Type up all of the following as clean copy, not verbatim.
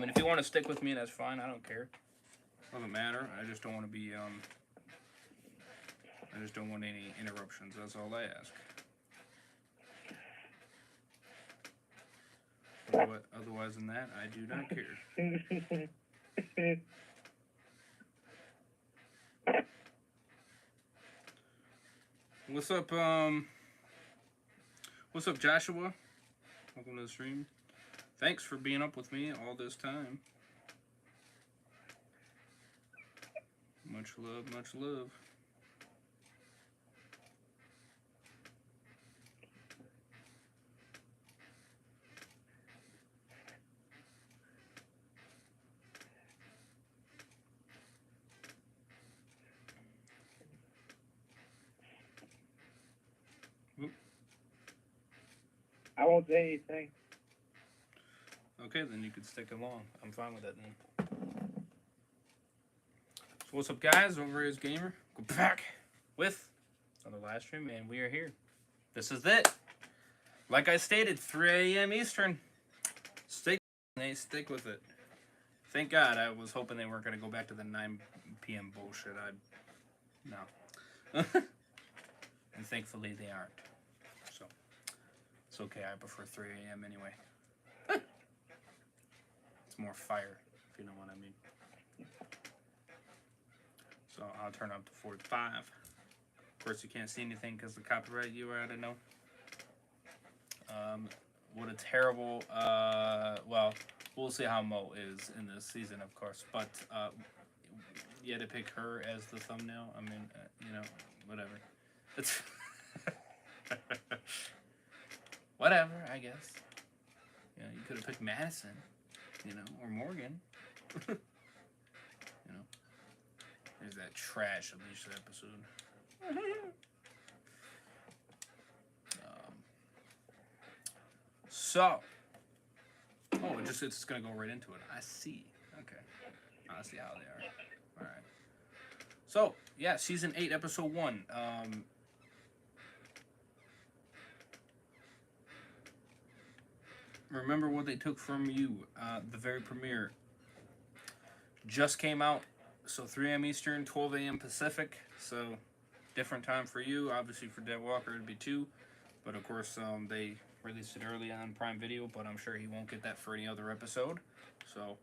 mean, if you want to stick with me, that's fine. I don't care. Doesn't matter. I just don't want to be, I just don't want any interruptions. That's all I ask. Otherwise than that, I do not care. What's up, Joshua? Welcome to the stream. Thanks for being up with me all this time. Much love, much love. I won't say anything. Okay, then you could stick along. I'm fine with that then. So what's up, guys? Over is Gamer. Go back with another live stream, and we are here. This is it. Like I stated, 3 a.m. Eastern. Stick with it. Thank God. I was hoping they weren't going to go back to the 9 p.m. bullshit. No. And thankfully they aren't. So it's okay. I prefer 3 a.m. anyway. It's more fire, if you know what I mean. So I'll turn up to 45. Of course, you can't see anything because the copyright URL, I don't know. What a terrible, well, we'll see how Mo is in this season, of course. But you had to pick her as the thumbnail. I mean, you know, whatever. It's whatever, I guess. You know, you could have picked Madison, you know, or Morgan. You know, there's that trash Alicia episode. So, oh, it's gonna go right into it. I see. Okay, I see how they are. All right. So, yeah, season 8, episode 1. Remember what they took from you. The very premiere just came out. So 3 a.m. Eastern, 12 a.m. Pacific. So different time for you. Obviously for Dead Walker it'd be 2. But of course they released it early on Prime Video. But I'm sure he won't get that for any other episode. So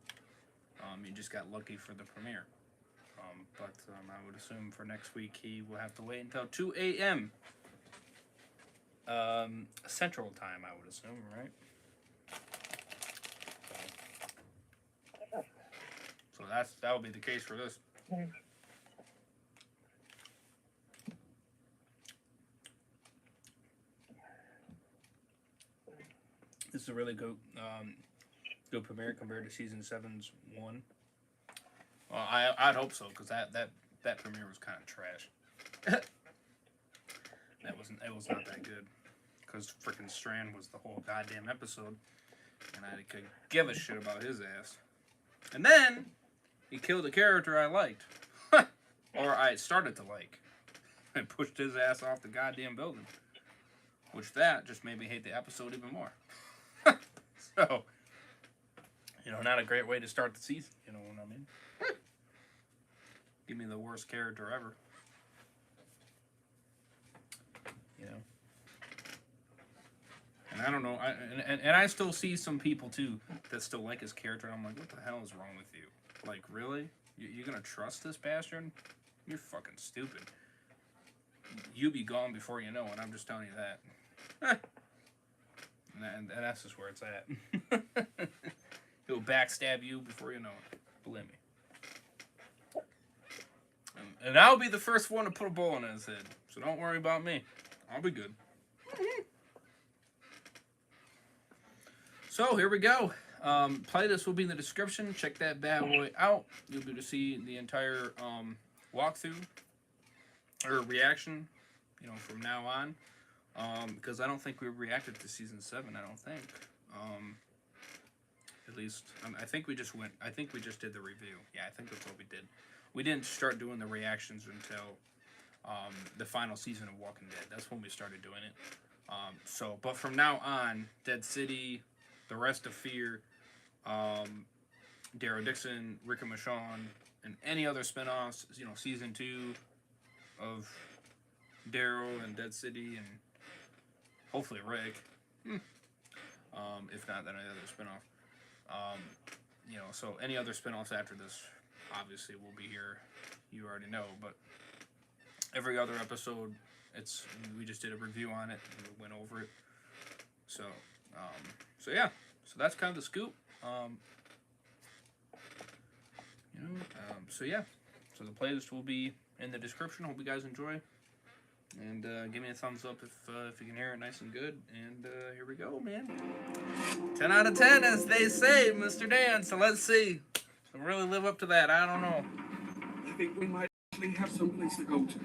you just got lucky for the premiere. But I would assume for next week he will have to wait until 2 a.m. Central Time, I would assume, right? So that will be the case for this. This is a really good premiere compared to season 7's 1. Well, I'd hope so, because that premiere was kind of trash. It was not that good, because freaking Strand was the whole goddamn episode, and I could give a shit about his ass. And then he killed a character I liked, or I started to like, and pushed his ass off the goddamn building, which that just made me hate the episode even more. So, you know, not a great way to start the season. You know what I mean? Give me the worst character ever. You know. And I don't know. And I still see some people too that still like his character. And I'm like, what the hell is wrong with you? Like, really? You're gonna trust this bastard? You're fucking stupid. You'll be gone before you know it. I'm just telling you that. And that's just where it's at. He'll backstab you before you know it. Believe me. And I'll be the first one to put a bullet in his head. So don't worry about me. I'll be good. So here we go. Playlist will be in the description. Check that bad boy out. You'll be able to see the entire walkthrough or reaction, you know, from now on. Because I don't think we reacted to season 7. I don't think. At least I think we just did the review. Yeah, I think that's what we did. We didn't start doing the reactions until the final season of Walking Dead. That's when we started doing it. But from now on, Dead City, the rest of Fear, Darrow Dixon, Rick and Michonne, and any other spinoffs. You know, season 2 of Darrow and Dead City, and hopefully Rick. If not, then any other spinoff. You know, so any other spinoffs after this, obviously, will be here. You already know, but every other episode, we just did a review on it. And we went over it. So, yeah. So that's kind of the scoop. So yeah. So the playlist will be in the description. Hope you guys enjoy. And give me a thumbs up if you can hear it nice and good. And here we go, man. 10 out of 10, as they say, Mr. Dan. So let's see. So really live up to that. I don't know. I think we might actually have some place to go to.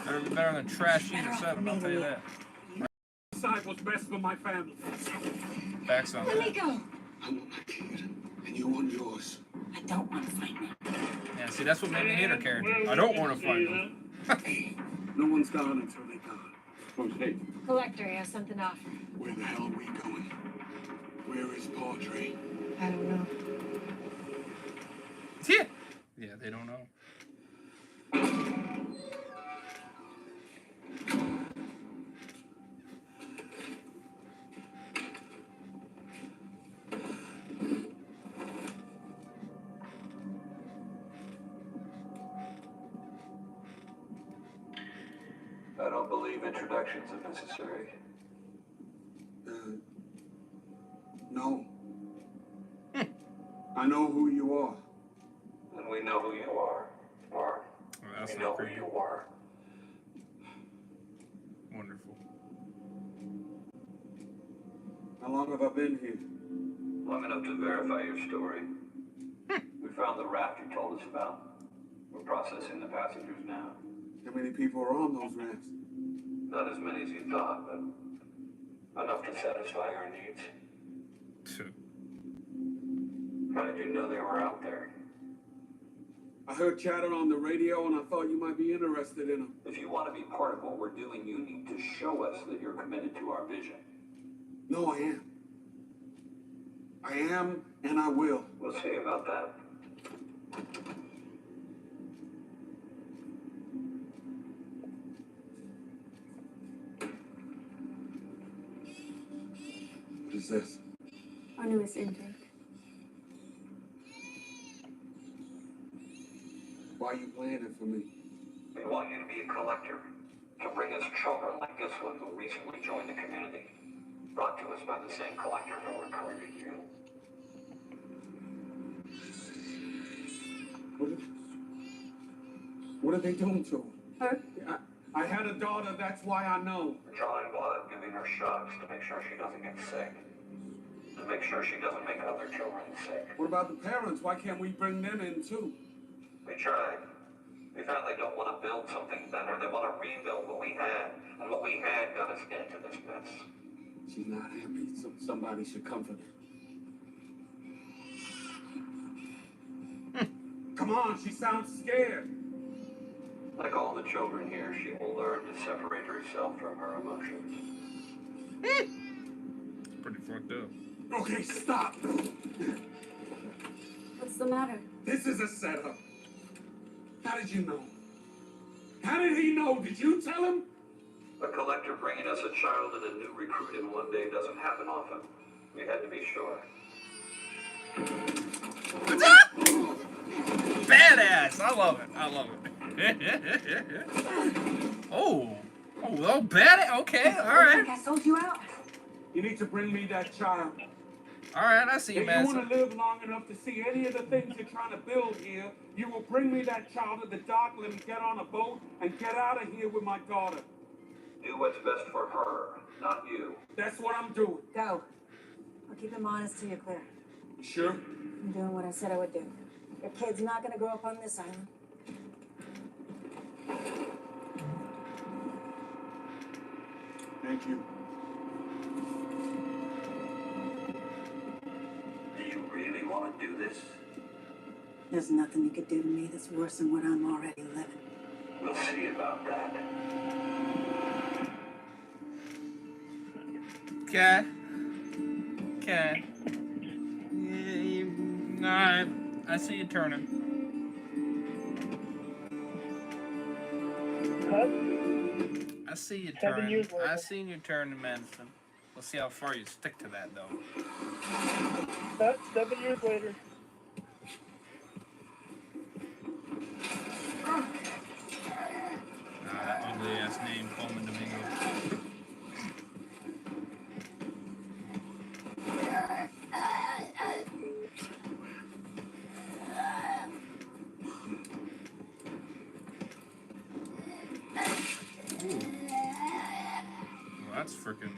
Better be better than Trash Eater 7, I'll tell you that. Decide what's best for my family. Facts on Let me that. go. I want my kid, and you want yours. I don't want to fight me. Yeah, see, that's what made me hate her character. I don't want to fight him. No one's gone until they gone. Okay. Collector, he has something to offer. Where the hell are we going? Where is Padre? I don't know. Yeah. Yeah, they don't know. I don't believe introductions are necessary. No. I know who you are. And we know who you are. Or Well, that's we not know who creepy. you are. Wonderful. How long have I been here? Long enough to verify your story. We found the raft you told us about. We're processing the passengers now. How many people are on those rafts? Not as many as you thought, but enough to satisfy your needs. How did you know they were out there? I heard chatter on the radio, and I thought you might be interested in them. If you want to be part of what we're doing, you need to show us that you're committed to our vision. No, I am. I am, and I will. We'll see about that. What is this? Our newest intake. Why are you planning for me? We want you to be a collector, to bring us children like this one who recently joined the community, brought to us by the same collector who recruited you. What are they doing to her? Her? I had a daughter, that's why I know. Drawing blood, giving her shots to make sure she doesn't get sick. To make sure she doesn't make other children sick. What about the parents? Why can't we bring them in too? We tried. We found they don't want to build something better. They want to rebuild what we had. And what we had got us into this mess. She's not happy, so somebody should comfort her. Come on, she sounds scared. Like all the children here, she will learn to separate herself from her emotions. Pretty fucked up. Okay, stop. What's the matter? This is a setup. How did you know? How did he know? Did you tell him? A collector bringing us a child and a new recruit in one day doesn't happen often. We had to be sure. Badass! I love it. I love it. Oh, bad. Okay, all right. I sold you out. You need to bring me that child. All right, I see you, If man. you want to live long enough to see any of the things you're trying to build here, you will bring me that child to the dock, let me get on a boat, and get out of here with my daughter. Do what's best for her, not you. That's what I'm doing. Go. I'll keep him honest till you're clear. Sure? I'm doing what I said I would do. Your kid's not gonna grow up on this island. Thank you. Do you really want to do this? There's nothing you could do to me that's worse than what I'm already living. We'll see about that. Okay. Okay. Yeah, alright. I see you turning. Cut. I see you 7 turning. years later. I seen you turning, Madison. We'll see how far you stick to that, though. Cut. 7 years later. That ugly ass name, Coleman Domingo. Well, that's freaking.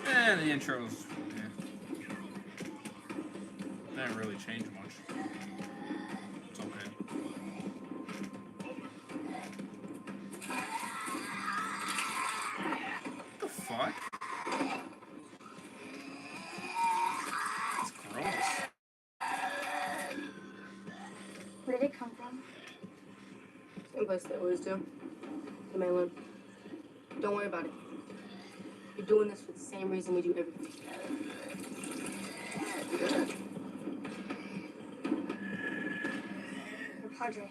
And the intros. Didn't really change much. It's okay. What the fuck? It's gross. Where did it come from? Same place they always do. The mainland. Don't worry about it. You're doing this for the same reason we do everything. Your Padre.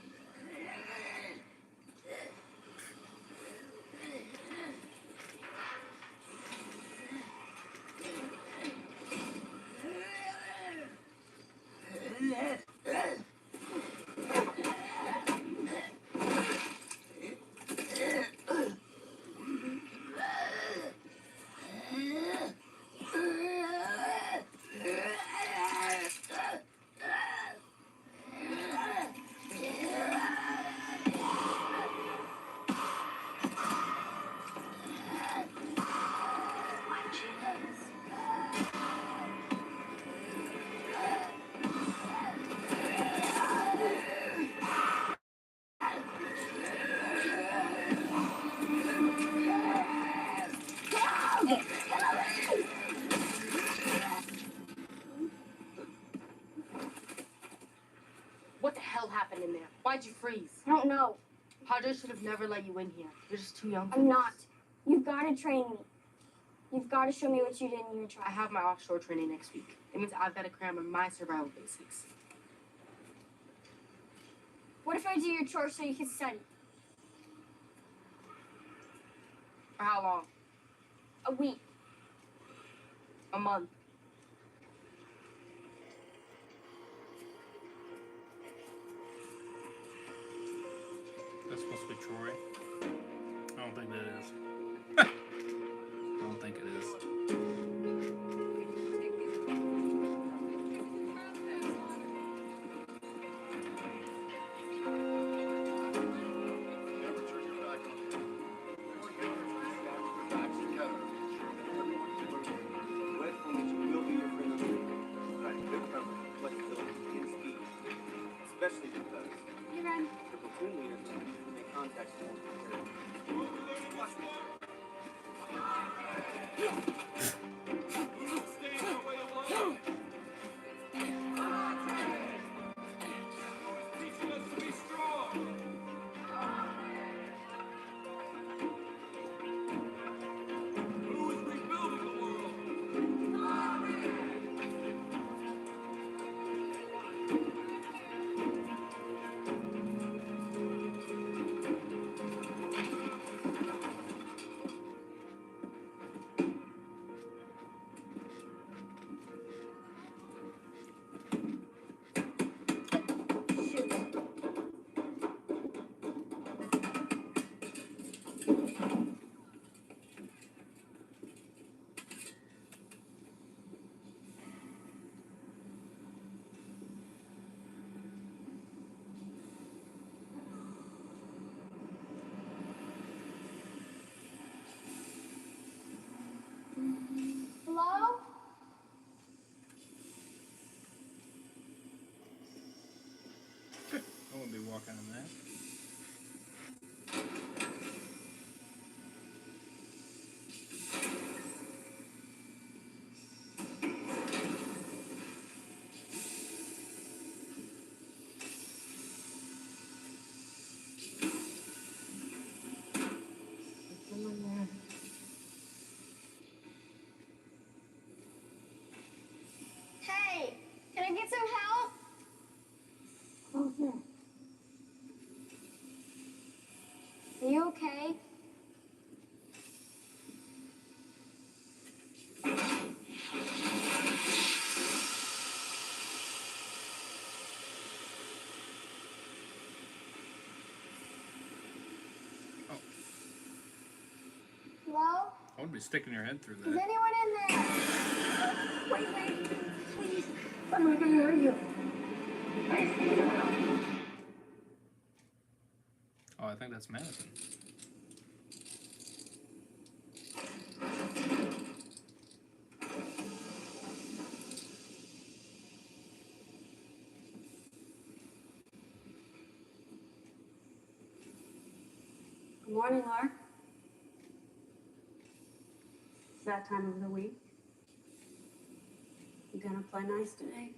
What the hell happened in there? Why'd you freeze? I don't know. Padre should have never let you in here. You're just too young. I'm not. You've got to train me. You've got to show me what you did in your I trial. have my offshore training next week. It means I've got to cram on my survival basics. What if I do your chores so you can study? For how long? A week. A month. That's supposed to be Troy. I don't think that is. I don't think it is. Especially because You ran. the platoon leaders can make contact Teaching us to be strong. Who is rebuilding the world? Hello? I wouldn't be walking in that. wouldn't be sticking your head through Is that. anyone in there? Wait, please. I'm not gonna hurt you. Oh, I think that's Madison. Good morning, Laura. It's that time of the week. You gonna play nice today?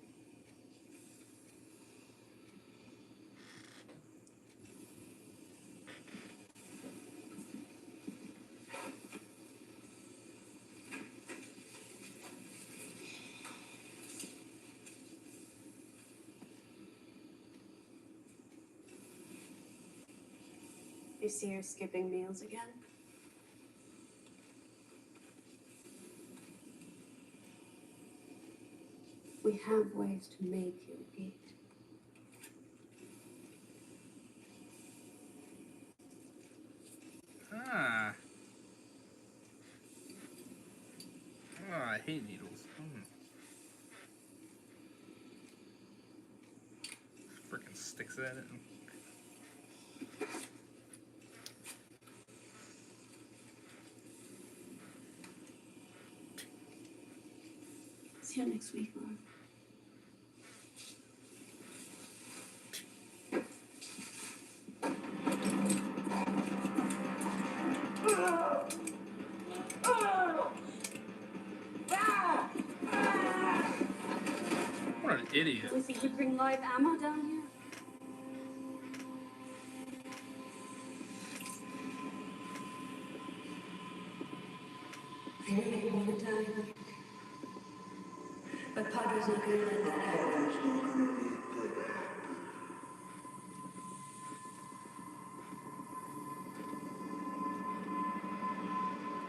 You see her skipping meals again? We have ways to make you eat. Ah. Oh, I hate needles. Freaking sticks at it. See you next week, Laura. What an idiot. Do you think you'd bring live ammo down here? I really want to die. But Padre's not going to let that happen.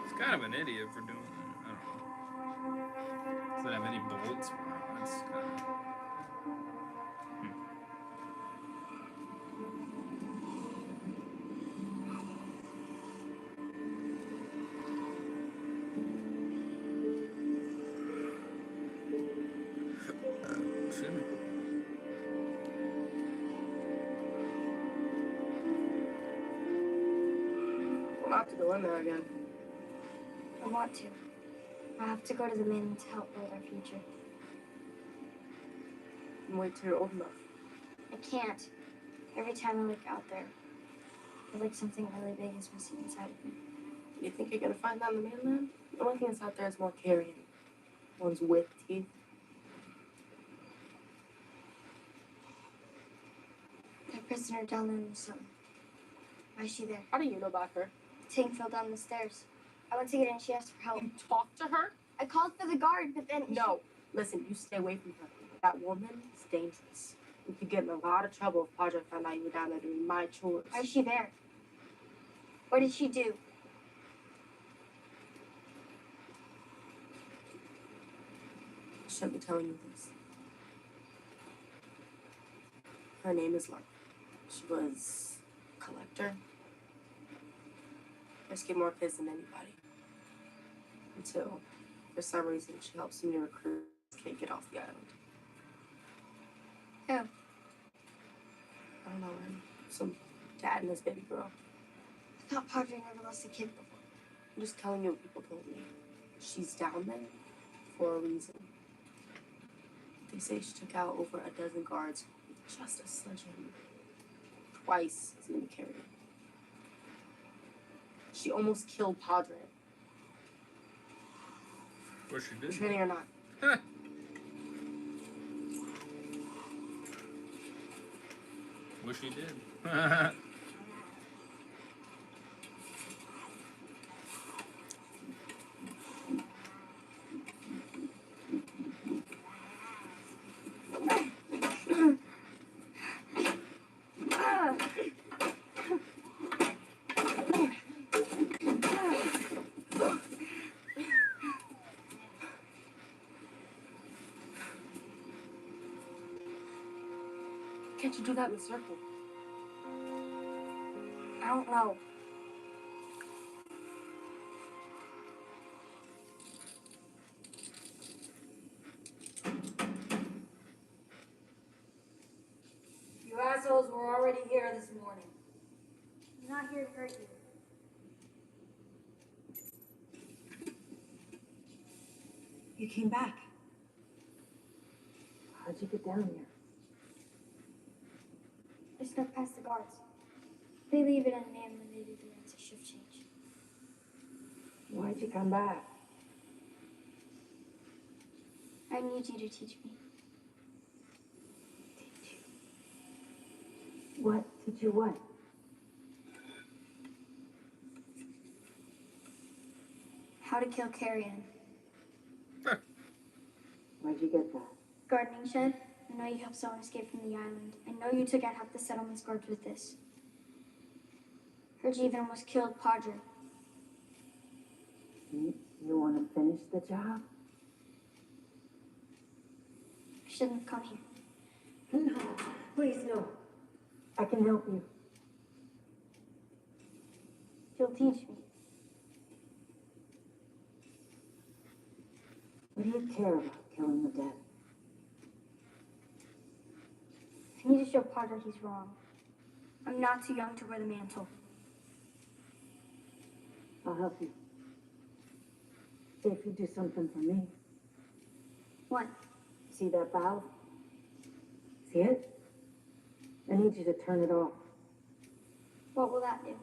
He's kind of an idiot for doing that. I don't know. Does it have any bullets? Wow, that's kind of... Excuse me. We'll have to go in there again. I want to. I have to go to the mainland to help build our future. And wait till you're old enough. I can't. Every time I look out there, I feel like something really big is missing inside of me. You think you're gonna find that on the mainland? The only thing that's out there is more carrion. Ones with teeth. That prisoner down there in the sun. Why is she there? How do you know about her? Ting fell down the stairs. I went to get in. She asked for help. You talked to her? I called for the guard, but then No. Listen, you stay away from her. That woman is dangerous. You could get in a lot of trouble if Padre found out you were down there doing my chores. Why is she there? What did she do? I shouldn't be telling you this. Her name is Lark. She was a collector. Rescued more kids than anybody. Until, for some reason, she helped some new recruits can't get off the island. Who? I don't know, man. Some dad and his baby girl. I thought Padre never lost a kid before. I'm just telling you what people told me. She's down there for a reason. They say she took out over a dozen guards with just a sledgehammer. Twice as many carried. She almost killed Padre. What she did? Training or not. Huh. Wish he did. Can't you do that in a circle? I don't know. assholes were already here this morning. I'm not here to hurt you. You came back. How'd you get down here? I snuck past the guards. They leave it unmanned when they do the shift change. Why'd you come back? I need you to teach me. Teach you. What? Teach you what? How to kill carrion. Where'd you get that? Gardening shed. I know you helped someone escape from the island. I know you took out half the settlement's guards with this. Heard you even almost killed Padre. You want to finish the job? I shouldn't have come here. No, please no. I can help you. You'll teach me. What do you care about killing the dead? I need to show Padre he's wrong. I'm not too young to wear the mantle. I'll help you. If you do something for me. What? See that valve? See it? I need you to turn it off. What will that do?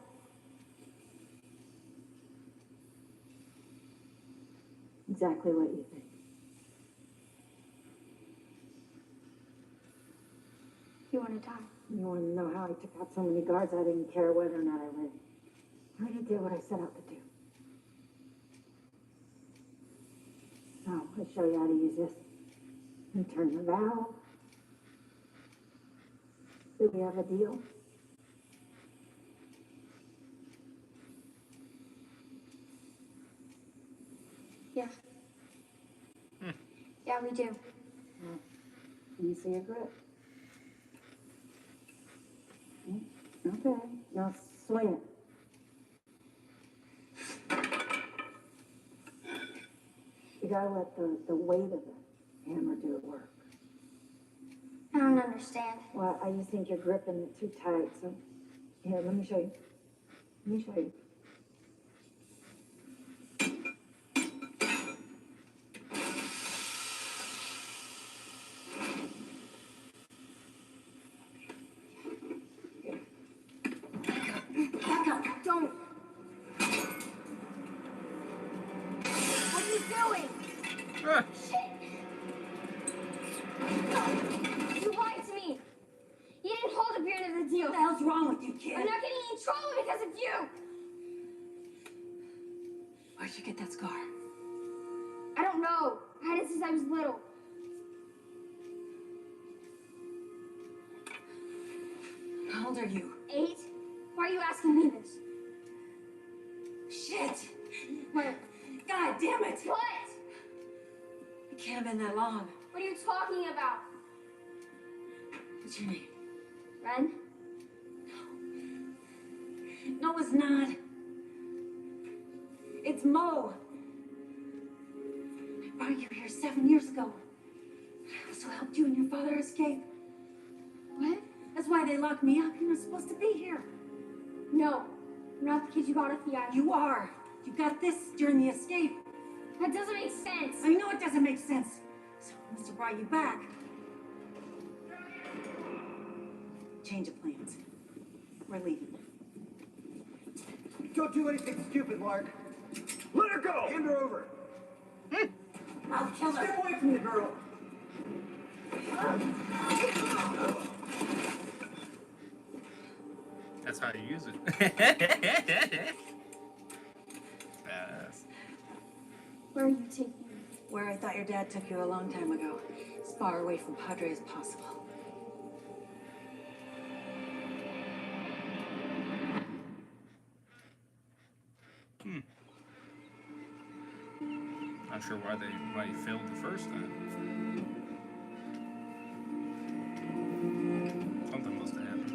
Exactly what you think. You want to die? You want to know how I took out so many guards I didn't care whether or not I lived. I already did what I set out to do. Now, I'll show you how to use this. And turn the valve. Do we have a deal? Yeah. Yeah, we do. Can you see your grip? Okay, now swing it. You gotta let the weight of the hammer do the work. I don't understand. Well, I just think you're gripping it too tight, so here, let me show you. Let me show you. Back up! Don't! What are you doing? Shit! You lied to me! You didn't hold up your end of the deal. What the hell's wrong with you, kid? I'm not getting in trouble because of you! Where'd you get that scar? I don't know. I had it since I was little. How old are you? 8? Why are you asking me this? Shit! Where? God damn it! What? It can't have been that long. What are you talking about? What's your name? Ren? No, it's not. It's Mo. I brought you here 7 years ago. I also helped you and your father escape. What? That's why they locked me up. You're not supposed to be here. No. I'm not the kid you got off the island. You are. You got this during the escape. That doesn't make sense. I know it doesn't make sense. Someone must have brought you back. Change of plans. We're leaving. Don't do anything stupid, Mark. Let her go! Hand her over. I'll kill her. Stay away from the girl. That's how you use it. Badass. Where are you taking me? Where I thought your dad took you a long time ago. As far away from Padre as possible. Not sure why he failed the first time. Something must have happened.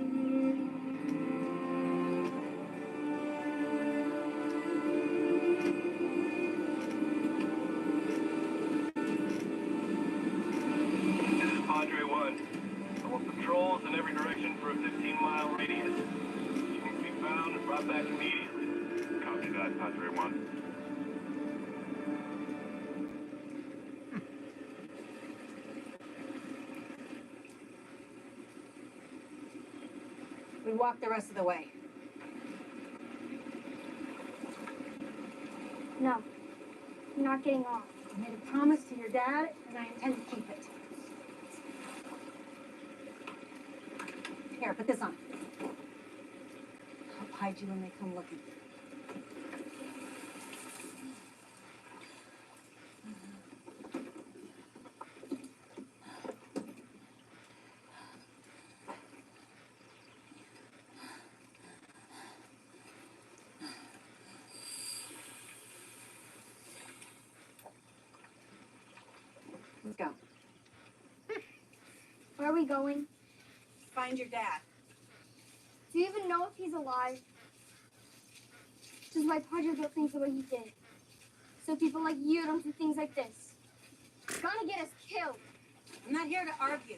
This is Padre 1. I want patrols in every direction for a Drop back immediately. Copy that, Padre 1. We walk the rest of the way. No, I'm not getting off. I made a promise to your dad, and I intend to keep it. Here, put this on. I'll hide you when they come looking. Let's go. Where are we going? Find your dad. Do you even know if he's alive? This is why Padre built things the way he did. So people like you don't do things like this. It's gonna get us killed. I'm not here to argue.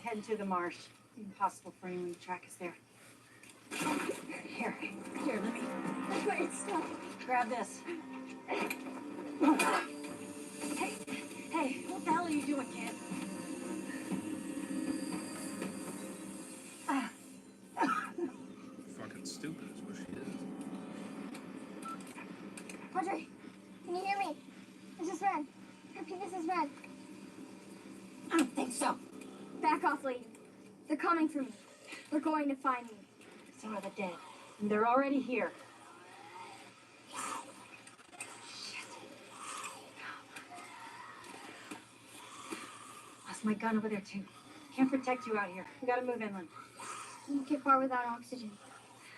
Head to the marsh. Impossible for anyone to track us there. Here, let me That's where it's stuck. grab this. Hey, what the hell are you doing, kid? Fucking stupid is what she is. Padre, can you hear me? This is Red. Repeat, this is Red. I don't think so. Back off, lady. They're coming for me. They're going to find me. So are the dead. And they're already here. Lost my gun over there, too. Can't protect you out here. We gotta move inland. You can't get far without oxygen.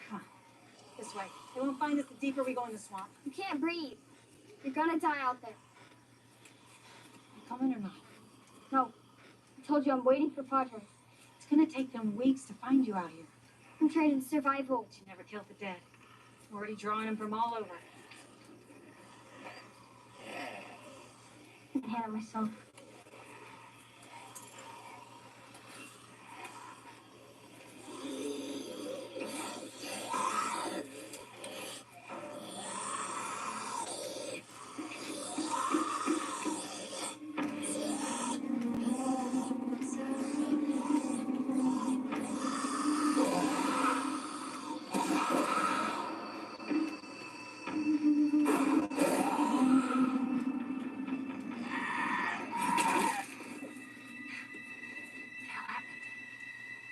Come on. This way. They won't find us the deeper we go in the swamp. You can't breathe. You're gonna die out there. You coming or not? No. I told you I'm waiting for Padre. It's gonna take them weeks to find you out here. I'm trained in survival. But you never killed the dead. Already drawing them from all over. I can handle myself.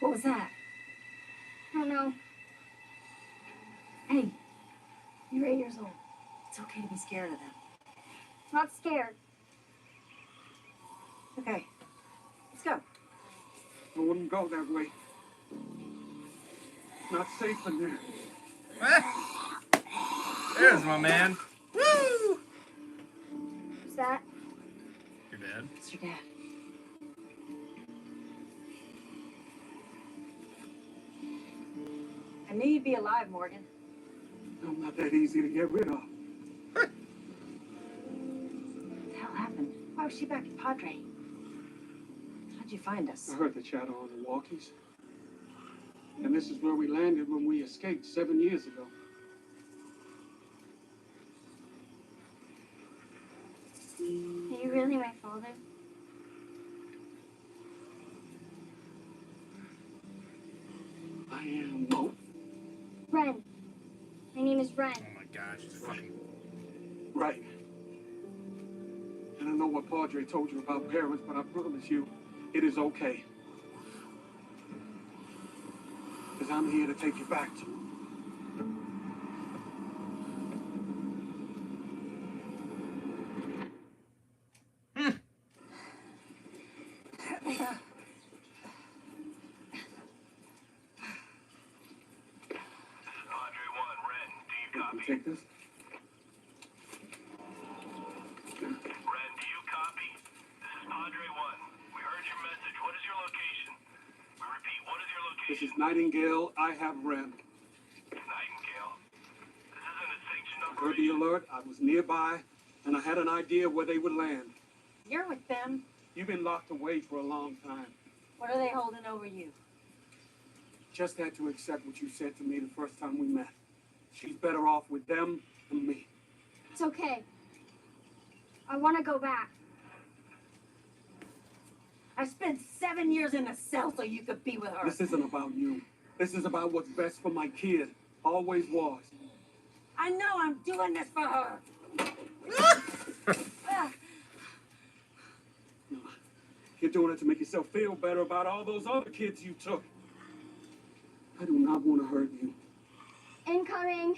What was that? I don't know. Hey, you're 8 years old. It's okay to be scared of them. I'm not scared. Okay, let's go. I wouldn't go that way. Not safe in there. There's my man. Woo! Who's that? Your dad? It's your dad. I knew you'd be alive, Morgan. I'm not that easy to get rid of. What the hell happened? Why was she back at Padre? How'd you find us? I heard the chatter on the walkies. And this is where we landed when we escaped 7 years ago. Are you really my father? I am, Mo. Ren. My name is Ren. Oh my god, she's fucking. Right. And I know what Padre told you about parents, but I promise you, it is okay. Because I'm here to take you back to them. Take this. Ren, do you copy? This is Padre 1. We heard your message. What is your location? We repeat, what is your This location? is Nightingale. I have Ren. Nightingale. This isn't a sanctioned I heard the operation. alert. I was nearby, and I had an idea where they would land. You're with them. You've been locked away for a long time. What are they holding over you? Just had to accept what you said to me the first time we met. She's better off with them than me. It's okay. I want to go back. I spent 7 years in a cell so you could be with her. This isn't about you. This is about what's best for my kid. Always was. I know I'm doing this for her. You're doing it to make yourself feel better about all those other kids you took. I do not want to hurt you. Incoming.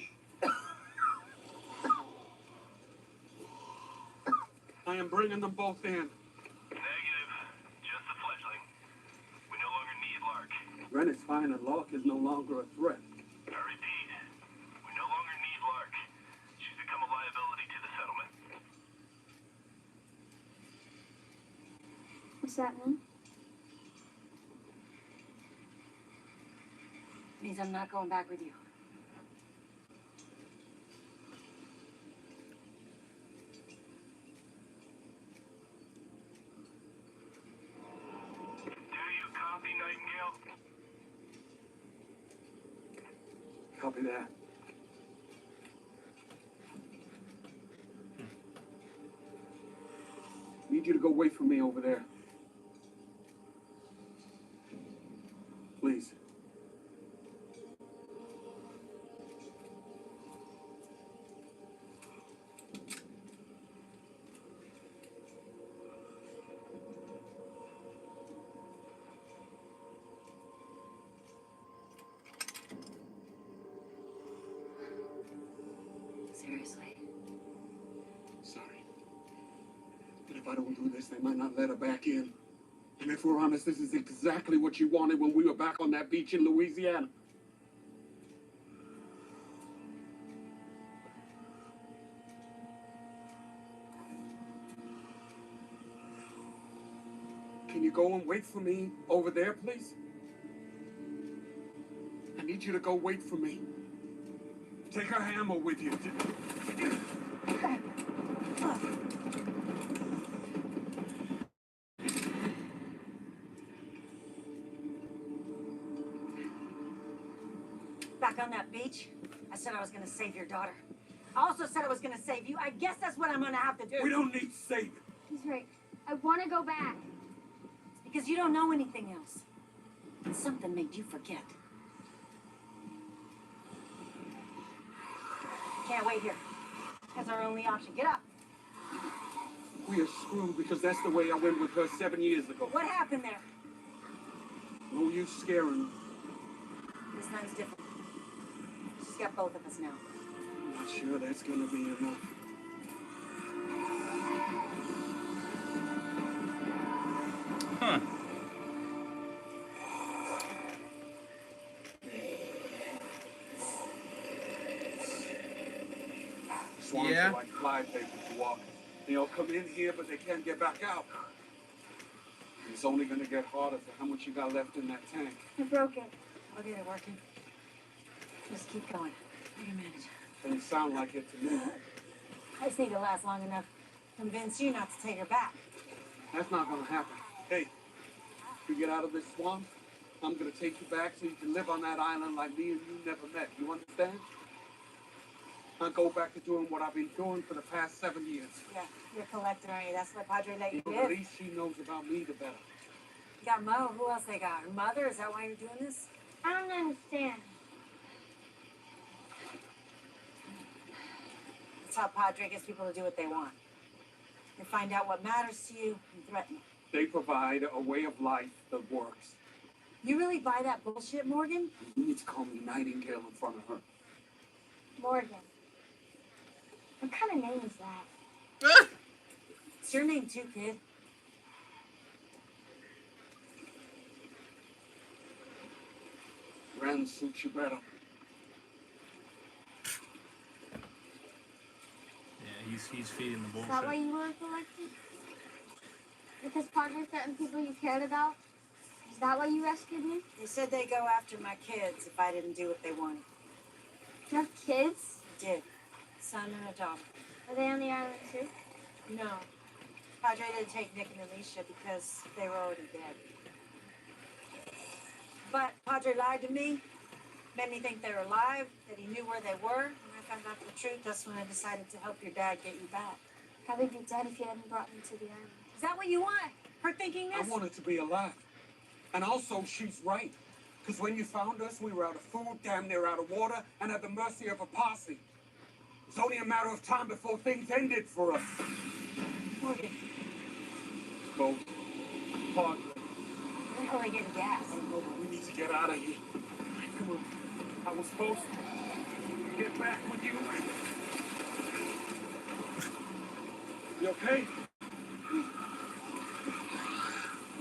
I am bringing them both in. Negative. Just a fledgling. We no longer need Lark. Ren is fine and Lark is no longer a threat. I repeat, we no longer need Lark. She's become a liability to the settlement. What's that mean? Means I'm not going back with you. Do you copy, Nightingale? Copy that. Need you to go wait for me over there. Please. Seriously. Sorry. But if I don't do this, they might not let her back in. And if we're honest, this is exactly what you wanted when we were back on that beach in Louisiana. Can you go and wait for me over there, please? I need you to go wait for me. Take her hammer with you. Back on that beach, I said I was gonna save your daughter. I also said I was gonna save you. I guess that's what I'm gonna have to do. We don't need saving. He's right. I want to go back. It's because you don't know anything else. And something made you forget. Can't wait here. That's our only option. Get up. We are screwed because that's the way I went with her 7 years ago. What happened there? No use scaring her. This time's different. She's got both of us now. I'm not sure that's gonna be enough. Huh. Swans Yeah. are like flypapers to walk. They all come in here, but they can't get back out. It's only gonna get harder for how much you got left in that tank. I broke it. I'll get it working. Just keep going. You can manage. Doesn't sound like it to me. I just need to last long enough to convince you not to take her back. That's not gonna happen. Hey, you get out of this swamp, I'm gonna take you back so you can live on that island like me and you never met. You understand? I'll go back to doing what I've been doing for the past 7 years. Yeah, you're a collector, aren't you? That's what Padre let you The live. least she knows about me, the better. You got Mo. Who else they got? Her mother? Is that why you're doing this? I don't understand. That's how Padre gets people to do what they want. They find out what matters to you and threaten you. They provide a way of life that works. You really buy that bullshit, Morgan? You need to call me Nightingale in front of her. Morgan. What kind of name is that? It's your name too, kid. Ren suits you better. Yeah, he's feeding the Is that why bullshit. you were collected? Because Padre threatened people you cared about? Is that why you rescued me? They said they'd go after my kids if I didn't do what they wanted. You have kids? I did. Son and a daughter. Are they on the island too? No. Padre didn't take Nick and Alicia because they were already dead. But Padre lied to me, made me think they were alive, that he knew where they were. When I found out the truth, that's when I decided to help your dad get you back. How they'd be dead if you hadn't brought me to the island. Is that what you want? Her thinking I this? wanted to be alive. And also, she's right. Because when you found us, we were out of food, damn near out of water, and at the mercy of a posse. It was only a matter of time before things ended for us. Morgan, Go. Padre. where the hell are they getting gas? I don't know, but we need to get out of here. Come on. I was supposed to get back with you. You okay?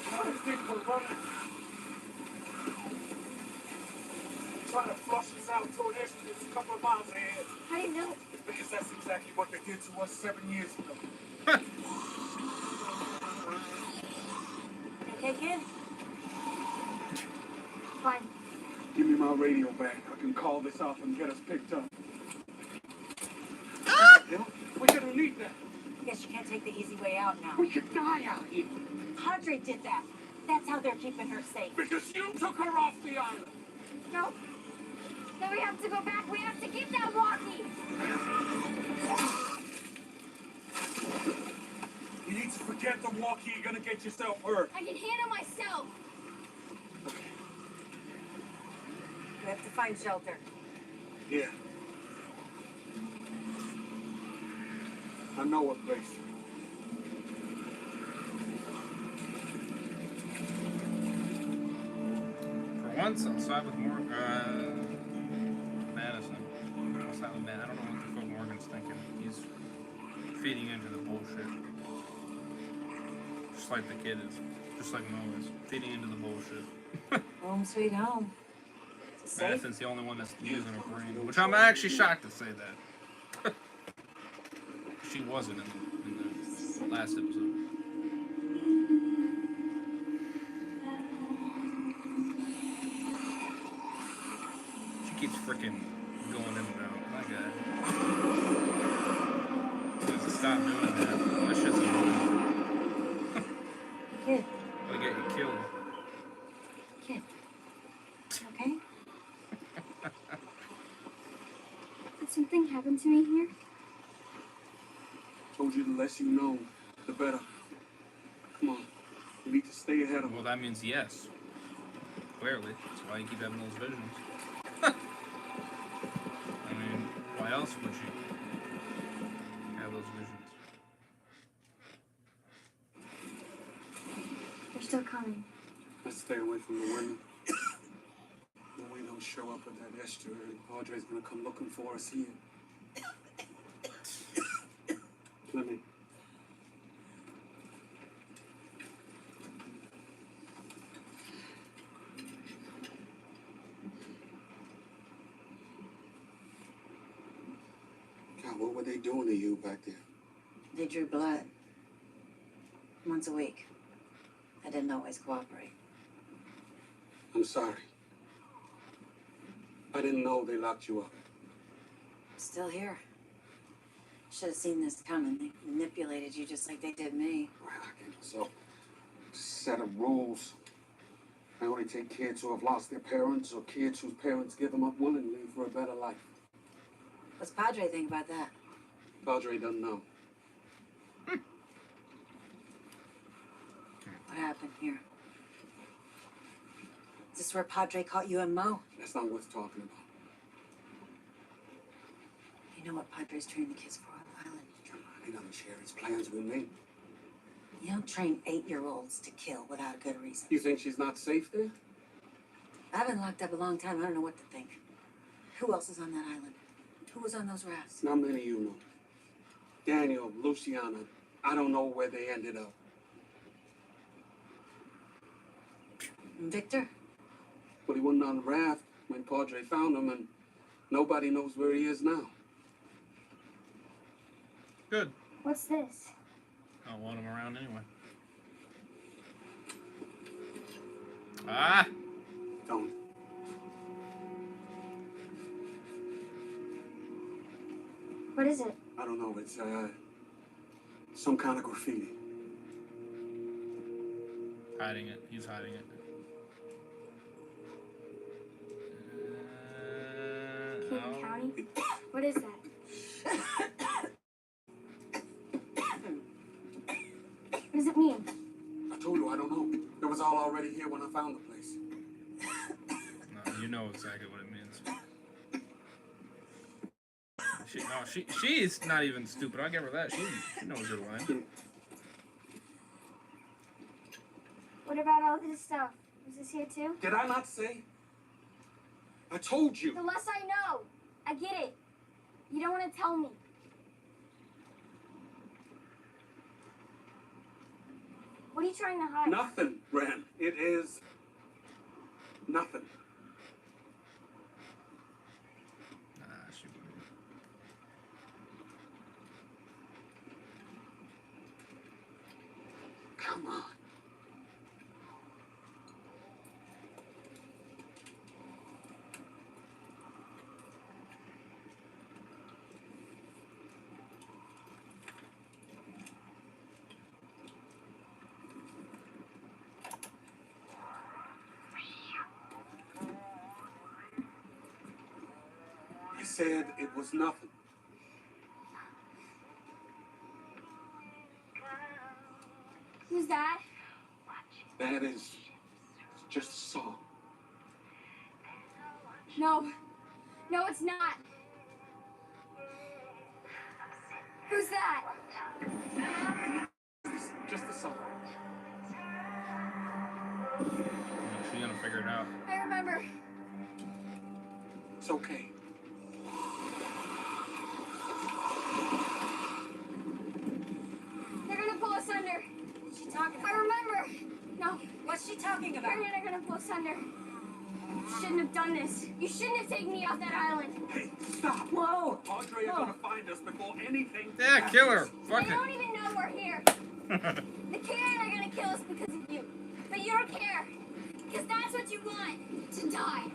How do you think we're running? Trying to flush us out to an exit that's a couple of miles ahead. How do you know? Because that's exactly what they did to us 7 years ago. You okay, kid? Fine. Give me my radio back. I can call this off and get us picked up. Yeah, we're gonna need that. Guess you can't take the easy way out now. We could die out here. Padre did that. That's how they're keeping her safe. Because you took her off the island. No. No, we have to go back. We have to keep that walkie. You need to forget the walkie. You're gonna get yourself hurt. I can handle myself. We have to find shelter. Yeah. I know a place. For once, I'll side with Madison. I'll side with Matt. I don't know what the fuck Morgan's thinking. He's feeding into the bullshit. Just like the kid is. Just like Mo is. Feeding into the bullshit. Home sweet home. Safe? Madison's the only one that's using her brain. Which I'm actually shocked to say that. She wasn't in the last episode. She keeps freaking going in and out. My God. She needs to stop doing that. That shit's annoying. Kid. It'll get you killed. Kid. Okay? Did something happen to me here? Told you the less you know, the better. Come on. We need to stay ahead of them. Well, that means yes. Clearly. That's why you keep having those visions. I mean, why else would you have those visions? They're still coming. Let's stay away from the women. When we don't show up at that estuary, Padre's gonna come looking for us here. Let me. God, what were they doing to you back there? They drew blood. Once a week. I didn't always cooperate. I'm sorry. I didn't know they locked you up. Still here. Should have seen this coming. They manipulated you just like they did me. Well, I gave myself a set of rules. I only take kids who have lost their parents or kids whose parents give them up willingly for a better life. What's Padre think about that? Padre doesn't know. What happened here? Is this where Padre caught you and Mo? That's not worth talking about. You know what Padre's trained the kids for on the island? He doesn't share his plans with me. You don't train 8-year-olds to kill without a good reason. You think she's not safe there? I've been locked up a long time. I don't know what to think. Who else is on that island? Who was on those rafts? Not many you know. Daniel, Luciana. I don't know where they ended up. And Victor? But he wasn't on the raft when Padre found him, and nobody knows where he is now. Good. What's this? I don't want him around anyway. Ah! Don't. What is it? I don't know. It's some kind of graffiti. Hiding it. He's hiding it. King County? What is that? What does it mean? I told you I don't know. It was all already here when I found the place. No, you know exactly what it means. She's not even stupid. I'll give her that. She knows her line. What about all this stuff? Is this here too? Did I not say? I told you. The less I know. I get it. You don't want to tell me. What are you trying to hide? Nothing, Ren. It is nothing. She wouldn't. Come on. Said it was nothing. Who's that? That is just a song. No. No, it's not. Who's that? It's just a song. She's gonna figure it out. I remember. It's okay. They're gonna pull us under. What's she talking about? I remember. No. What's she talking about? They're gonna pull us under. You shouldn't have done this. You shouldn't have taken me off that island. Hey, stop! Whoa! Andre is gonna find us before anything. Yeah, kill her. Fuck They it. don't even know we're here. The Karen are gonna kill us because of you. But you don't care. Because that's what you want. To die.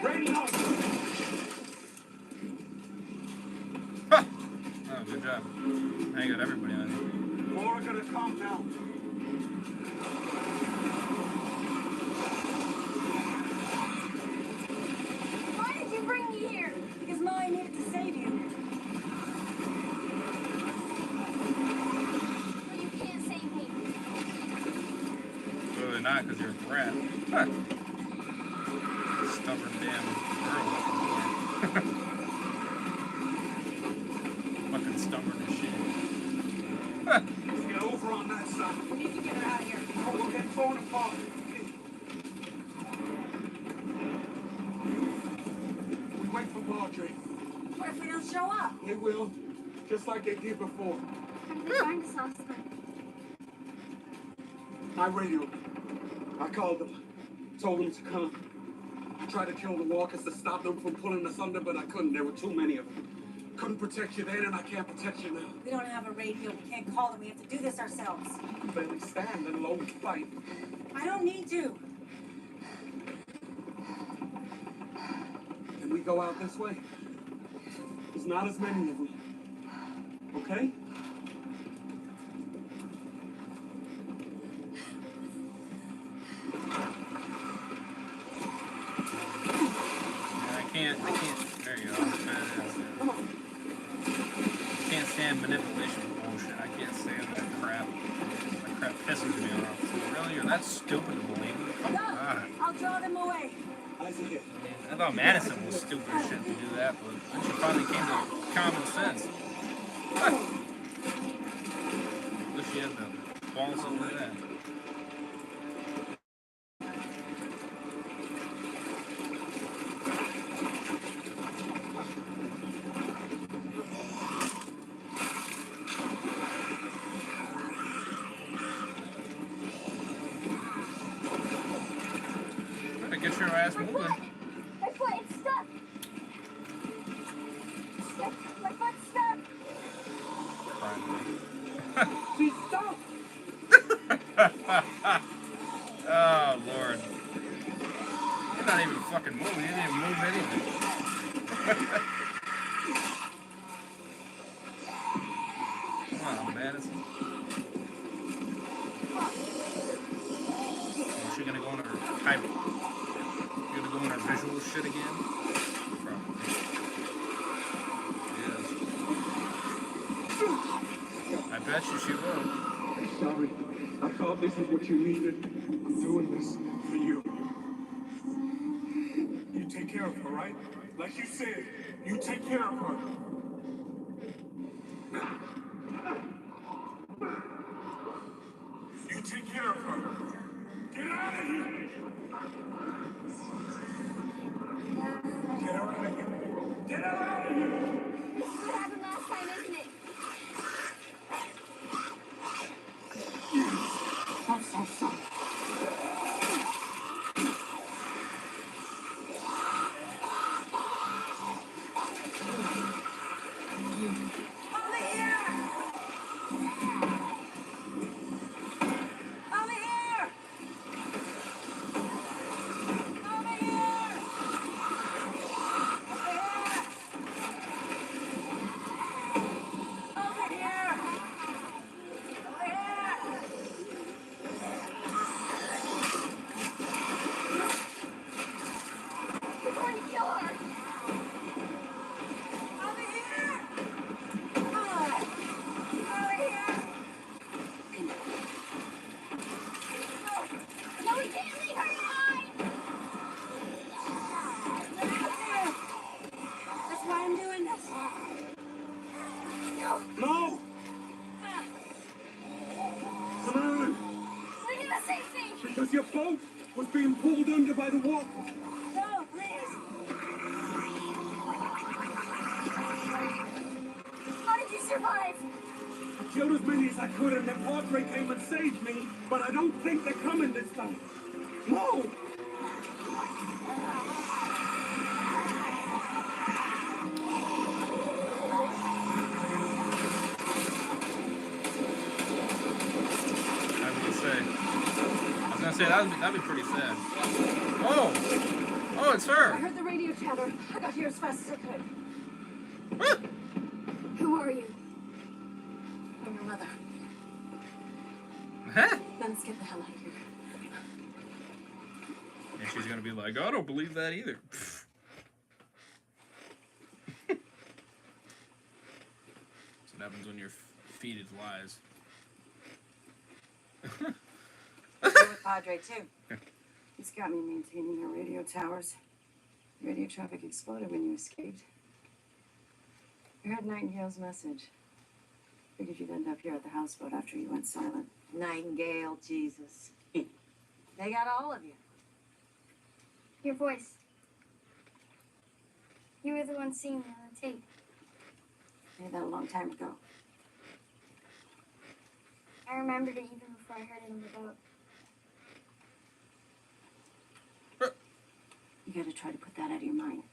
Radio! Huh. Oh, good job. Now you got everybody on you. More are gonna come now. Why did you bring me here? Because Molly needed to save you. Well, you can't save me. Clearly not, because you're a brat. Huh. Stubborn damn girl. Fucking stubborn as shit. Huh. Get over on that side. We need to get her out of here. Or we'll get torn apart. We wait for Marjorie. What if we don't show up? They will, just like they did before. How did they find us last time? I radioed. I called them. Told them to come. I tried to kill the walkers to stop them from pulling us under, but I couldn't. There were too many of them. Couldn't protect you then, and I can't protect you now. We don't have a radio. We can't call them. We have to do this ourselves. Barely stand, let alone fight. I don't need to. Can we go out this way? There's not as many of them. Okay? I can't, there you go. Can't stand manipulation bullshit. I can't stand that crap. That crap pisses me off. Really? You're that stupid to believe me? Come on. I'll draw them away. I thought Madison was stupid as shit to do that, but then she finally came to common sense. Wish she had the balls to do that. Get your ass moving. My foot, it's stuck. My foot's stuck. She's stuck. Oh, Lord. You're not even fucking moving. You didn't even move anything. Come on, Madison. she gonna go on her type? You gonna go on her visual shit again? Probably. Yes. I bet you she will. I'm sorry. I thought this is what you needed. I'm doing this for you. You take care of her, right? Like you said, you take care of her. You take care of her. Get out of here! Get her out of here! Get her out of here! This is what happened last time, isn't it? I'm so sorry. Over here! Over here! Over here! Over here! Over here! You're going to kill her. Over here! Over here! No, we can't leave her behind. That's why I'm doing this. No! Come on! We do the same thing. Because your boat was being pulled under by the water. No, please. How did you survive? I killed as many as I could and then Padre came and saved me, but I don't think they're coming this time. No! I was gonna say that'd be pretty sad. Oh, oh, it's I her. heard the radio chatter. I got here as fast as I could. Ah! Who are you? I'm your mother. Huh? Then let's get the hell out of here. And she's gonna be like, I don't believe that either. That's what happens when you're feeded lies. You're with Padre, too. He's got me maintaining our radio towers. Radio traffic exploded when you escaped. I heard Nightingale's message. Figured you'd end up here at the houseboat after you went silent. Nightingale, Jesus. They got all of you. Your voice. You were the one singing on the tape. I did that a long time ago. I remembered it even before I heard it on the boat. You gotta try to put that out of your mind.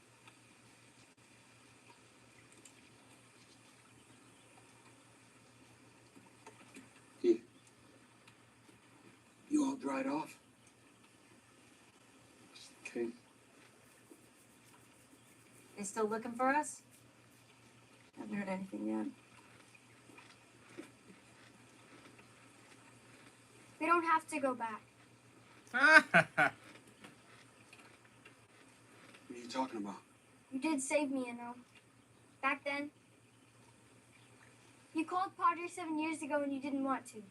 You all dried off? Okay. They still looking for us? Haven't heard anything yet. We don't have to go back. What are you talking about? You did save me, you know. Back then. You called Padre 7 years ago and you didn't want to.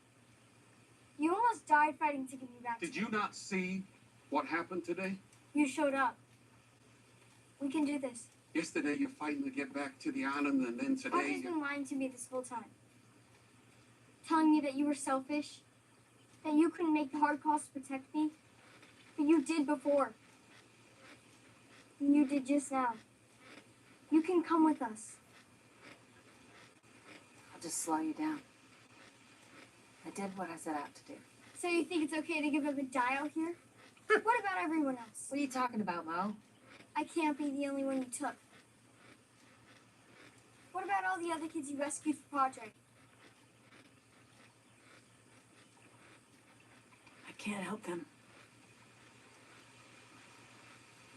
You almost died fighting to get me back. Did you not see what happened today? You showed up. We can do this. Yesterday you're fighting to get back to the island, and then today Padre's been lying to me this whole time. Telling me that you were selfish. That you couldn't make the hard calls to protect me. But you did before. And you did just now. You can come with us. I'll just slow you down. I did what I set out to do. So you think it's okay to give up and die out here? What about everyone else? What are you talking about, Mo? I can't be the only one you took. What about all the other kids you rescued for Padre? I can't help them.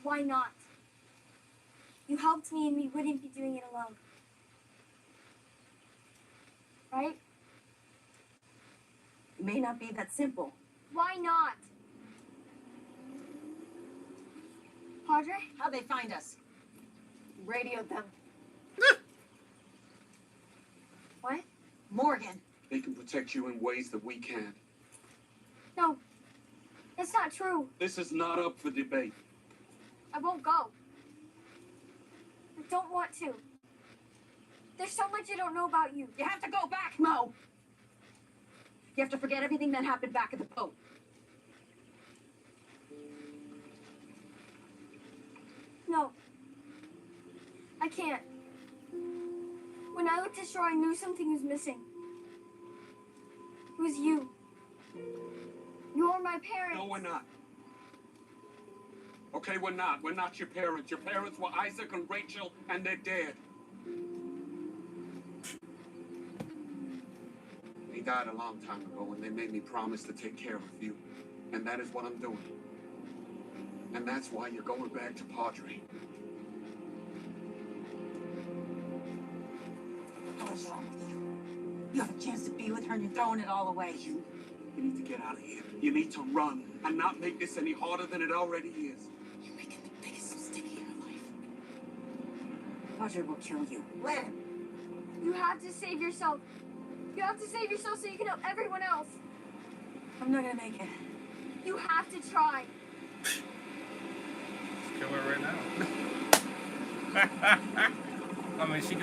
Why not? You helped me and we wouldn't be doing it alone. Right? It may not be that simple. Why not? Padre? How'd they find us? Radioed them. What? Morgan. They can protect you in ways that we can't. No. It's not true. This is not up for debate. I won't go. I don't want to. There's so much I don't know about you. You have to go back, Mo. You have to forget everything that happened back at the boat. No. I can't. When I looked ashore, I knew something was missing. It was you. You're my parents. No, we're not. Okay, we're not. We're not your parents. Your parents were Isaac and Rachel, and they're dead. They died a long time ago, and they made me promise to take care of you. And that is what I'm doing. And that's why you're going back to Padre. What's wrong with you? You have a chance to be with her and you're throwing it all away. You need to get out of here. You need to run and not make this any harder than it already is. You're making the biggest mistake of your life. Roger will kill you. Let him. You have to save yourself. You have to save yourself so you can help everyone else. I'm not gonna make it. You have to try. Kill her right now. I mean, she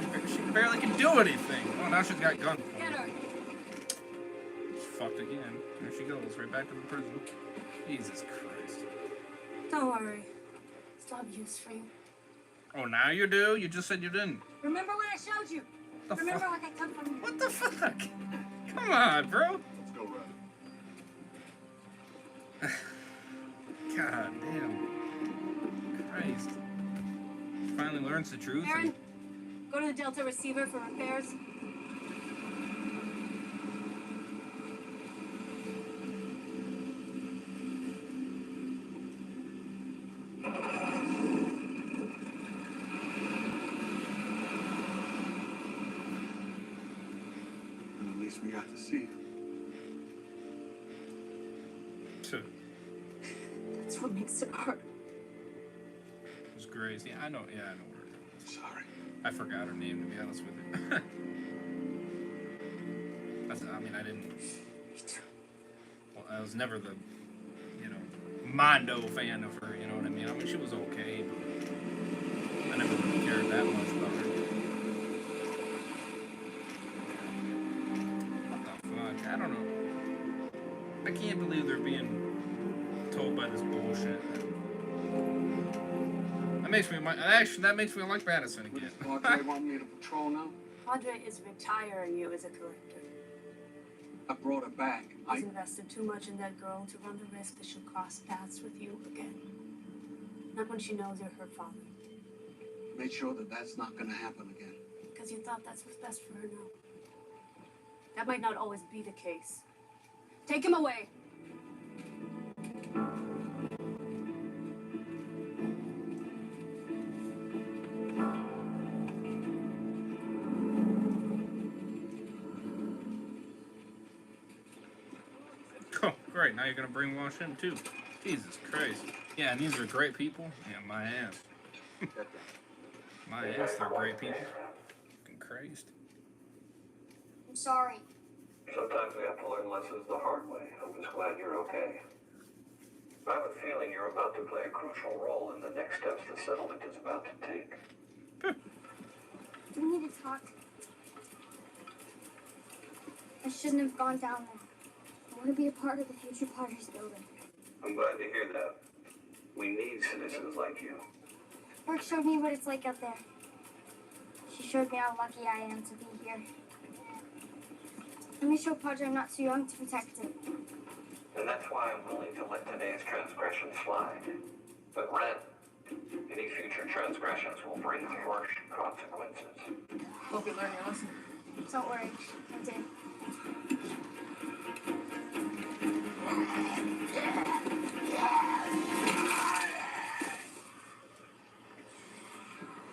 barely can do anything. Oh, now she's got gun. Get her. Fucked again. There she goes, right back to the prison. Jesus Christ. Don't worry. Still have use for you. Oh, now you do? You just said you didn't. Remember when I showed you? The Remember fuck? what I took from you? What the fuck? Come on, bro. Let's go, Red. God damn. Christ. Finally learns the truth. Aaron, go to the Delta receiver for repairs. At least we got to see you. That's what makes it hard. It was Grace. Yeah, I know. Yeah, I know her. Sorry. I forgot her name, to be honest with you. I mean, I didn't. Well, I was never the, Mondo fan of her. You know what I mean? I mean, she was okay, but I never really cared that much about her. What the fuck? I don't know. I can't believe they're being told by this bullshit. That makes me that makes me like Madison again. Does Padre want me to patrol now? Padre is retiring you as a collector. I brought her back. He's invested too much in that girl to run the risk that she'll cross paths with you again. Not when she knows you're her father. Made sure that that's not going to happen again. Because you thought that's what's best for her now. That might not always be the case. Take him away. Oh, great. Now you're going to brainwash him, too. Jesus Christ. Yeah, and these are great people. Yeah, my ass. My ass, they're great people. Fucking Christ. I'm sorry. Sometimes we have to learn lessons the hard way. I'm just glad you're okay. I have a feeling you're about to play a crucial role in the next steps the settlement is about to take. Do we need to talk? I shouldn't have gone down there. I want to be a part of the future Padres building. I'm glad to hear that. We need citizens like you. Brooke showed me what it's like out there. She showed me how lucky I am to be here. Let me show Padre I'm not too young to protect him. And that's why I'm willing to let today's transgression slide. But Ren, any future transgressions will bring harsh consequences. Hope you learn your lesson. Don't worry, I did.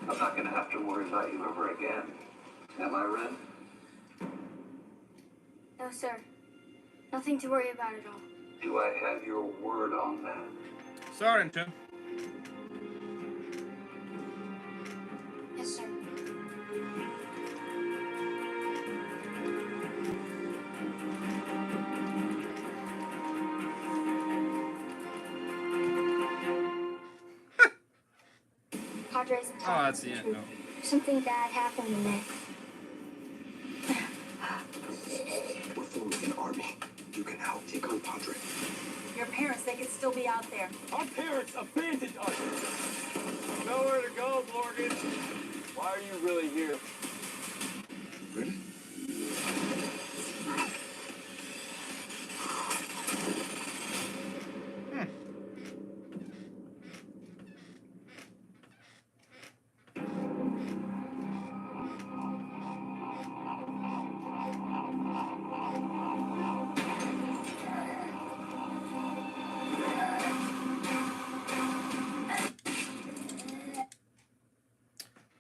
I'm not going to have to worry about you ever again. Am I, Ren? No, sir. Nothing to worry about at all. Do I have your word on that? Sorry, Tim. Padre's Oh, that's the end. No. Something bad happened to Nick. We're forming an army. You can help take on Padre. Your parents, they could still be out there. Our parents abandoned us. Nowhere to go, Morgan. Why are you really here? Really?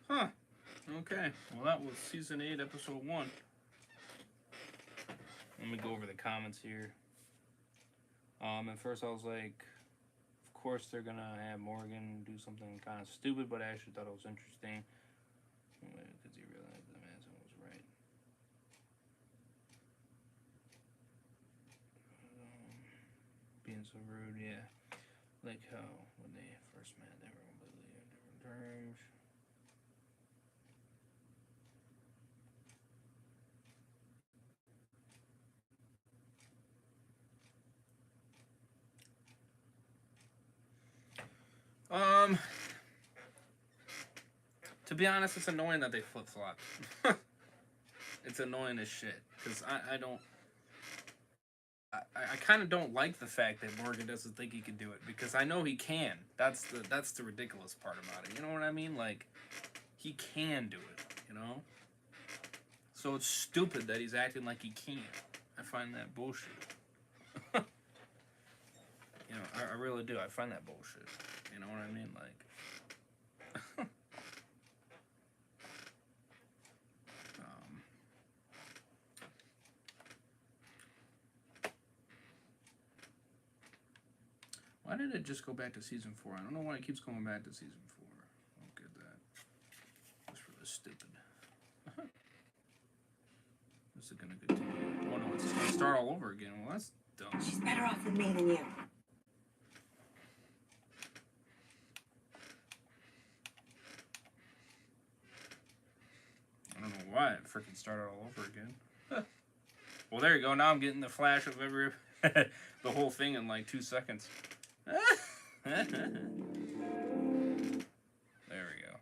Huh. Okay. Well, that was season 8, episode 1. Let me go over the comments here. At first I was like, of course they're gonna have Morgan do something kind of stupid, but I actually thought it was interesting. Because he realized the Madison was right. Being so rude, yeah. Like how when they first met, they were completely on different terms. To be honest, it's annoying that they flip-flop. It's annoying as shit. Because I don't... I kind of don't like the fact that Morgan doesn't think he can do it. Because I know he can. That's the ridiculous part about it. You know what I mean? Like, he can do it, you know? So it's stupid that he's acting like he can't. I find that bullshit. You know, I really do. I find that bullshit. You know what I mean? Like... Why did it just go back to season 4? I don't know why it keeps going back to season 4. I don't get that. That's really stupid. This is gonna continue. Oh no, it's gonna start all over again. Well, that's dumb. She's better off with me than you. I don't know why it freaking started all over again. Well, there you go. Now I'm getting the flash of every the whole thing in like 2 seconds. There we go.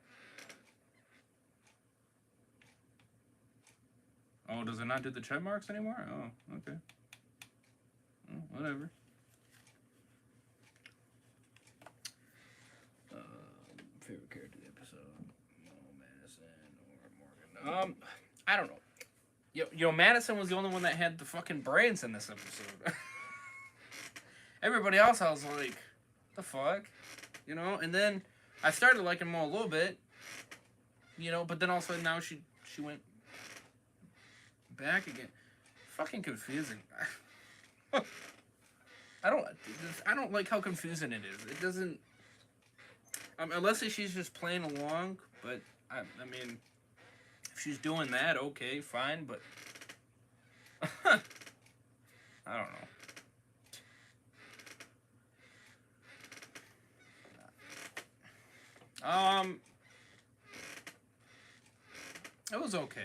Oh, does it not do the check marks anymore? Oh, okay. Oh, whatever. Favorite character of the episode? Madison or Morgan? I don't know. You know, Madison was the only one that had the fucking brains in this episode. Everybody else, I was like, the fuck? You know? And then I started liking Mo a little bit. You know, but then all of a sudden now she went back again. Fucking confusing. I don't like how confusing it is. It doesn't... unless she's just playing along, but, I mean... If she's doing that, okay, fine, but... I don't know. It was okay.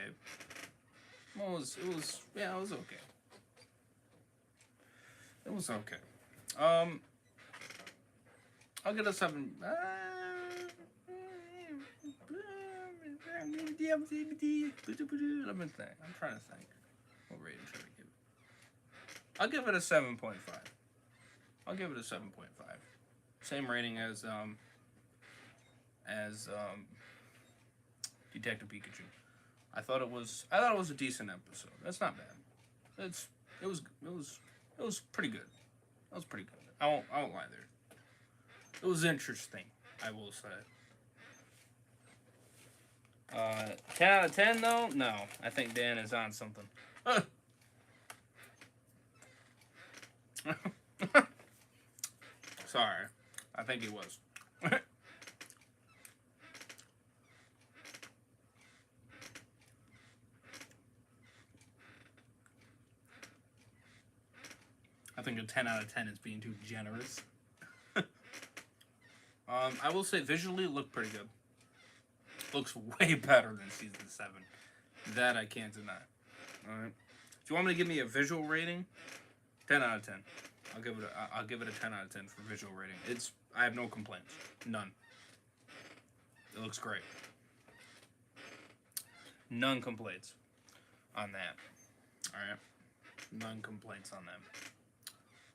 It was okay. It was okay. I'll get a 7. Let me think. I'm trying to think. What rating should I give it? I'll give it a 7.5. I'll give it a 7.5. Same rating as Detective Pikachu. I thought it was a decent episode. That's not bad. It was pretty good. That was pretty good. I won't lie there. It was interesting, I will say. 10 out of 10 though? No. I think Dan is on something. Sorry. I think he was. I think a 10 out of 10 is being too generous. I will say visually it looked pretty good. looks way better than season 7. That I can't deny. All right. If you want me to give me a visual rating, 10 out of 10. I'll give it a 10 out of 10 for visual rating. I have no complaints. None. It looks great. None complaints on that. All right. None complaints on that.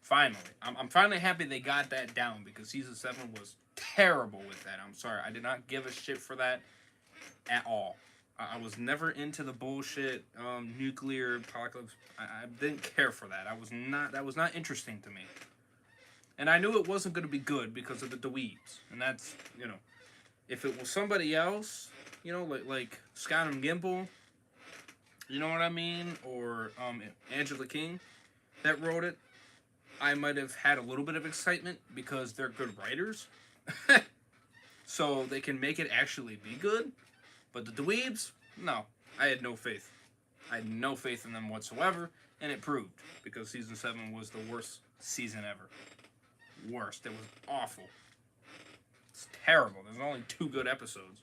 Finally, I'm finally happy they got that down because season 7 was terrible with that. I'm sorry, I did not give a shit for that at all. I was never into the bullshit nuclear apocalypse. I didn't care for that. That was not interesting to me. And I knew it wasn't going to be good because of the dweebs. And that's, if it was somebody else, like Scott and Gimple, you know what I mean? Or Angela King that wrote it, I might have had a little bit of excitement because they're good writers. So they can make it actually be good. But the dweebs, no, I had no faith. I had no faith in them whatsoever, and it proved, because season 7 was the worst season ever. Worst. It was awful. It's terrible. There's only 2 good episodes.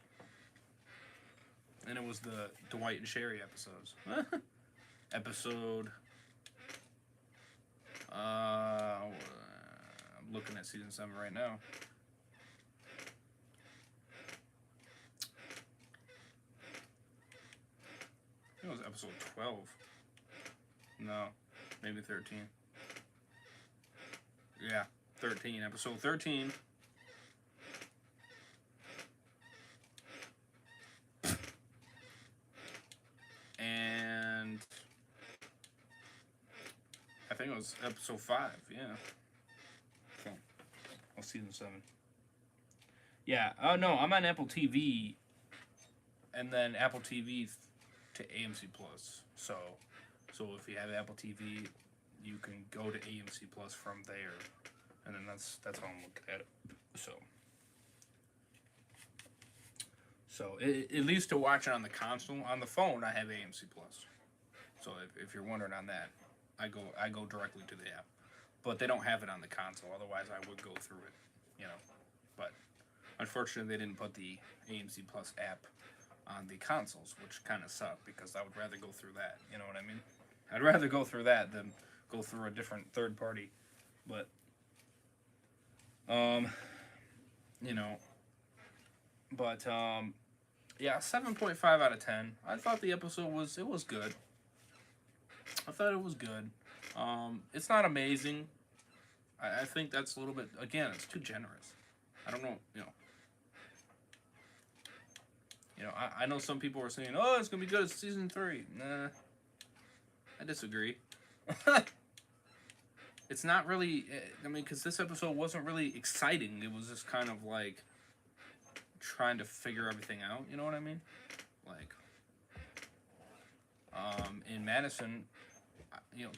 And it was the Dwight and Sherry episodes. I'm looking at season 7 right now. I think it was episode 12. No, maybe 13. Yeah, 13. Episode 13. And I think it was episode 5, yeah. Okay. Well, season 7. Yeah, oh no, I'm on Apple TV, and then Apple TV to AMC Plus. So if you have Apple TV, you can go to AMC Plus from there, and then that's how I'm looking at it. So at least to watch it on the console, on the phone, I have AMC Plus. So if you're wondering on that, I go directly to the app, but they don't have it on the console. Otherwise, I would go through it, But unfortunately, they didn't put the AMC Plus app on the consoles, which kind of sucked because I would rather go through that. You know what I mean? I'd rather go through that than go through a different third party. But yeah, 7.5 out of 10. I thought the episode was good. I thought it was good. It's not amazing. I think that's a little bit, again, it's too generous. I don't know, I know some people are saying, oh, it's going to be good as season 3. Nah, I disagree. It's not really, because this episode wasn't really exciting. It was just kind of like trying to figure everything out, you know what I mean? Like, in Madison, because you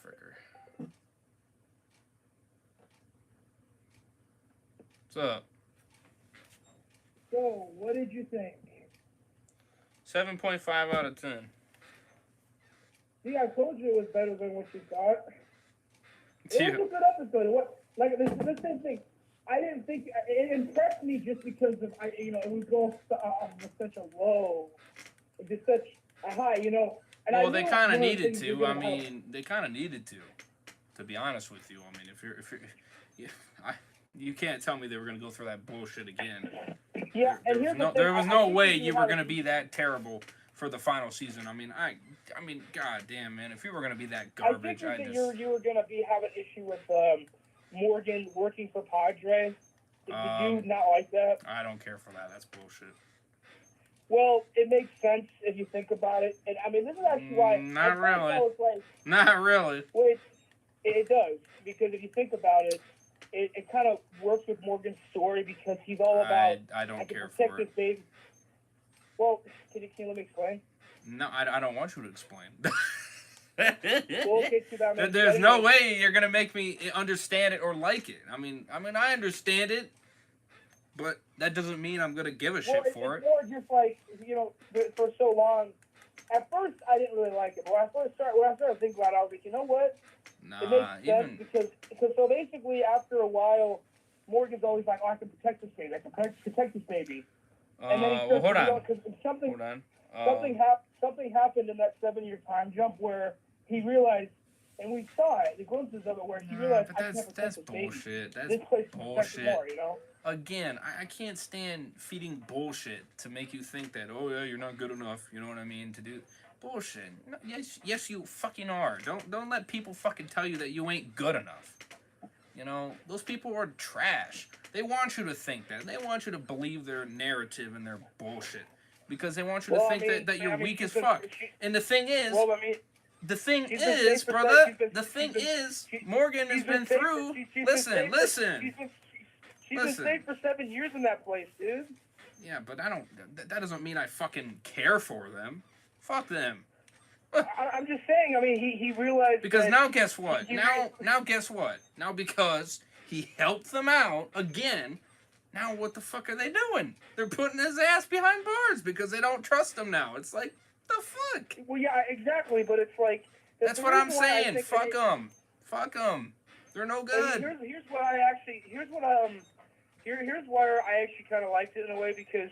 fricker. What's up? So, what did you think? 7.5 out of 10. See, I told you it was better than what you thought. Yeah. It was a good episode. The same thing. I didn't think it impressed me just because of it was going with such a low, just such a high, And well, they kind of needed to. I mean, they kind of needed to be honest with you. I mean, if you're, you can't tell me they were going to go through that bullshit again. Yeah, there was no way you were going to be that terrible for the final season. I mean, god damn, man, if you were going to be that garbage, you were going to have an issue with Morgan working for Padre. Did you not like that? I don't care for that. That's bullshit. Well, it makes sense if you think about it. And this is actually why. Not really. Not really. Well, it does, because if you think about it, it kind of works with Morgan's story because he's all about. I don't care for it. Baby. Well, can you let me explain? No, I don't want you to explain. Well, there's no way you're gonna make me understand it or like it. I mean, I understand it, but that doesn't mean I'm gonna give a shit for it. It's more just like for so long. At first, I didn't really like it, but when I started thinking about it, I was like, you know what? It makes sense because so basically after a while, Morgan's always like, oh, I can protect this baby. I can protect this baby. And then he starts hold on. because something Hold on. something happened in that 7-year time jump where he realized, and we saw it, the glimpses of it, where he realized but I can't protect that's this bullshit. baby. That's This place can protect bullshit. it more, you know. Again, I can't stand feeding bullshit to make you think that, oh yeah, you're not good enough, you know what I mean, to do bullshit. No, yes you fucking are. Don't let people fucking tell you that you ain't good enough. You know, those people are trash. They want you to think that. They want you to believe their narrative and their bullshit. Because they want you to think that you're weak as fuck. And the thing is, brother, Morgan has been through. Listen. She's been safe for 7 years in that place, dude. Yeah, but that doesn't mean I fucking care for them. Fuck them. I'm just saying, I mean, he realized because that now guess what? Now guess what? Now because he helped them out again, now what the fuck are they doing? They're putting his ass behind bars because they don't trust him now. It's like, the fuck? Well, yeah, exactly, but it's like... That's what I'm saying. Fuck them. Fuck them. They're no good. Here's where I actually kind of liked it in a way, because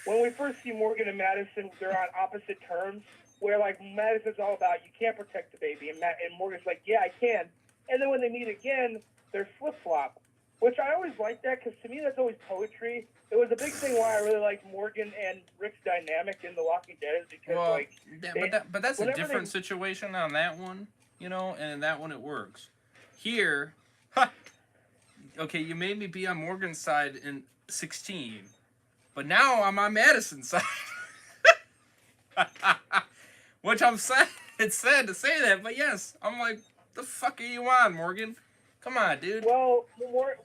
when we first see Morgan and Madison, they're on opposite terms, where like Madison's all about you can't protect the baby, and Morgan's like, yeah, I can. And then when they meet again, they're flip-flop, which I always liked that, because to me that's always poetry. It was a big thing why I really liked Morgan and Rick's dynamic in The Walking Dead, is because but that's a different situation on that one, you know, and in that one it works. Here, okay, you made me be on Morgan's side in 16, but now I'm on Madison's side. Which I'm sad. It's sad to say that, but yes, I'm like, the fuck are you on, Morgan? Come on, dude. Well,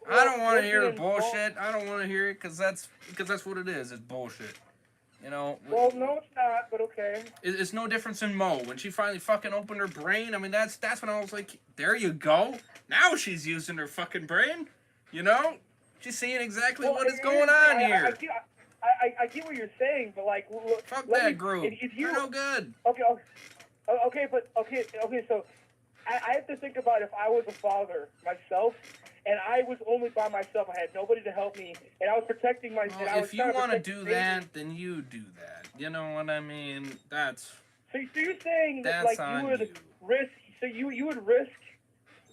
I don't want to hear bullshit. I don't want to hear it because that's what it is. It's bullshit. You know. Well, no, it's not. But okay. It's no difference in Mo when she finally fucking opened her brain. I mean, that's when I was like, there you go. Now she's using her fucking brain. You know, she's seeing exactly what is going on here. I get what you're saying, but like, fuck that group. You're no good. Okay, so I have to think about if I was a father myself, and I was only by myself, I had nobody to help me, and I was protecting myself. Well, if you want to do that, then you do that. You know what I mean? That's. So you're saying that like you would risk? So you would risk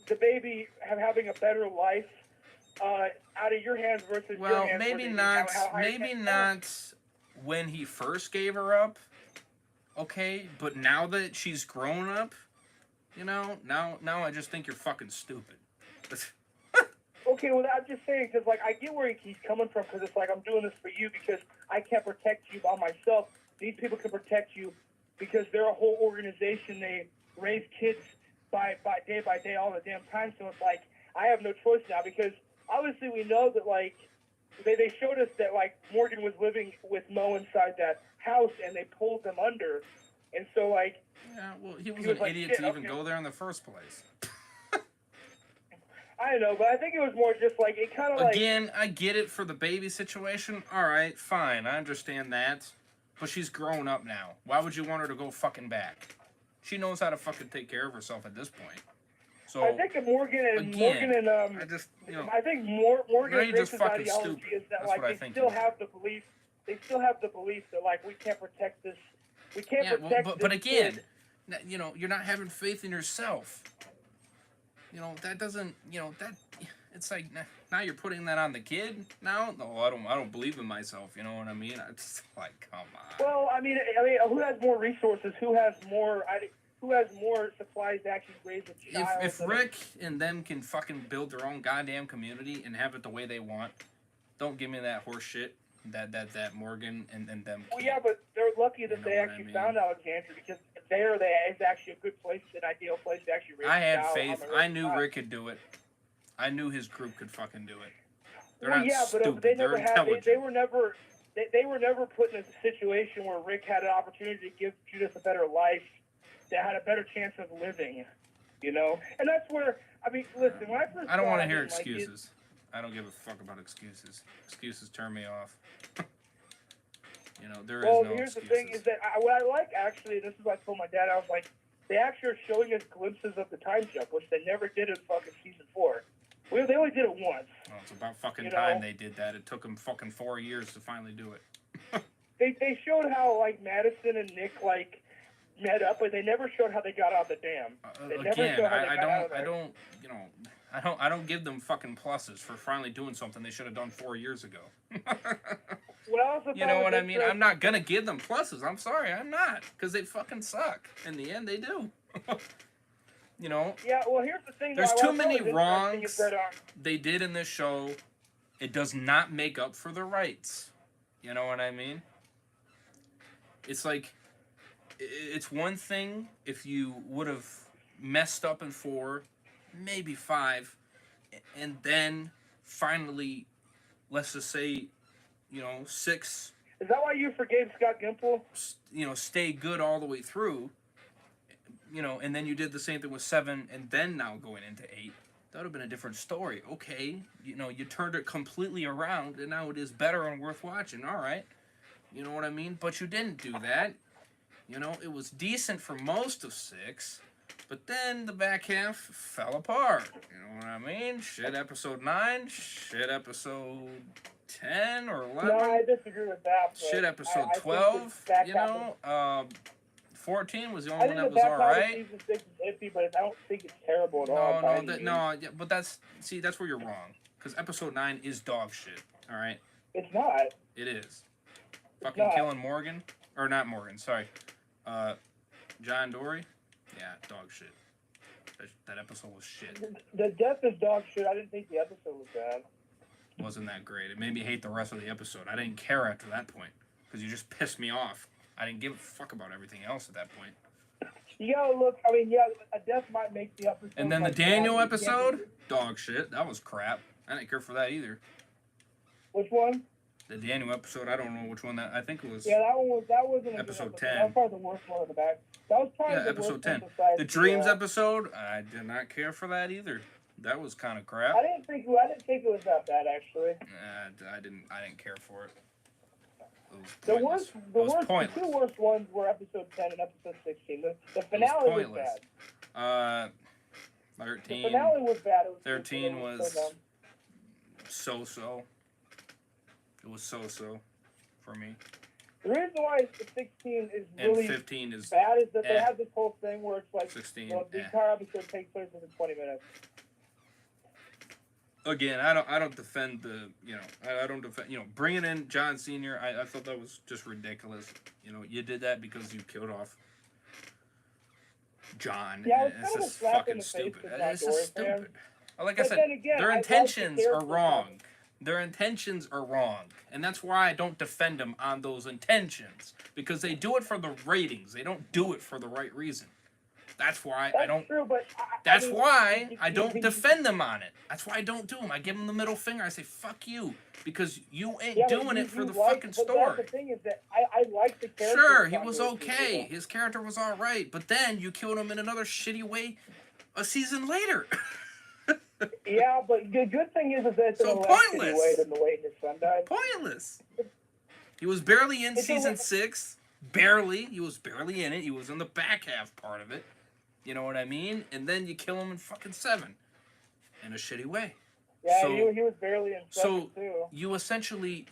the baby having a better life out of your hands versus your hands? Well, maybe not when he first gave her up. Okay, but now that she's grown up, you know, now I just think you're fucking stupid. Okay, well, I'm just saying, because, like, I get where he's coming from, because it's like, I'm doing this for you because I can't protect you by myself. These people can protect you because they're a whole organization. They raise kids by day all the damn time. So it's like, I have no choice now, because obviously we know that, like, they showed us that, like, Morgan was living with Mo inside that house, and they pulled them under. And so, like... Yeah, well, he was an idiot to even go there in the first place. I don't know, but I think it was more just like, it kind of like... Again, I get it for the baby situation. All right, fine, I understand that. But she's grown up now. Why would you want her to go fucking back? She knows how to fucking take care of herself at this point. So I think that Morgan and I just, you know, I think Morgan and Grace's ideology is that, like, they still have the belief that, like, we can't protect this. We can't protect this. But again, you know, you're not having faith in yourself. You know, that doesn't, you know, that, it's like, now you're putting that on the kid now? No, I don't believe in myself, you know what I mean? I'm just like, come on. Well, I mean, who has more resources? Who has more supplies to actually raise a child? If Rick and them can fucking build their own goddamn community and have it the way they want, don't give me that horse shit that Morgan and them. Well, yeah, but they're lucky that they actually found Alexandria, because there is actually a good place, an ideal place to actually raise a child. I had faith. I knew Rick could do it. I knew his group could fucking do it. They're not stupid. But they never intelligent. they were never put in a situation where Rick had an opportunity to give Judith a better life, that had a better chance of living, you know? And that's where, I mean, listen, when I first I don't want to hear excuses. I don't give a fuck about excuses. Excuses turn me off. You know, there is no here's excuses. the thing, is that what I like, actually, this is what I told my dad, I was like, they actually are showing us glimpses of the time jump, which they never did in fucking season 4. Well, they only did it once. Well, it's about fucking You time know? they did that. It took them fucking 4 years to finally do it. They showed how like Madison and Nick like met up, but they never showed how they got out of the dam. They never Again, showed how they got out of I there. don't, you know, I don't give them fucking pluses for finally doing something they should have done 4 years ago. What I also You thought know was what I mean? interesting- I'm not gonna give them pluses. I'm sorry, I'm not, because they fucking suck. In the end, they do. You know, Yeah, well, here's the thing. there's though, too what I thought many was interesting wrongs is that, they did in this show. It does not make up for the rights. You know what I mean? It's like, it's one thing if you would have messed up in 4, maybe 5, and then finally, let's just say, 6, is that why you forgave Scott Gimple? stay good all the way through, and then you did the same thing with 7, and then now going into 8, that would have been a different story. Okay, you turned it completely around, and now it is better and worth watching. All right, you know what I mean? But you didn't do that. It was decent for most of 6, but then the back half fell apart. You know what I mean? Shit episode 9, shit episode 10 or 11. No, I disagree with that. but Shit episode I think 12, the back half of- 14 was the I only one think that the was back half of alright. season 6 is iffy, but I don't think it's terrible at all. by any means. Yeah, but that's where you're wrong. Because episode 9 is dog shit, alright? It's not. It is. Fucking not. killing Morgan, or not Morgan, sorry. John Dory, yeah, dog shit. That episode was shit. The death is dog shit. I didn't think the episode was bad. Wasn't that great. It made me hate the rest of the episode. I didn't care after that point. Because you just pissed me off. I didn't give a fuck about everything else at that point. You gotta look. I mean, yeah, a death might make the episode. And then the like Daniel bad. episode, dog shit. That was crap. I didn't care for that either. Which one? The Daniel episode, I don't know which one that. I think it was. Yeah, that wasn't a good Episode episode. 10. That was probably the worst one in the back. That was probably Yeah, the episode worst 10. one besides The Dreams the, episode, I did not care for that either. That was kind of crap. I didn't think it was that bad actually. I didn't care for it. It was The pointless. worst, It was the pointless. 2 worst ones were episode 10 and episode 16. The It was finale was pointless. bad. 13. The finale was bad. It was 13 it was so dumb. so-so. It was so-so for me. The reason why the 16 is And really 15 is bad is that they eh. have this whole thing where it's like 16. the eh. entire episode takes place within 20 minutes. Again, I don't defend the, I don't defend, bringing in John Sr., I thought that was just ridiculous. You did that because you killed off John. Yeah, and it's it's kind of a just slap in fucking the face stupid. to John It's just Dory fans. stupid. Like I But said, then again, their I like the intentions are character wrong. stuff. Their intentions are wrong. And that's why I don't defend them on those intentions. Because they do it for the ratings. They don't do it for the right reason. That's why I That's don't. true, but That's mean, why you- I you- don't you- defend them on it. That's why I don't do them. I give them the middle finger. I say, fuck you. Because you ain't Yeah, but doing you- it for you the like- fucking but story. That's the thing is that I like the character. Sure, of he John was Dory okay. too. His character was alright. But then you killed him in another shitty way a season later. Yeah, but the good thing is that it's So in a less shitty pointless. way than the way his son died. Pointless. He was barely in It's a season li- 6. Barely. He was barely in it. He was in the back half part of it. You know what I mean? And then you kill him in fucking 7. In a shitty way. Yeah, So- he was barely in So second too. you essentially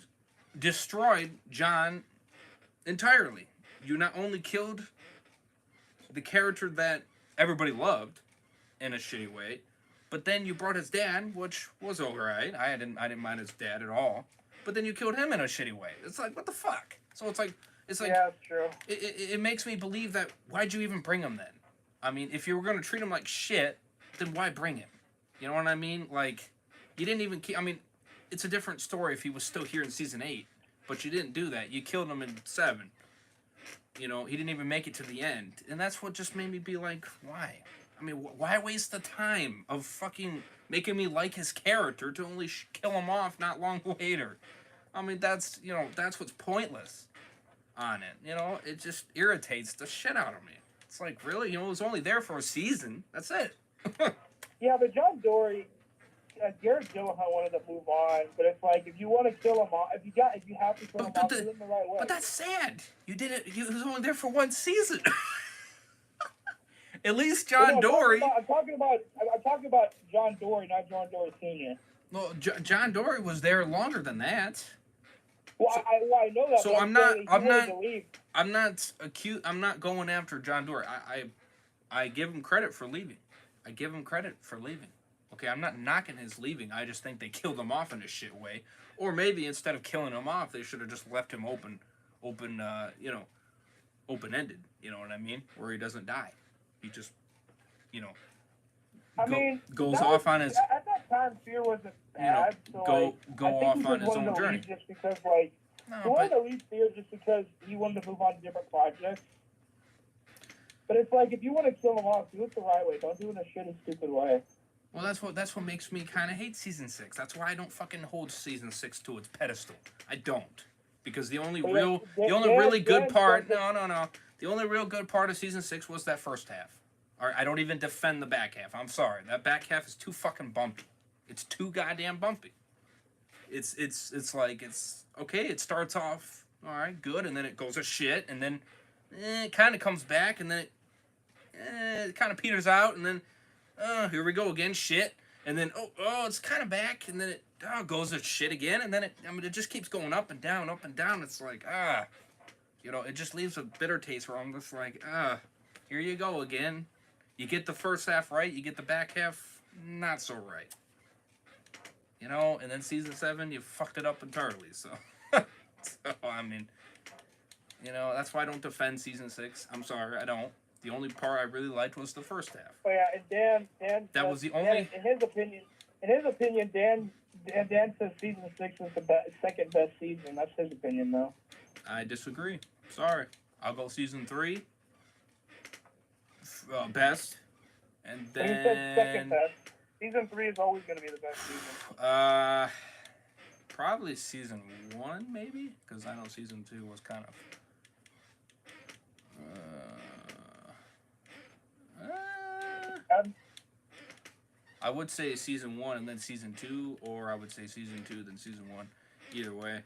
destroyed John entirely. You not only killed the character that everybody loved in a shitty way, but then you brought his dad, which was alright. I didn't mind his dad at all. But then you killed him in a shitty way. It's like, what the fuck? So it's like Yeah, that's true. it makes me believe that why'd you even bring him then? I mean, if you were gonna treat him like shit, then why bring him? You know what I mean? Like, you didn't even keep. I mean, it's a different story if he was still here in season 8, but you didn't do that. You killed him in 7. He didn't even make it to the end, and that's what just made me be like, why? I mean, why waste the time of fucking making me like his character to only kill him off not long later? I mean, that's what's pointless on it. It just irritates the shit out of me. It's like, really? It was only there for a season. That's it. Yeah, but John Dory, Garrett Gyllenhaal wanted to move on, but it's like if you want to kill him off, if you have to kill him off, do it in the right way. But that's sad. You did it. He was only there for one season. At least John Dory. I'm talking about John Dory, not John Dory Sr. Well, John Dory was there longer than that. Well, I know that. So but I'm not going after John Dory. I give him credit for leaving. Okay, I'm not knocking his leaving. I just think they killed him off in a shit way. Or maybe instead of killing him off, they should have just left him open-ended. You know what I mean? Where he doesn't die. He just, goes off on his. At that time, Fear wasn't bad. Go off on his own journey. Just because, he wanted to leave Fear just because he wanted to move on to different projects. But it's like, if you want to kill him off, do it the right way. Don't do it in a shitty, stupid way. Well, that's what makes me kind of hate season 6. That's why I don't fucking hold season 6 to its pedestal. I don't, because the only really good part. No. The only real good part of season 6 was that first half. All right, I don't even defend the back half. I'm sorry, that back half is too fucking bumpy. It's too goddamn bumpy. It's okay. It starts off all right, good, and then it goes to shit, and then it kind of comes back, and then it kind of peters out, and then here we go again, shit, and then it's kind of back, and then it goes to shit again, and then it just keeps going up and down, up and down. It's like it just leaves a bitter taste where I'm just like here you go again. You get the first half right, you get the back half not so right. And then season 7, you fucked it up entirely. So, I mean, that's why I don't defend season 6. I'm sorry, I don't. The only part I really liked was the first half. Oh yeah, and Dan. That was the only. In his opinion, Dan says season 6 was the second best season. That's his opinion, though. I disagree. Sorry, I'll go season 3. Best, and then. He said second best. Season 3 is always going to be the best season. Probably season 1, maybe, because I know season 2 was kind of. I would say season 1 and then season 2, or I would say season 2 then season 1. Either way,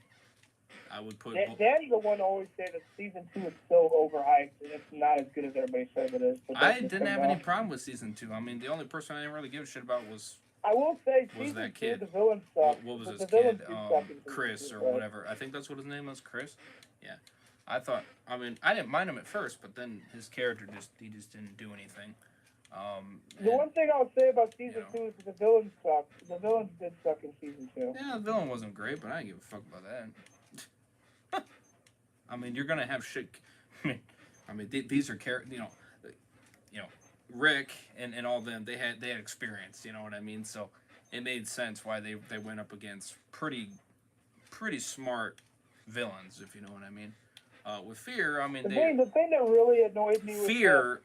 I would put. Danny, the one always say that season 2 is so overhyped and it's not as good as everybody says it is. I didn't have any problem with season 2. I mean, the only person I didn't really give a shit about was. I will say was that 2, kid. The villain stuff. What was his kid? Chris or whatever. I think that's what his name was, Chris. Yeah. I thought. I mean, I didn't mind him at first, but then his character just didn't do anything. The one thing I would say about season 2 is that the villains suck. The villains did suck in season 2. Yeah, the villain wasn't great, but I didn't give a fuck about that. I mean, you're gonna have shit. I mean, these are characters. Rick and all them. They had experience. You know what I mean? So it made sense why they went up against pretty smart villains, if you know what I mean. With Fear, I mean, the thing that really annoyed me was Fear's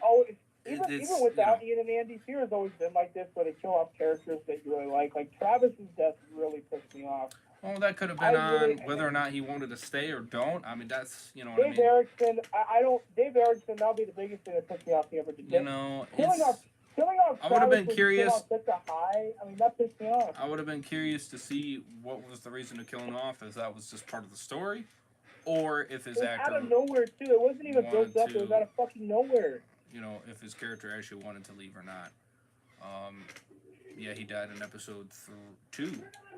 always. Even without Ian and Andy, Fear has always been like this, where they kill off characters that you really like. Like, Travis's death really pissed me off. Well, that could have been whether or not he wanted to stay or don't. I mean, that's, what I mean. Dave Erickson, Dave Erickson, that'll be the biggest thing that pissed me off he ever did. Killing off I would have been curious. Such a high, I mean, that pissed me off. I would have been curious to see what was the reason of killing off, if that was just part of the story, or if his actor. Out of nowhere, too. It wasn't even built up. It was out of fucking nowhere. If his character actually wanted to leave or not. Yeah, he died in episode 2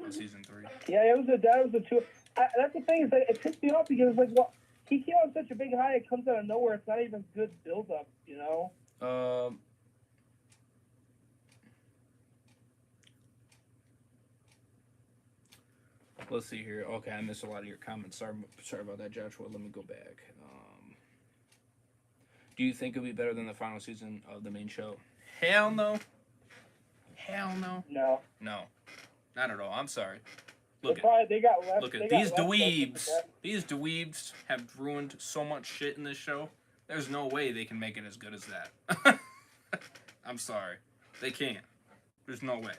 of season 3. Yeah, that was the 2. That's the thing, is that it pissed me off because it's like, well, he came on such a big high, it comes out of nowhere. It's not even good build-up, Let's see here. Okay, I missed a lot of your comments. Sorry about that, Joshua. Let me go back. Do you think it'll be better than the final season of the main show? Hell no. Hell no. No. No. Not at all. I'm sorry. Look at these dweebs. These dweebs have ruined so much shit in this show. There's no way they can make it as good as that. I'm sorry. They can't. There's no way.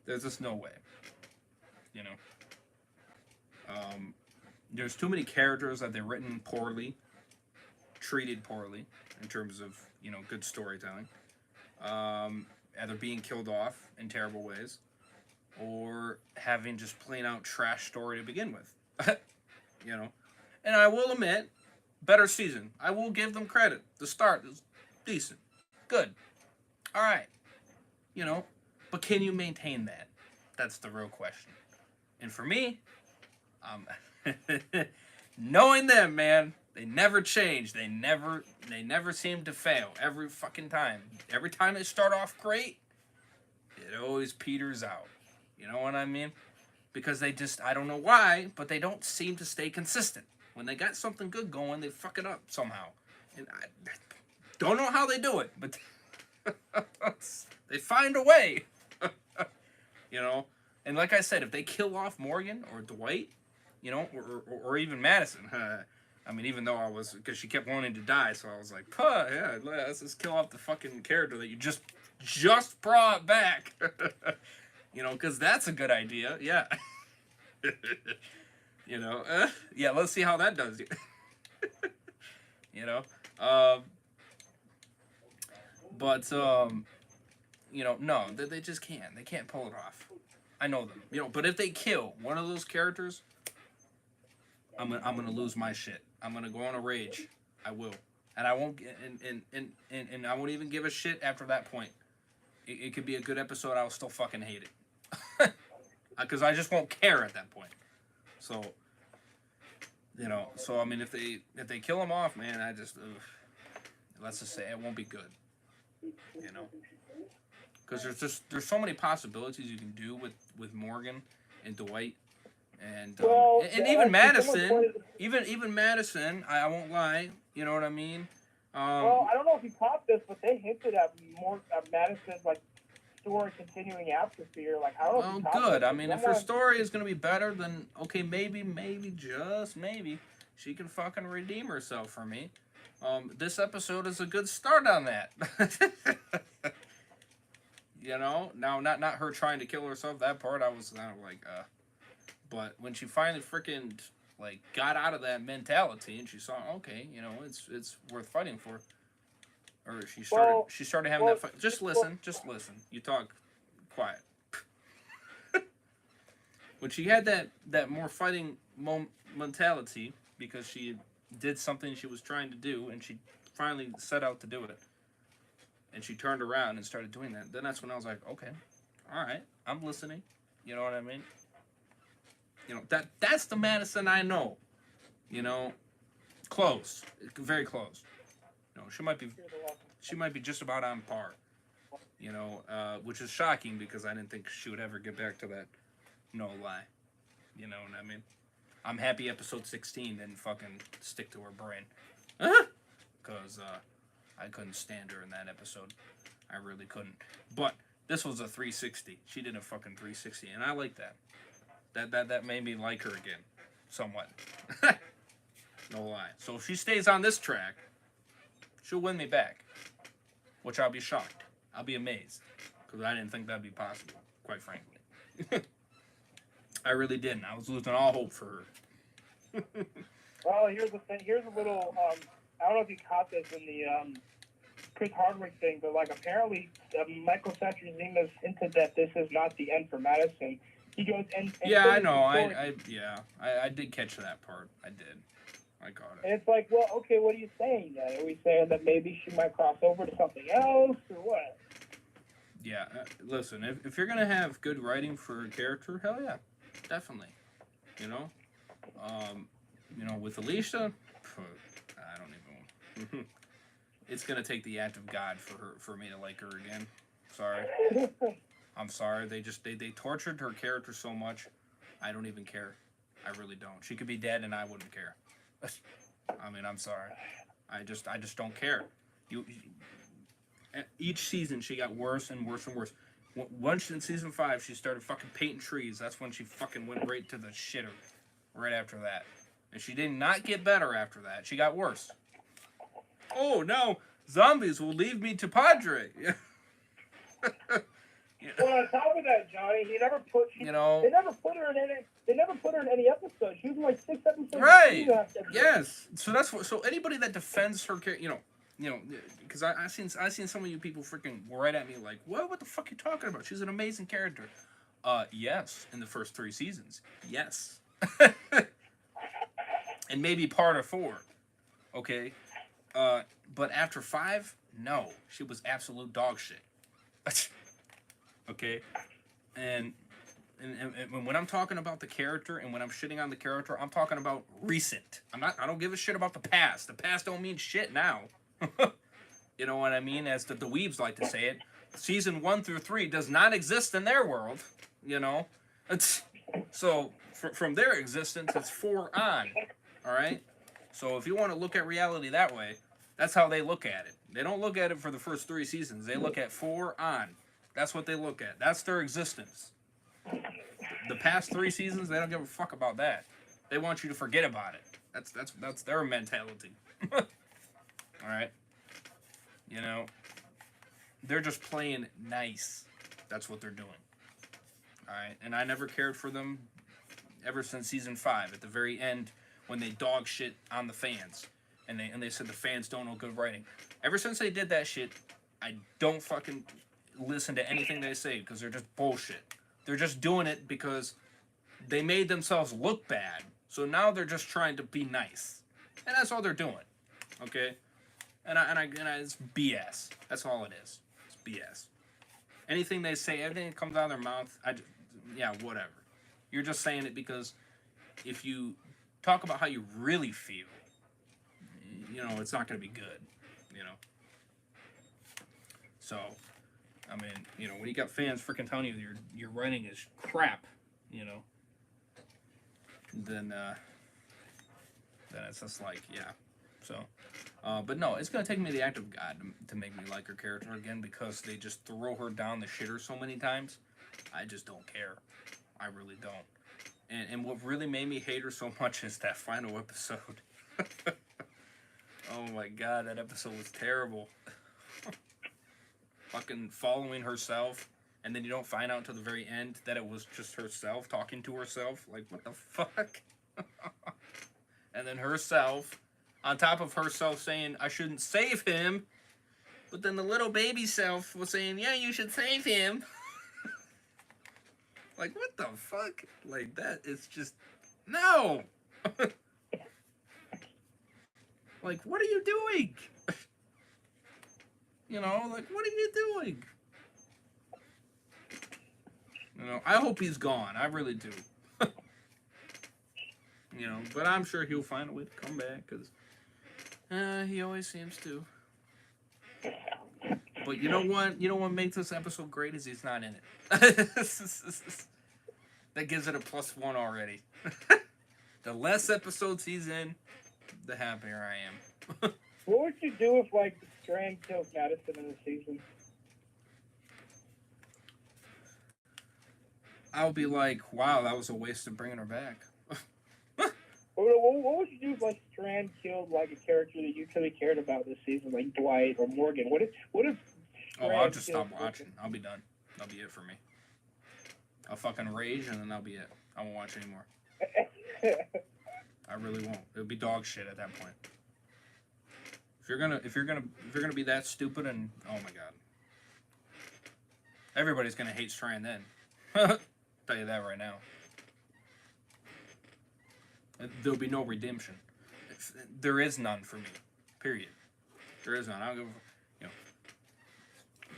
There's just no way. There's too many characters that they've written poorly, treated poorly in terms of, good storytelling. Either being killed off in terrible ways or having just plain out trash story to begin with. And I will admit, better season. I will give them credit. The start is decent, good, all right, you know, but can you maintain that? That's the real question. And for me, knowing them, man, they never change. They never seem to fail. Every fucking time. Every time they start off great, it always peters out. You know what I mean? Because they just, I don't know why, but they don't seem to stay consistent. When they got something good going, they fuck it up somehow. And I don't know how they do it, but they find a way. You know? And like I said, if they kill off Morgan or Dwight, you know, or even Madison, I mean, even though I was, because she kept wanting to die, so I was like, yeah, let's just kill off the fucking character that you just brought back. You know, because that's a good idea, yeah. You know, yeah, let's see how that does. You know, but, you know, no, they just can't. They can't pull it off. I know them, you know, but if they kill one of those characters, I'm gonna lose my shit. I'm gonna go on a rage. I will, and I won't. And I won't even give a shit after that point. It could be a good episode. I'll still fucking hate it, because I just won't care at that point. So, you know. So I mean, if they kill him off, man, I just let's just say it won't be good. You know, because there's so many possibilities you can do with Morgan and Dwight. And even Madison, even Madison, I won't lie. You know what I mean? Well, I don't know if you caught this, but they hinted at more Madison's like story continuing after Fear. Like I don't know. Well, if you good. This, I mean, if her story is gonna be better, then okay, maybe, just maybe, she can fucking redeem herself for me. This episode is a good start on that. You know, now not her trying to kill herself. That part I was kind of like, But when she finally freaking like got out of that mentality and she saw, okay, you know, it's worth fighting for, or she started having that fight. Just listen. You talk quiet. When she had that more fighting mentality because she did something she was trying to do and she finally set out to do it, and she turned around and started doing that. Then that's when I was like, okay, all right, I'm listening. You know what I mean? You know, that's the Madison I know. You know, close, very close. You know, she might be just about on par. You know, which is shocking because I didn't think she would ever get back to that. No lie. You know what I mean? I'm happy episode 16 didn't fucking stick to her brain. Because I couldn't stand her in that episode. I really couldn't. But this was a 360. She did a fucking 360, and I like that. That made me like her again, somewhat. No lie. So if she stays on this track, she'll win me back, which I'll be shocked. I'll be amazed, because I didn't think that'd be possible, quite frankly. I really didn't. I was losing all hope for her. Well, here's the thing. Here's a little. I don't know if you caught this in the Chris Hardwick thing, but like apparently Michael Satrizimas hinted that this is not the end for Madison. He goes and yeah, I know. I did catch that part. I did. I caught it. And it's like, well, okay, what are you saying then? Are we saying that maybe she might cross over to something else, or what? Yeah, listen, if you're going to have good writing for a character, hell yeah, definitely. You know? You know, with Alicia, I don't even... It's going to take the act of God for me to like her again. Sorry. I'm sorry. They tortured her character so much, I don't even care. I really don't. She could be dead and I wouldn't care. I mean, I'm sorry. I just don't care. Each season she got worse and worse and worse. Once in season 5 she started fucking painting trees. That's when she fucking went right to the shitter. Right after that. And she did not get better after that. She got worse. Oh, now zombies will leave me to Padre. Yeah. Well, on top of that, Johnny, they never put her in any episode. She was in like 6 episodes. Right. Yes. So that's what. So anybody that defends her, you know, because I seen some of you people freaking right at me like, what the fuck are you talking about? She's an amazing character. Yes, in the first 3 seasons, yes, and maybe part of 4. Okay. But after 5, No, she was absolute dog shit. Okay, and when I'm talking about the character and when I'm shitting on the character, I'm talking about recent. I don't give a shit about the past. The past don't mean shit now. You know what I mean? As the dweebs like to say it, season 1 through 3 does not exist in their world. You know, so from their existence, it's 4 on. All right. So if you want to look at reality that way, that's how they look at it. They don't look at it for the first 3 seasons. They look at 4 on. That's what they look at. That's their existence. The past 3 seasons, they don't give a fuck about that. They want you to forget about it. That's their mentality. All right. You know, they're just playing nice. That's what they're doing. All right. And I never cared for them ever since season 5. At the very end, when they dog shit on the fans, and they said the fans don't know good writing. Ever since they did that shit, I don't fucking listen to anything they say because they're just bullshit. They're just doing it because they made themselves look bad. So now they're just trying to be nice, and that's all they're doing. Okay, and it's BS. That's all it is. It's BS. Anything they say, everything that comes out of their mouth, yeah, whatever. You're just saying it because if you talk about how you really feel, you know, it's not going to be good. You know. So, I mean, you know, when you got fans freaking telling you your writing is crap, you know, then it's just like, yeah. So, but no, it's gonna take me the act of God to make me like her character again because they just throw her down the shitter so many times. I just don't care. I really don't. And what really made me hate her so much is that final episode. Oh my God, that episode was terrible. Fucking following herself, and then you don't find out until the very end that it was just herself talking to herself. Like, what the fuck? And then herself, on top of herself saying, I shouldn't save him, but then the little baby self was saying, yeah, you should save him. Like, what the fuck? Like, that is just, no! Like, what are you doing? You know, like, what are you doing? You know, I hope he's gone. I really do. You know, but I'm sure he'll find a way to come back, because he always seems to. But you know what? You know what makes this episode great is he's not in it. That gives it a +1 already. The less episodes he's in, the happier I am. What would you do if, like, Strand killed Madison in the season? I'll be like, wow, that was a waste of bringing her back. What would you do if, like, Strand killed, like, a character that you really cared about this season, like Dwight or Morgan? What if Oh, I'll just stop watching. I'll be done. That'll be it for me. I'll fucking rage, and then that'll be it. I won't watch anymore. I really won't. It'll be dog shit at that point. If you're gonna be that stupid, and oh my God, everybody's gonna hate Strand then. Tell you that right now. There'll be no redemption. There is none for me. Period. There is none. I don't give. You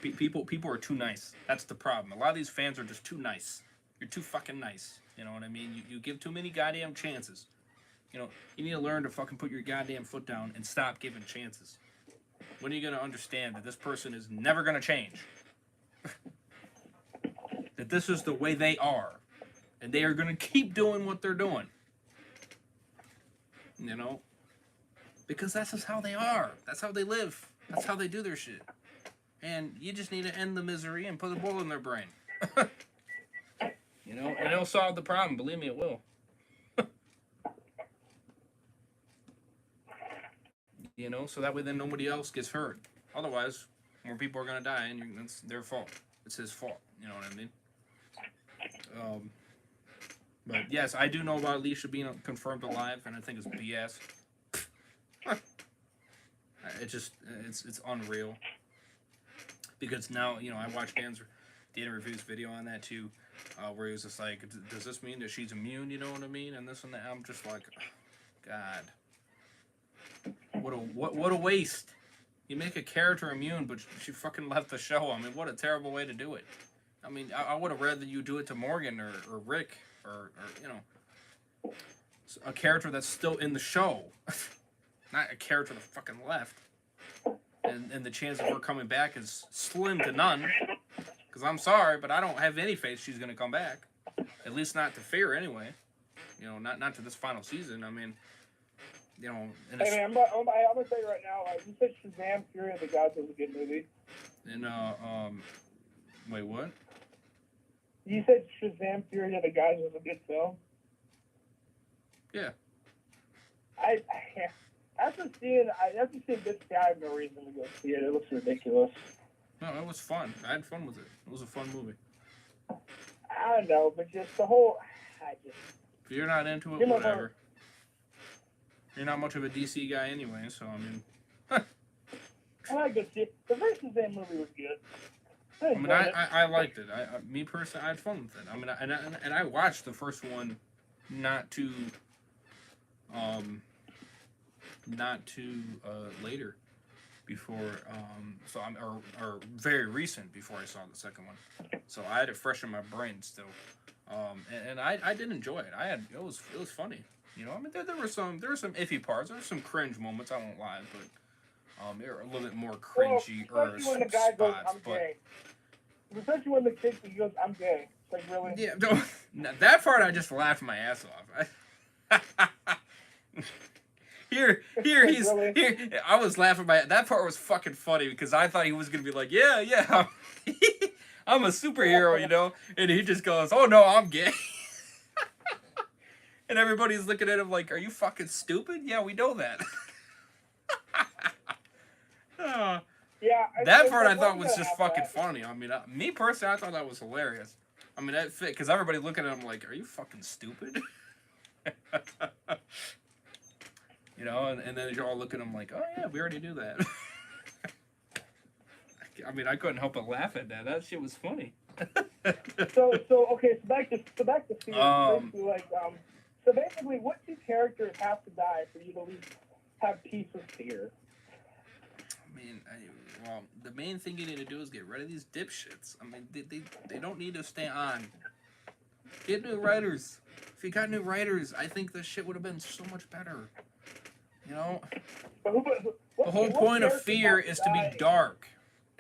know, people are too nice. That's the problem. A lot of these fans are just too nice. You're too fucking nice. You know what I mean? You give too many goddamn chances. You know, you need to learn to fucking put your goddamn foot down and stop giving chances. When are you going to understand that this person is never going to change? That this is the way they are. And they are going to keep doing what they're doing. You know? Because that's just how they are. That's how they live. That's how they do their shit. And you just need to end the misery and put a bullet in their brain. You know? And it'll solve the problem. Believe me, it will. You know, so that way then nobody else gets hurt. Otherwise, more people are gonna die, and it's their fault. It's his fault. You know what I mean? But yes, I do know about Alicia being confirmed alive, and I think it's BS. It's unreal. Because now, you know, I watched Dan's Review's video on that too, where he was just like, does this mean that she's immune? You know what I mean? And this and that. I'm just like, God. What a waste. You make a character immune, but she fucking left the show. I mean, what a terrible way to do it. I mean, I would have rather you do it to Morgan or Rick or you know, a character that's still in the show, not a character that fucking left. And the chance of her coming back is slim to none. Because I'm sorry, but I don't have any faith she's gonna come back. At least not to Fear anyway. You know, not to this final season. I mean, you know. Hey man, I'm gonna tell you right now. You said Shazam: Fury of the Gods was a good movie. And wait, what? You said Shazam: Fury of the Gods was a good film. Yeah. After seeing this guy, I have no reason to go see it. It looks ridiculous. No, it was fun. I had fun with it. It was a fun movie. I don't know, but just the whole. If you're not into it, whatever. You're not much of a DC guy anyway, so I mean. I like to see it. The first Shazam movie was good. I liked it. Me personally, I had fun with it. I mean, and I watched the first one, not too later, before so I'm or very recent before I saw the second one, so I had it fresh in my brain still, and I did enjoy it. It was funny, you know. I mean, there were some iffy parts. There were some cringe moments. I won't lie, but they were a little bit more cringy especially when the guy goes, spots, "I'm gay." Especially when the kid goes, "I'm gay." It's like, really? Yeah, no, that part I just laughed my ass off. Here, I was laughing that part was fucking funny because I thought he was gonna be like, yeah, I'm a superhero, you know, and he just goes, "Oh no, I'm gay," and everybody's looking at him like, "Are you fucking stupid?" Yeah, we know that. Yeah, that part I thought was just fucking funny. I mean, me personally, I thought that was hilarious. I mean, that fit because everybody looking at him like, "Are you fucking stupid?" You know, and then you all look at him like, "Oh yeah, we already do that." I mean, I couldn't help but laugh at that. That shit was funny. So back to Fear. So basically, what two characters have to die for you to at least have peace with Fear? I mean, well, the main thing you need to do is get rid of these dipshits. I mean, they don't need to stay on. Get new writers. If you got new writers, I think this shit would have been so much better. You know? The whole point of Fear is to be dark.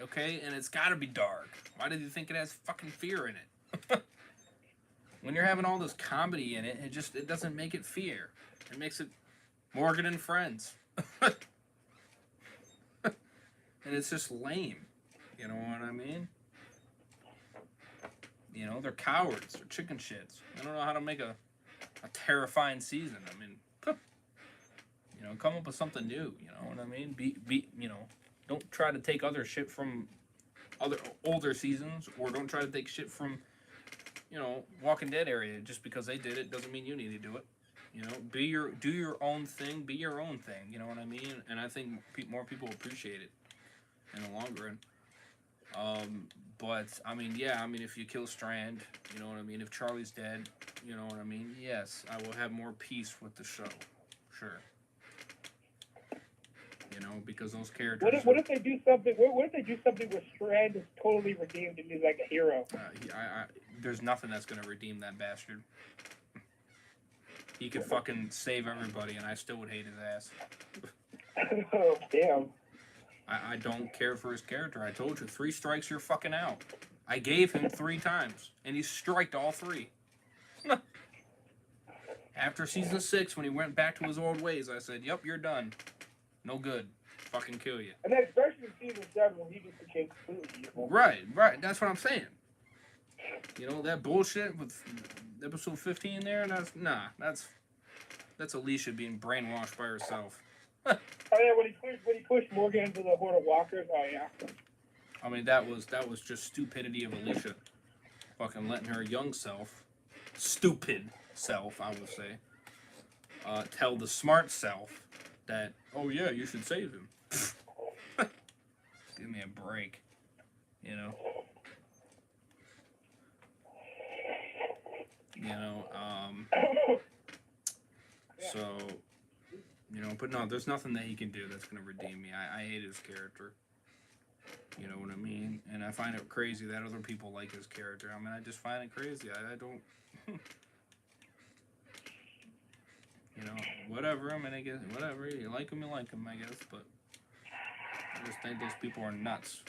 Okay? And it's gotta be dark. Why did you think it has fucking fear in it? When you're having all this comedy in it, it doesn't make it Fear. It makes it Morgan and Friends. And it's just lame. You know what I mean? You know, they're cowards. They're chicken shits. I don't know how to make a terrifying season. I mean, you know, come up with something new. You know what I mean? You know, don't try to take other shit from other older seasons, or don't try to take shit from, you know, Walking Dead area. Just because they did it doesn't mean you need to do it. You know, do your own thing. Be your own thing. You know what I mean? And I think more people appreciate it in the long run. But I mean, yeah, I mean, if you kill Strand, you know what I mean? If Charlie's dead, you know what I mean? Yes, I will have more peace with the show. Sure. You know, because those characters. What if they do something? What if they do something where Strand is totally redeemed and he's like a hero? There's nothing that's gonna redeem that bastard. He could fucking save everybody, and I still would hate his ass. Oh, damn. I don't care for his character. I told you, 3 strikes, you're fucking out. I gave him 3 times, and he striked all 3. After season 6, when he went back to his old ways, I said, "Yep, you're done. No good. Fucking kill you." And then especially in season 7 when he just became completely evil. Right. That's what I'm saying. You know, that bullshit with episode 15 there, that's Alicia being brainwashed by herself. Oh yeah, when he pushed Morgan into the horde of walkers. Oh yeah. I mean, that was just stupidity of Alicia, fucking letting her young self, stupid self, I will say, tell the smart self that, "Oh yeah, you should save him." Give me a break, you know. So You know, but no, there's nothing that he can do that's gonna redeem me. I hate his character. You know what I mean? And I find it crazy that other people like his character. I mean, I just find it crazy. I don't. You know, whatever. I mean, I guess whatever. You like him, I guess. But I just think those people are nuts.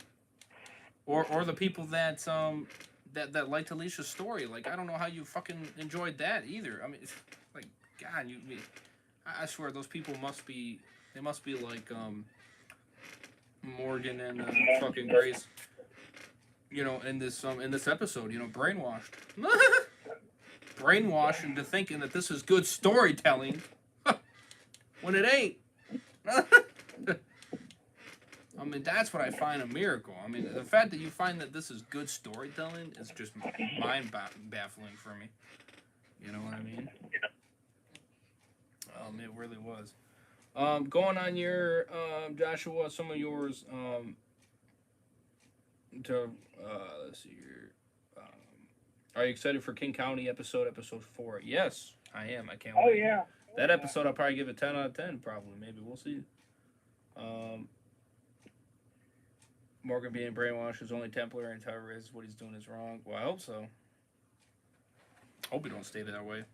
Or the people that that liked Alicia's story. Like, I don't know how you fucking enjoyed that either. I mean, like, God, I swear those people must be. They must be like Morgan and fucking Grace. You know, in this episode, you know, brainwashed. Brainwashed into thinking that this is good storytelling when it ain't. I mean, that's what I find a miracle. I mean, the fact that you find that this is good storytelling is just mind-baffling for me. You know what I mean? It really was. Going on your, Joshua, some of yours, let's see here. Are you excited for King County episode 4? Yes, I am. I can't wait. Oh, yeah. That episode, I'll probably give it 10 out of 10, probably. Maybe. We'll see. Morgan being brainwashed is only temporary and Tyler is what he's doing is wrong. Well, I hope so. Hope he don't stay that way.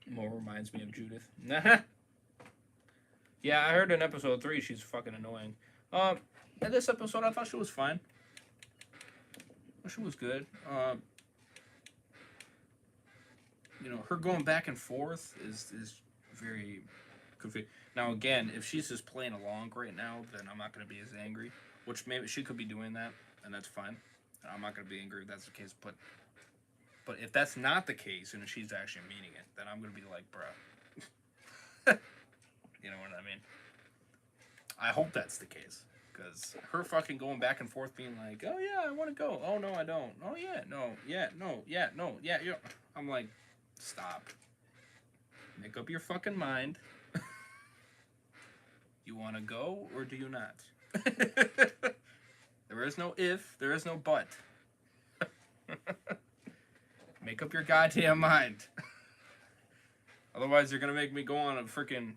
More reminds me of Judith. Yeah, I heard in episode 3 she's fucking annoying. In this episode, I thought she was fine. She was good. You know, her going back and forth is very confusing. Now, again, if she's just playing along right now, then I'm not going to be as angry. Which maybe she could be doing that, and that's fine. I'm not going to be angry if that's the case. But if that's not the case, and if she's actually meaning it, then I'm going to be like, bruh. You know what I mean? I hope that's the case. Because her fucking going back and forth being like, oh yeah, I want to go. Oh no, I don't. Oh yeah, no, yeah, no, yeah, no, yeah, yeah. I'm like, stop. Make up your fucking mind. You want to go or do you not? There is no if, there is no but. Make up your goddamn mind. Otherwise, you're going to make me go on a freaking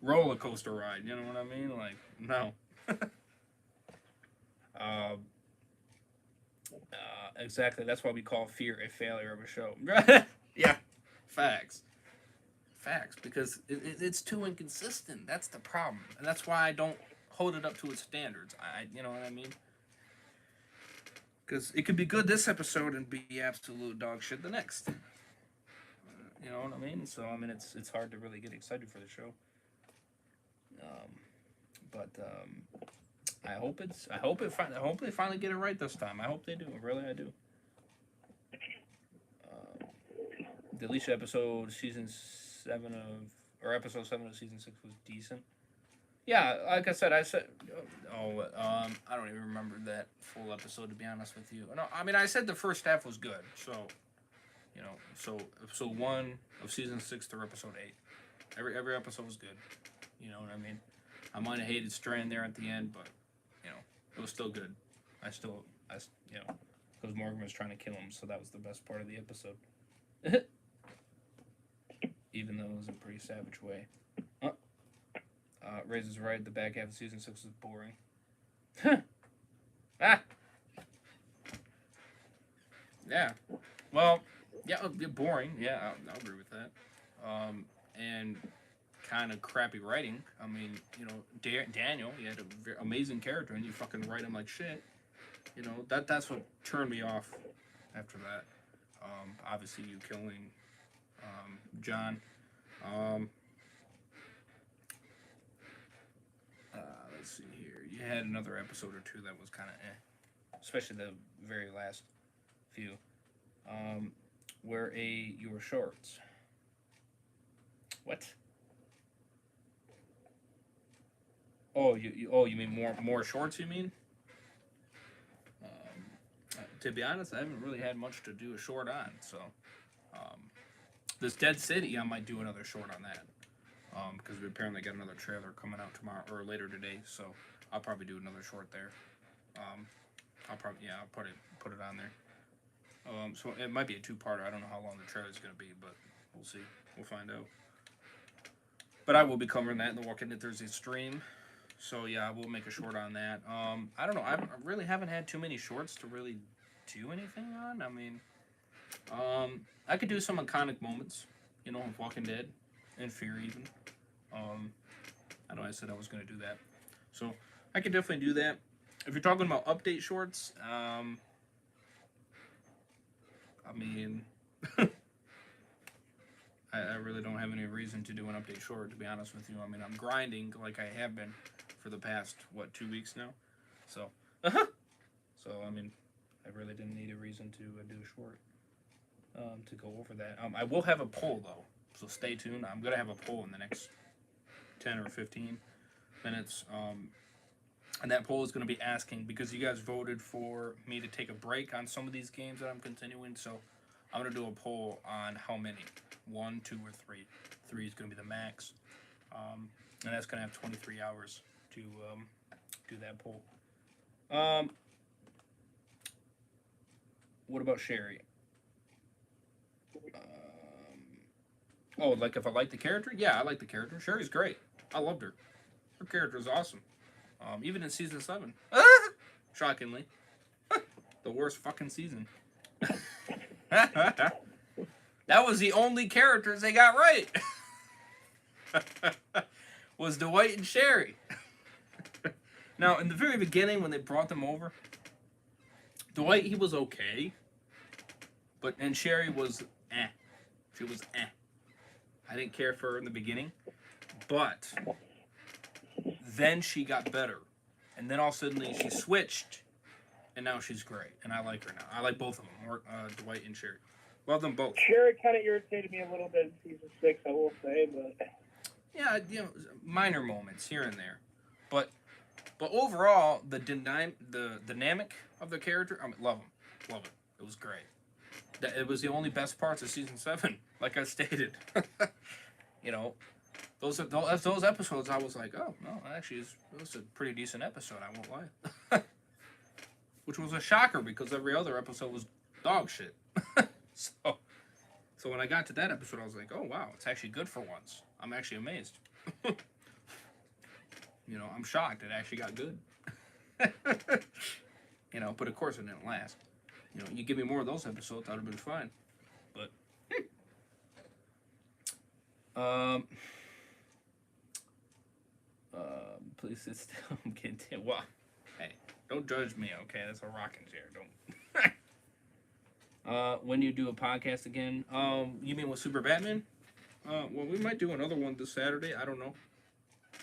roller coaster ride. You know what I mean? Like, no. Exactly. That's why we call fear a failure of a show. Yeah. Facts. Facts. Because it's too inconsistent. That's the problem. And that's why I don't hold it up to its standards. You know what I mean? Because it could be good this episode and be absolute dog shit the next. You know what I mean? So, I mean, it's hard to really get excited for the show. I hope they finally get it right this time. I hope they do. Really, I do. The Alicia episode, episode 7 of season 6 was decent. Yeah, like I said, I don't even remember that full episode, to be honest with you. No, I mean, I said the first half was good, so, you know, so episode 1 of season 6 through episode 8. Every episode was good. You know what I mean? I might have hated Strand there at the end, but, you know, it was still good. You know, because Morgan was trying to kill him, so that was the best part of the episode. Even though it was a pretty savage way. Razor's right, the back half of season 6 was boring. Yeah. Well, yeah, boring. Yeah, I'll agree with that. And kind of crappy writing. I mean, you know, Daniel, he had an amazing character, and you fucking write him like shit. You know, that's what turned me off after that. Obviously, you killing John. Let's see here. You had another episode or two that was kind of especially the very last few. Where your shorts. What? Oh, you mean more shorts? You mean? To be honest, I haven't really had much to do a short on. So, this Dead City, I might do another short on that. Because we apparently got another trailer coming out tomorrow or later today. So I'll probably do another short there. I'll put it on there. So it might be a two-parter. I don't know how long the trailer is going to be, but we'll see. We'll find out. But I will be covering that in the Walking Dead Thursday stream. So yeah, we'll make a short on that. I don't know. I really haven't had too many shorts to really do anything on. I mean, I could do some iconic moments, you know, of Walking Dead and Fear even. I know I said I was going to do that. So I could definitely do that. If you're talking about update shorts, I mean, I really don't have any reason to do an update short, to be honest with you. I mean, I'm grinding like I have been for the past, 2 weeks now? So, so I mean, I really didn't need a reason to do a short to go over that. I will have a poll, though, so stay tuned. I'm going to have a poll in the next 10 or 15 minutes. And that poll is going to be asking, because you guys voted for me to take a break on some of these games that I'm continuing, so I'm going to do a poll on how many. 1, 2, or 3. 3 is going to be the max. And that's going to have 23 hours to do that poll. What about Sherry? Oh, like if I like the character? Yeah, I like the character. Sherry's great. I loved her. Her character is awesome. Even in season 7. Shockingly. The worst fucking season. That was the only characters they got right. Was Dwight and Sherry. Now, in the very beginning, when they brought them over, Dwight, he was okay. And Sherry was eh. She was eh. I didn't care for her in the beginning. But then she got better. And then all of a sudden she switched. And now she's great. And I like her now. I like both of them, Dwight and Sherry. Love them both. Sherry kind of irritated me a little bit in season 6, I will say, but yeah, you know, minor moments here and there, but overall, the dynamic of the character, I mean, love it. It was great. It was the only best parts of season 7, like I stated. You know, those episodes, I was like, oh no, actually, it was a pretty decent episode. I won't lie. Which was a shocker because every other episode was dog shit. So when I got to that episode, I was like, oh, wow, it's actually good for once. I'm actually amazed. You know, I'm shocked it actually got good. You know, but of course it didn't last. You know, you give me more of those episodes, that would have been fine. But, please sit still. I'm getting wow. Hey, don't judge me, okay? That's a rocking chair. Don't. When you do a podcast again, you mean with Super Batman? Well, we might do another one this Saturday. I don't know.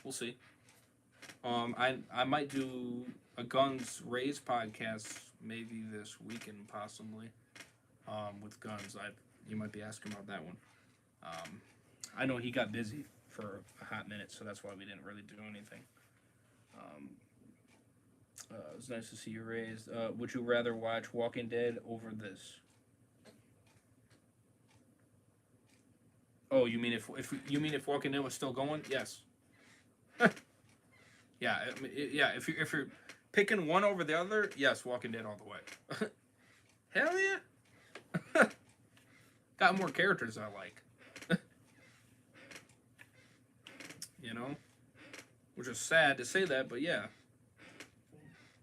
We'll see. I might do a Guns Raised podcast maybe this weekend, possibly. With Guns, you might be asking about that one. I know he got busy for a hot minute, so that's why we didn't really do anything. It was nice to see you raised. Would you rather watch Walking Dead over this? Oh, you mean if Walking Dead was still going? Yes. Yeah, yeah. If you're picking one over the other, yes, Walking Dead all the way. Hell yeah. Got more characters I like. You know, which is sad to say that, but yeah.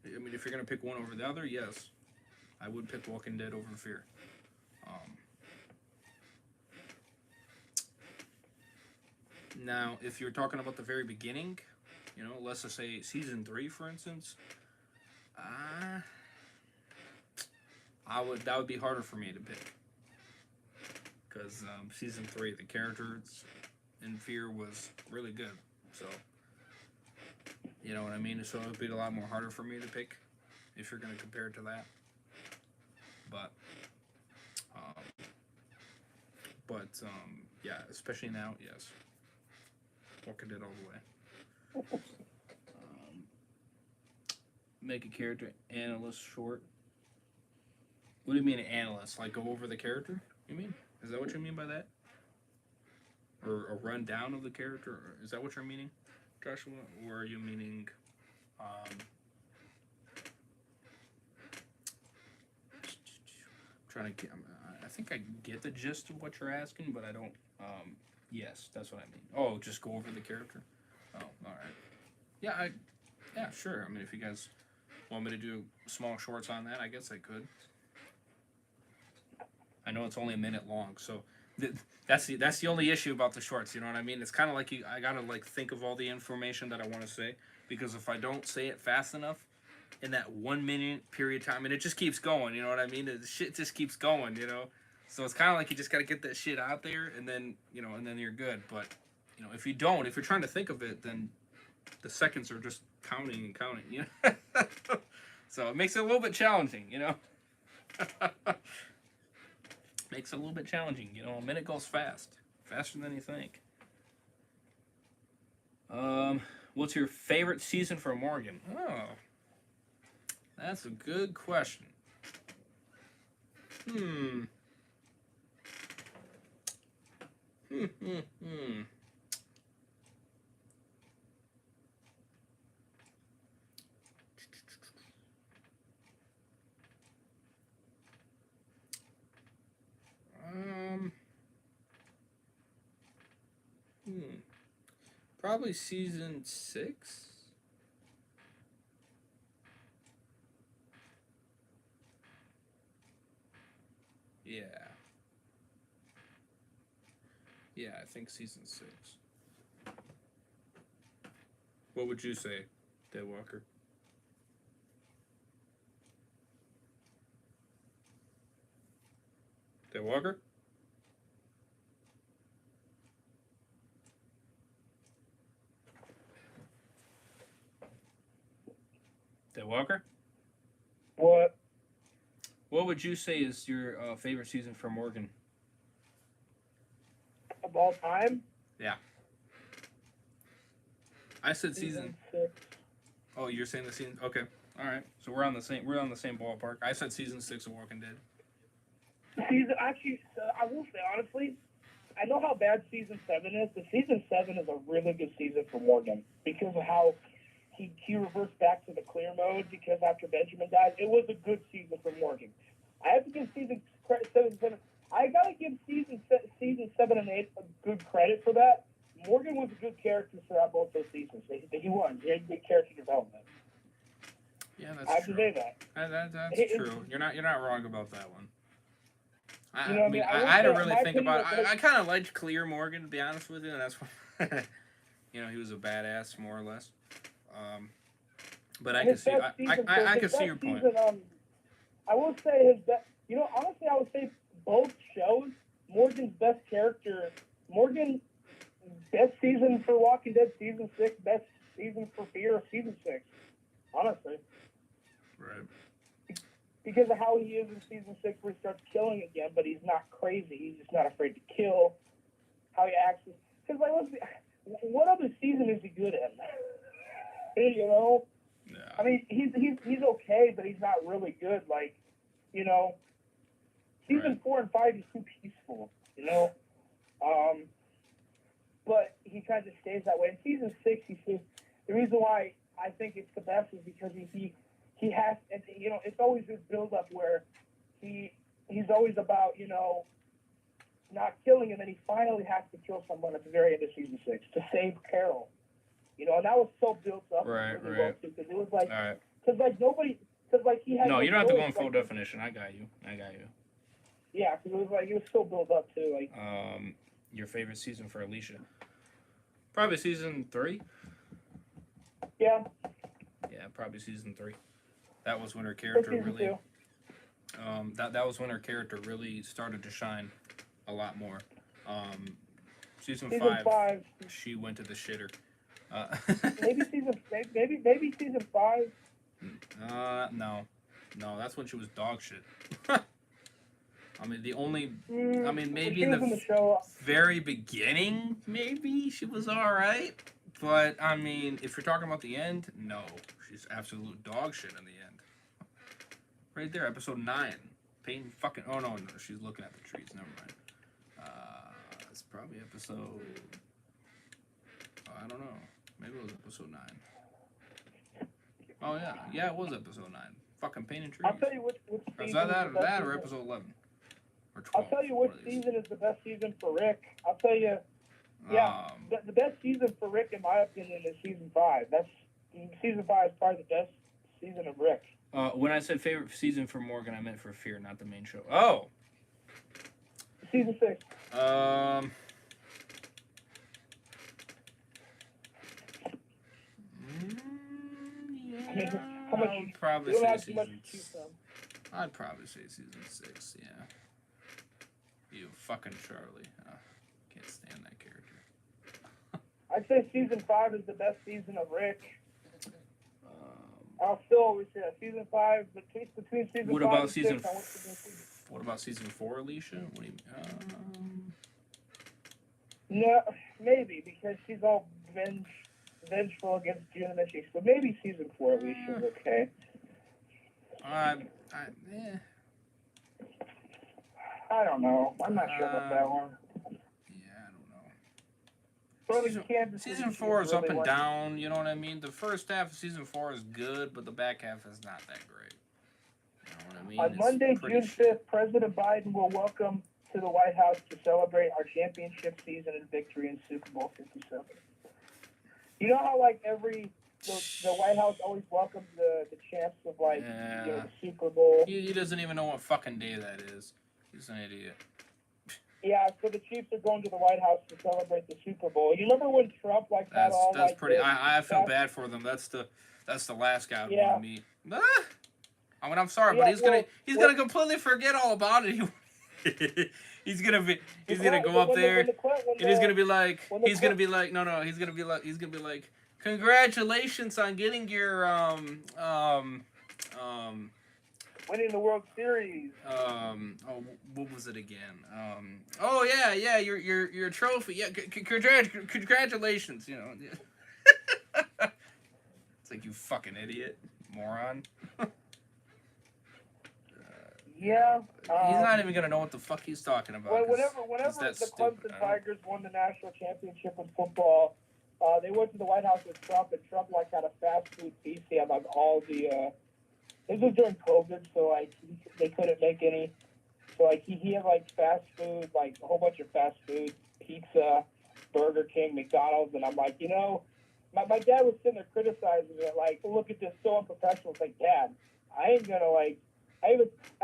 I mean, if you're gonna pick one over the other, yes, I would pick Walking Dead over Fear. Now, if you're talking about the very beginning, you know, let's just say season 3, for instance, that would be harder for me to pick, because season 3, the characters in Fear was really good, so you know what I mean. So it would be a lot more harder for me to pick if you're going to compare it to that. But yeah, especially now, yes. Walking Dead all the way. Make a character analyst short. What do you mean analyst? Like go over the character? You mean? Is that what you mean by that? Or a rundown of the character? Is that what you're meaning, Joshua? Or are you meaning trying to get. I think I get the gist of what you're asking, but I don't. Yes, that's what I mean. Oh, just go over the character. Oh, all right. Yeah, yeah, sure. I mean, if you guys want me to do small shorts on that, I guess I could. I know it's only a minute long, so that's the only issue about the shorts. You know what I mean? It's kind of like I gotta like think of all the information that I want to say, because if I don't say it fast enough in that 1 minute period of time, and it just keeps going. You know what I mean? The shit just keeps going. You know, so it's kind of like you just gotta get that shit out there, and then and then you're good. But if you don't, if you're trying to think of it, then the seconds are just counting and counting. So it makes it a little bit challenging. Makes it a little bit challenging. A minute goes faster than you think. What's your favorite season for Morgan? Oh, that's a good question. Probably season 6. Yeah. Yeah, I think season 6. What would you say, Dead Walker? Dead Walker? Dead Walker? What? What would you say is your favorite season for Morgan? Of all time? Yeah. I said season 6. Oh, you're saying the season? Okay. All right. So we're on the same ballpark. I said season 6 of Walking Dead. Actually, I will say honestly, I know how bad season 7 is, but season 7 is a really good season for Morgan because of how he reversed back to the clear mode because after Benjamin died. It was a good season for Morgan. I have to give season 7. I gotta give season 7 and 8 a good credit for that. Morgan was a good character throughout both those seasons. He won. He had good character development. Yeah, that's true. I have to say that. That's true. You're not wrong about that one. I mean, I had to really think about it. I kind of liked Clear Morgan, to be honest with you, and that's why he was a badass, more or less. But I can see your point. I will say his best. Honestly, I would say both shows. Morgan's best character. Morgan, best season for Walking Dead, season 6. Best season for Fear, season 6. Honestly. Right. Because of how he is in season 6, where he starts killing again, but he's not crazy. He's just not afraid to kill. How he acts. Because what other season is he good in? Yeah. I mean, he's okay, but he's not really good. Season 4 and 5, he's too peaceful. But he kind of stays that way. In season 6, the reason why I think it's the best is because he has, and it's always this build up where he's always about not killing, and then he finally has to kill someone at the very end of season 6 to save Carol. And that was so built up. Right. Because it was like, All right. Because he had. No, you don't have to go in full definition. I got you. Yeah, because it was so built up too. Your favorite season for Alicia? Probably season 3. Yeah. Yeah, probably season 3. That was when her character really. 2. That was when her character really started to shine a lot more. Season 5, she went to the shitter. maybe season 5. No, that's when she was dog shit. I mean, maybe in the very beginning, maybe she was all right. But I mean, if you're talking about the end, no, she's absolute dog shit in the end. Right there, episode 9. Peyton fucking. Oh no, she's looking at the trees. Never mind. It's probably episode. I don't know. Maybe it was episode 9. Oh yeah, it was episode 9. Fucking painting trees. I'll tell you which Was that or episode 11? Or 12. I'll tell you which season is the best season for Rick. I'll tell you. Yeah, the best season for Rick, in my opinion, is season 5. Season 5 is probably the best season of Rick. When I said favorite season for Morgan, I meant for Fear, not the main show. Oh. Season 6. Yeah, How much? I'd probably you don't say have too much to choose season. from. I'd probably say season 6. Yeah. You fucking Charlie. Can't stand that character. I'd say season 5 is the best season of Rick. I'll still always say that. Season 5, between season 5 about and season 6, I want to do season. What about season 4, Alicia? What do you No, maybe, because she's all vengeful against June and then she. So maybe season 4 Alicia's okay. yeah. I don't know. I'm not sure about that one. Yeah, I don't know. Season 4 is up and down, you know what I mean? The first half of season 4 is good, but the back half is not that great. You know what I mean? On Monday, June 5th, President Biden will welcome to the White House to celebrate our championship season and victory in Super Bowl 57. You know how, like, the White House always welcomes the champs of, like, the Super Bowl? He doesn't even know what fucking day that is. He's an idiot. Yeah, so the Chiefs are going to the White House to celebrate the Super Bowl. You remember when Trump had all that's like pretty. I feel bad for them. That's the last guy I want to meet. I mean, I'm sorry, but he's gonna completely forget all about it. He's gonna go up there and he's gonna be like he's gonna be like congratulations on getting your winning the World Series. What was it again? Your trophy. Yeah, congratulations. You know. It's like, you fucking idiot, moron. Yeah. He's not even gonna know what the fuck he's talking about. Well, whenever the Clemson Tigers won the national championship in football, they went to the White House with Trump, and Trump had a fast food feast. He had all the. This was during COVID, so they couldn't make any. So he had fast food, a whole bunch of fast food, pizza, Burger King, McDonald's, and I'm like, my dad was sitting there criticizing it, look at this, so unprofessional. It's like, Dad, I ain't gonna I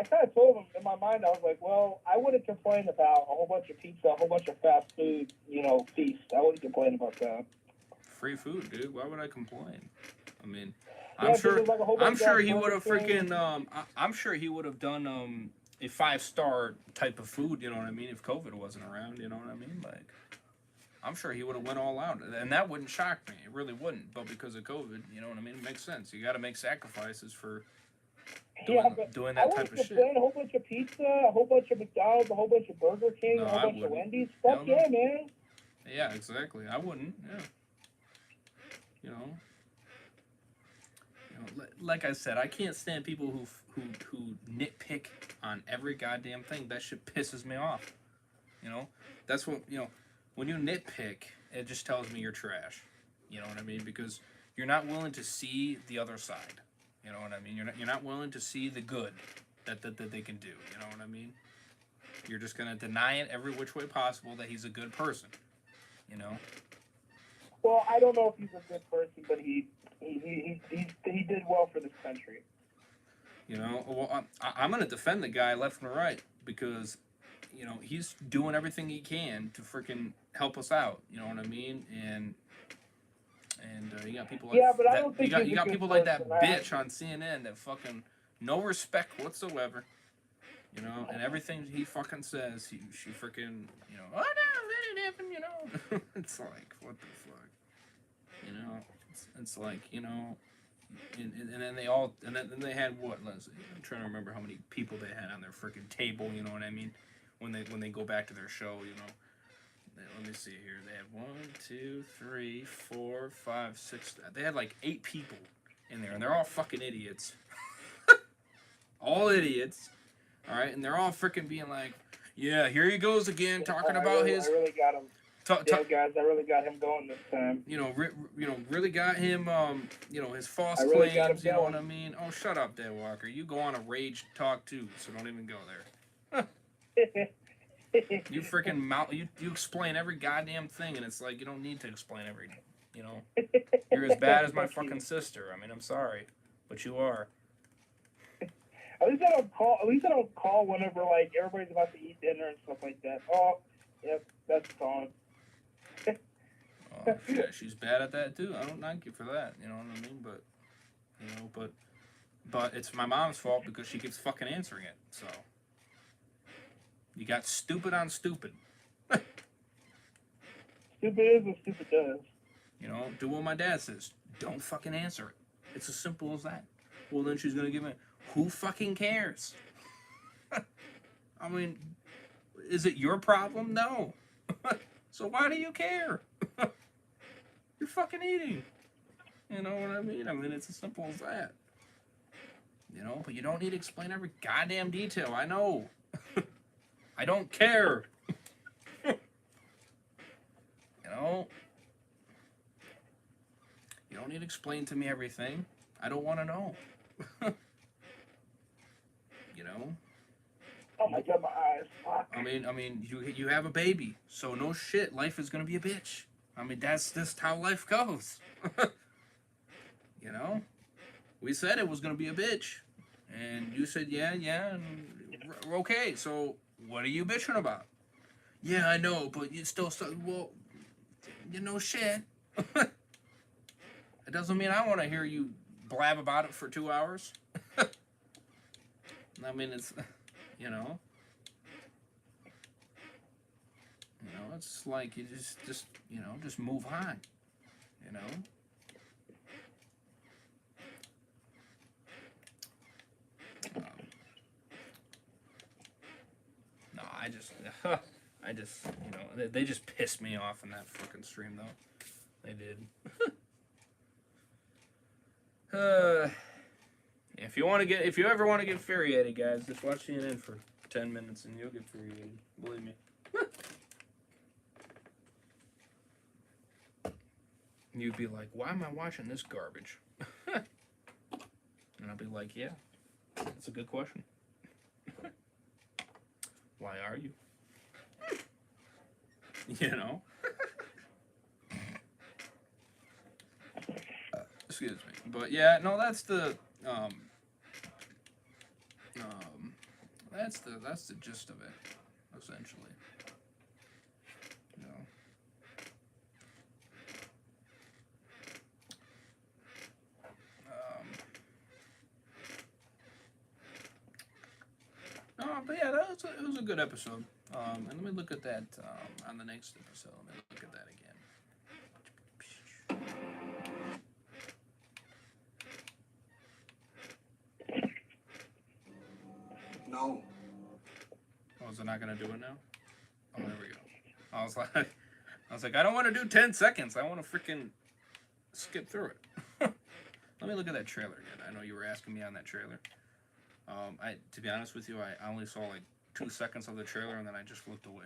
kind of told him in my mind, I was like, well, I wouldn't complain about a whole bunch of pizza, a whole bunch of fast food, feast. I wouldn't complain about that. Free food, dude. Why would I complain? I mean, Yeah, I'm sure he would have freaking. I'm sure he would have done a 5-star type of food. You know what I mean? If COVID wasn't around, you know what I mean? I'm sure he would have went all out, and that wouldn't shock me. It really wouldn't. But because of COVID, you know what I mean? It makes sense. You got to make sacrifices for doing that type of shit. A whole bunch of pizza, a whole bunch of McDonald's, a whole bunch of Burger King, a whole bunch of Wendy's. Fuck yeah, man. Yeah, exactly. I wouldn't. Yeah. You know, like I said, I can't stand people who nitpick on every goddamn thing. That shit pisses me off. That's what when you nitpick, it just tells me you're trash. You know what I mean? Because you're not willing to see the other side. You know what I mean? You're not willing to see the good that they can do. You know what I mean? You're just gonna deny it every which way possible that he's a good person. Well, I don't know if he's a good person, but he did well for this country. Well, I'm gonna defend the guy left and right because, he's doing everything he can to freaking help us out. You know what I mean? And you got people like but I don't think you got people like that bitch on CNN that fucking no respect whatsoever. And everything he fucking says, she freaking, oh no, let it happen, It's like, what the fuck? It's like, and then they all, and then they had what, Leslie? I'm trying to remember how many people they had on their freaking table, you know what I mean? When they go back to their show, let me see here. They had 1, 2, 3, 4, 5, 6. They had 8 people in there, and they're all fucking idiots. All idiots. All right, and they're all freaking being like, "Yeah, here he goes again, talking about his." I really got him. Damn, guys, I really got him going this time. Really got him. His false really claims. You know what I mean? Oh, shut up, Dad Walker. You go on a rage talk too, so don't even go there. You freaking mouth. You explain every goddamn thing, and it's like you don't need to explain every. You know, you're as bad as my fucking sister. I mean, I'm sorry, but you are. At least I don't call. At least I don't call whenever like everybody's about to eat dinner and stuff like that. Oh, yep, that's gone. Oh, yeah, she's bad at that too. I don't knock you for that. You know what I mean? But you know, but it's my mom's fault because she keeps fucking answering it. So you got stupid on stupid. Stupid is what stupid does. You know, do what my dad says. Don't fucking answer it. It's as simple as that. Well, then she's gonna give me. Who fucking cares? I mean, is it your problem? No. So why do you care? You're fucking eating. You know what I mean? I mean, it's as simple as that. You know, but you don't need to explain every goddamn detail. I know. I don't care. You know? You don't need to explain to me everything. I don't want to know. You know? Oh my god, my eyes. Fuck. I mean, you have a baby, so no shit. Life is gonna be a bitch. I mean, that's just how life goes. You know? We said it was gonna be a bitch, and you said yeah, and okay. So what are you bitching about? Yeah, I know, but you still well, you know shit. It doesn't mean I want to hear you blab about it for 2 hours. I mean, it's, you know, it's like you just, you know, just move on, you know. No, I just, you know, they just pissed me off in that fucking stream though. They did. If you ever want to get infuriated, guys, just watch CNN for 10 minutes and you'll get infuriated. Believe me. You'd be like, why am I watching this garbage? And I'll be like, yeah, that's a good question. Why are you? You know? Excuse me. But yeah, no, that's the that's the gist of it, essentially. You know. No, but yeah, it was a good episode. And let me look at that on the next episode. Let me look at that again. No. Oh, is it not gonna do it now? Oh, there we go. I was like, I don't want to do 10 seconds. I want to freaking skip through it. Let me look at that trailer again. I know you were asking me on that trailer. To be honest with you, I only saw like 2 seconds of the trailer and then I just flipped away.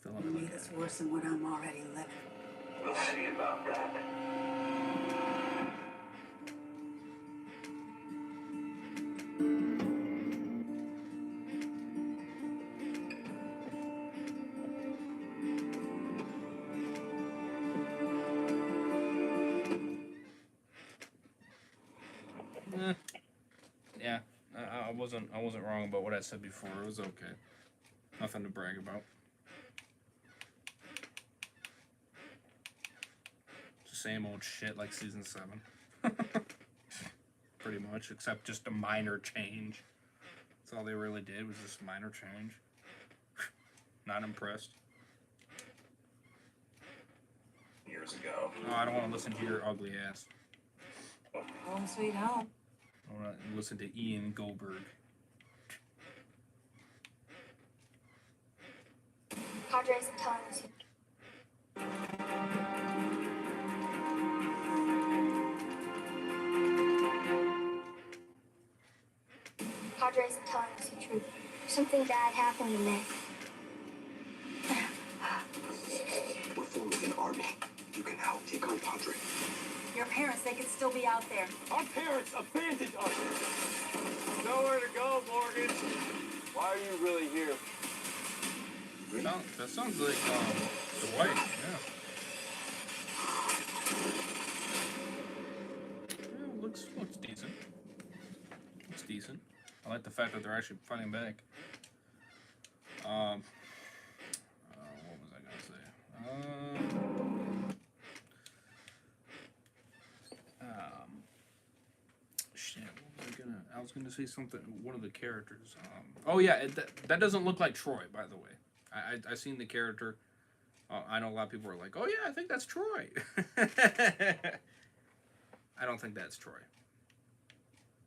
So let me look It's worse than what I'm already living. We'll see about that. Yeah, I wasn't wrong about what I said before. It was okay. Nothing to brag about. Same old shit like season 7. Pretty much, except just a minor change. That's all they really did was just minor change. Not impressed. Years ago. No, I don't want to listen to your ugly ass. Home sweet home. I want to listen to Ian Goldberg. Padres telling us. Padres telling us the truth. Something bad happened to Nick. We're forming an army. You can help take on Padre. Your parents, they could still be out there. Our parents abandoned us. Nowhere to go, Morgan. Why are you really here? That sounds like the wife, yeah. Yeah, looks decent. Looks decent. I like the fact that they're actually fighting back. What was I gonna say? Shit. What was I was gonna say something. One of the characters. Oh yeah, that doesn't look like Troy, by the way. I seen the character. I know a lot of people are like, "Oh yeah, I think that's Troy." I don't think that's Troy.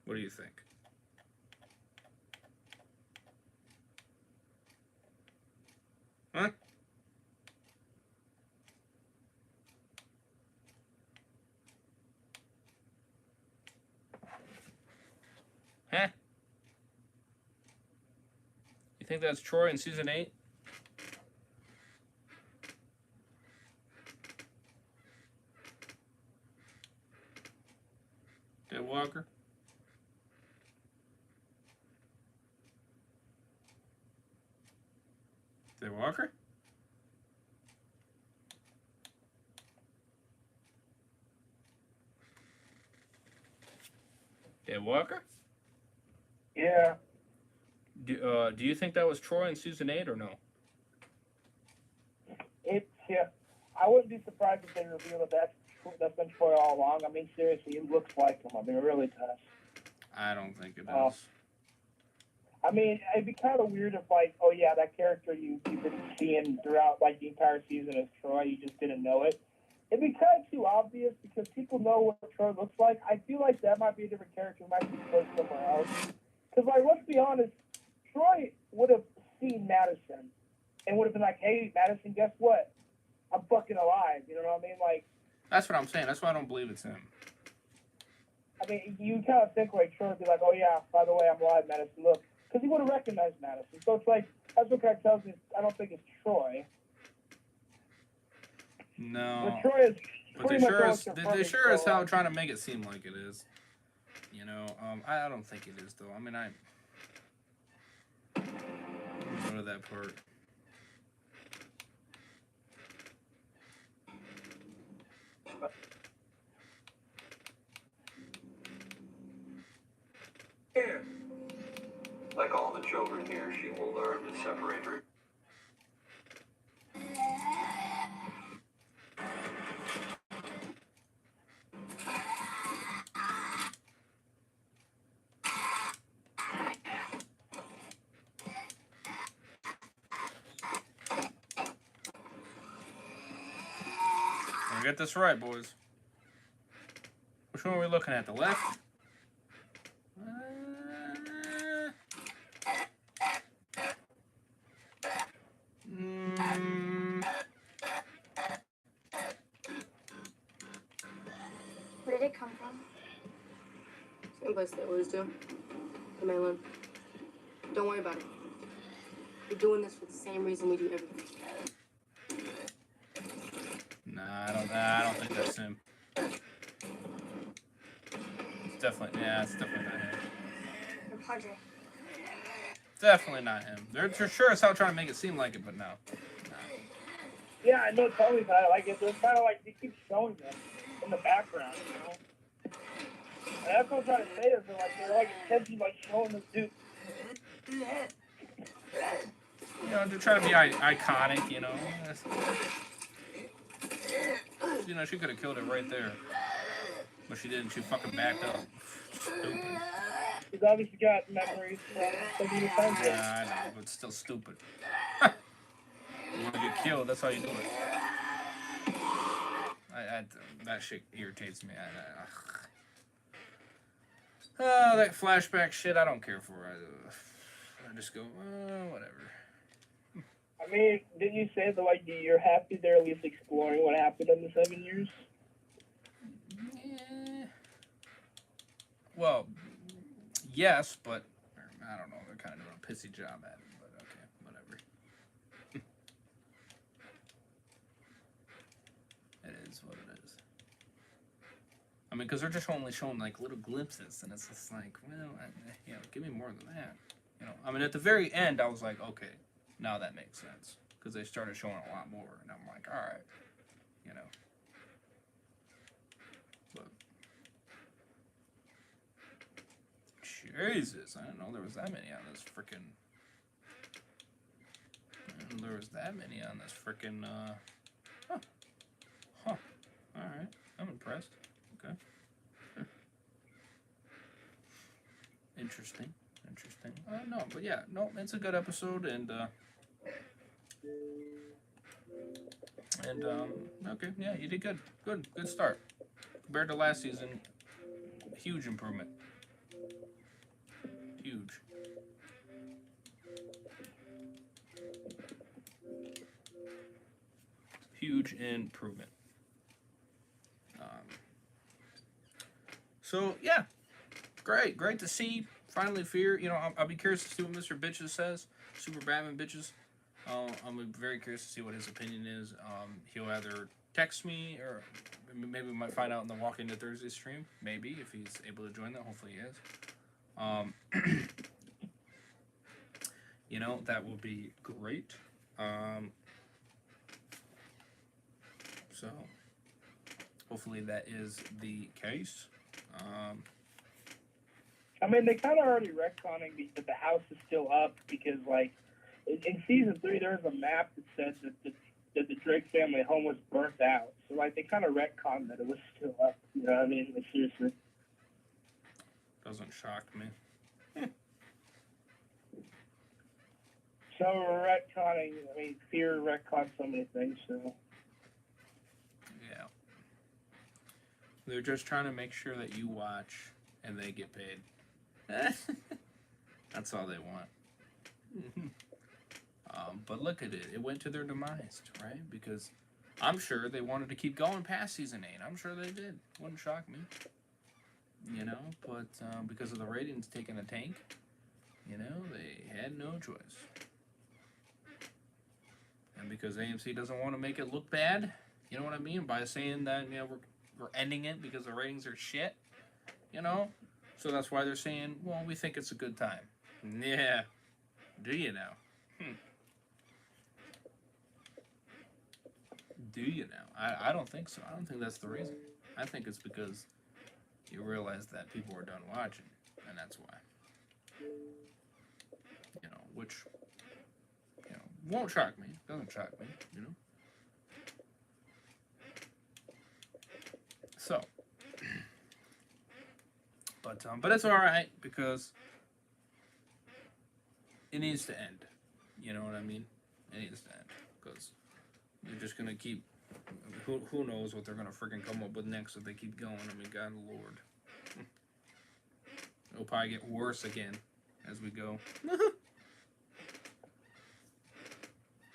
What do you think? Huh? Huh? You think that's Troy in season 8? Dave Walker? Dave Walker? Dave Walker? Yeah. Do you think that was Troy in season 8 or no? Yeah. I wouldn't be surprised if they reveal that that's been Troy all along. I mean, seriously, it looks like him. I mean, it really does. I don't think it is. I mean, it'd be kind of weird if, like, oh yeah, that character you've been seeing throughout, like, the entire season is Troy. You just didn't know it. It'd be kind of too obvious because people know what Troy looks like. I feel like that might be a different character. It might be placed somewhere else. Because, like, let's be honest, Troy would have seen Madison and would have been like, hey, Madison, guess what? I'm fucking alive. You know what I mean? Like, That's what I'm saying. That's why I don't believe it's him. I mean, you kind of think like Troy would be like, oh yeah, by the way, I'm alive, Madison. Look, because he would have recognized Madison. So it's like that's what kind of tells me. I don't think it's Troy. No. But Troy is. But they sure as hell trying to make it seem like it is. You know, I don't think it is though. I mean, go to that part. Like all the children here, she will learn to separate her. Get this right, boys. Which one are we looking at? The left? Where did it come from? Same place they always do. The mainland. Don't worry about it. We're doing this for the same reason we do everything. Nah, I don't think that's him. It's definitely not him. Or Padre. Definitely not him. They're sure as hell trying to make it seem like it, but no. Yeah, I know Tony's about it. Like, it's kind of like they keep showing them in the background, you know? And that's what I'm trying to say is they're like intentionally like showing this dude. You know, they're trying to be iconic, you know. You know, she could have killed it right there. But she didn't. She fucking backed up. Stupid. He's obviously got memories from the time. Yeah, I know, but still stupid. You want to get killed, that's how you do it. That shit irritates me. That flashback shit, I don't care for. I just go, whatever. I mean, didn't you say that, like, you're happy they're at least exploring what happened in the 7 years? Yeah. Well, yes, but I don't know. They're kind of doing a pissy job at it, but okay, whatever. It is what it is. I mean, because they're just only showing like little glimpses, and it's just like, well, give me more than that. I mean, at the very end, I was like, okay, now that makes sense, because they started showing a lot more, and I'm like, all right, But Jesus, I didn't know there was that many on this freaking. Huh. All right, I'm impressed. Okay. Interesting. No, but yeah, no, it's a good episode, and okay, yeah, you did good. Good start. Compared to last season, huge improvement. Huge. Huge improvement. So yeah, great to see. Finally, Fear. I'll be curious to see what Mr. Bitches says. Super Batman Bitches. I'm very curious to see what his opinion is. He'll either text me, or maybe we might find out in the Walk Into Thursday stream. Maybe, if he's able to join that. Hopefully he is. That will be great. So hopefully that is the case. I mean, they kind of already retconning that the house is still up because, like, in season 3, there was a map that said that the Drake family home was burnt out. So, like, they kind of retconned that it was still up. You know what I mean? Like, seriously. Doesn't shock me. So, retconning, I mean, Fear retconned so many things, so. Yeah. They're just trying to make sure that you watch and they get paid. That's all they want. But look at it. It went to their demise, right? Because I'm sure they wanted to keep going past season 8. I'm sure they did. Wouldn't shock me. But because of the ratings taking a tank, they had no choice. And because AMC doesn't want to make it look bad, you know what I mean? By saying that, we're ending it because the ratings are shit, So that's why they're saying, well, we think it's a good time. Yeah. Do you know? Do you know? I don't think so. I don't think that's the reason. I think it's because you realize that people are done watching, and that's why. Which, won't shock me. Doesn't shock me, So, but it's all right because it needs to end. You know what I mean? It needs to end because you're just gonna keep. Who knows what they're gonna freaking come up with next if they keep going? I mean, God Lord, it'll probably get worse again as we go.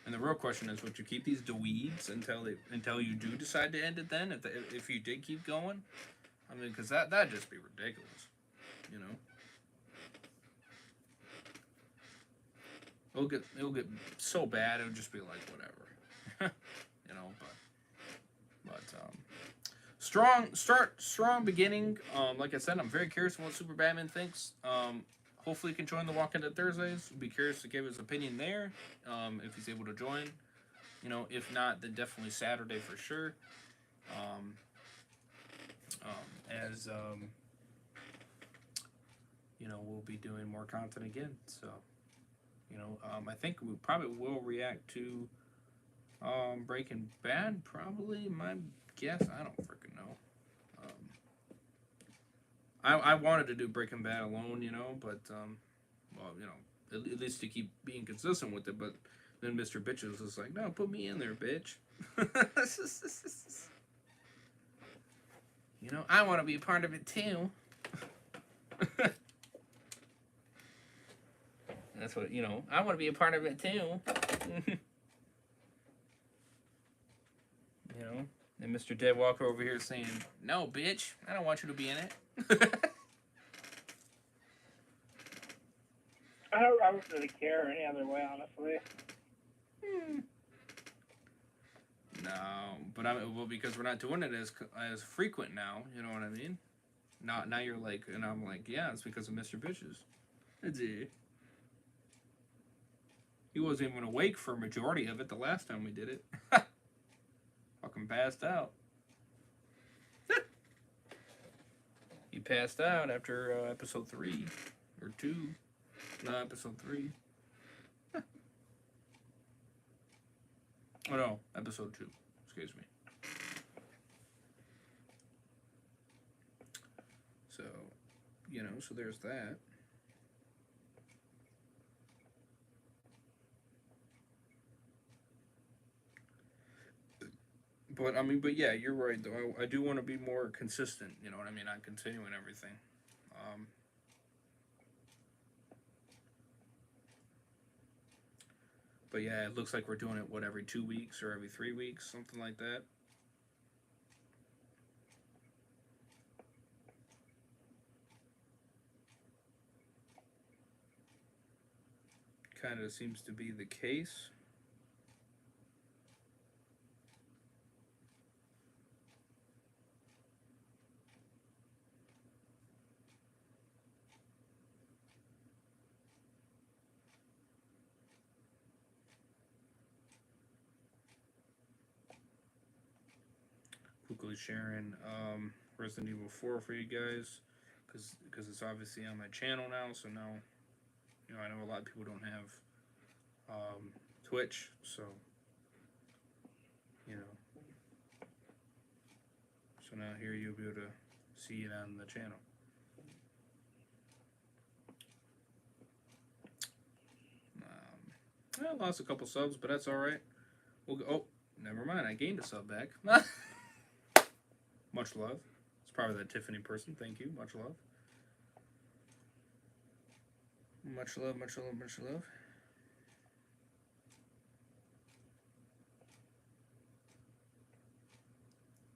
And the real question is, would you keep these dweebs until you do decide to end it? Then, if you did keep going, I mean, because that'd just be ridiculous, It'll get so bad it'll just be like whatever, But strong beginning. Like I said, I'm very curious what Super Batman thinks. Hopefully he can join the Walk Into Thursdays. Be curious to give his opinion there, if he's able to join. If not, then definitely Saturday for sure. We'll be doing more content again. So, I think we probably will react to Breaking Bad. Probably, my guess. I don't freaking know. I wanted to do Breaking Bad alone, but at least to keep being consistent with it. But then Mr. Bitches was like, "No, put me in there, bitch." I want to be a part of it too. That's what I want to be a part of it too. And Mr. Dead Walker over here saying, "No, bitch, I don't want you to be in it." I don't really care any other way, honestly. No, But well, because we're not doing it as frequent now. You know what I mean? Now you're like, and I'm like, yeah, it's because of Mr. Bitches. He wasn't even awake for a majority of it the last time we did it. Fucking passed out. He passed out after episode 3 or 2. No, episode 3. Oh no, episode 2. Excuse me. So, so there's that. But yeah, you're right though. I do want to be more consistent, you know what I mean, on continuing everything. But yeah, it looks like we're doing it, every 2 weeks or every 3 weeks, something like that. Kind of seems to be the case. Quickly sharing Resident Evil 4 for you guys, because it's obviously on my channel now. So now, I know a lot of people don't have Twitch, so so now here you'll be able to see it on the channel. I lost a couple subs, but that's all right. We'll go. Oh, never mind. I gained a sub back. Much love. It's probably that Tiffany person. Thank you. Much love. Much love, much love, much love.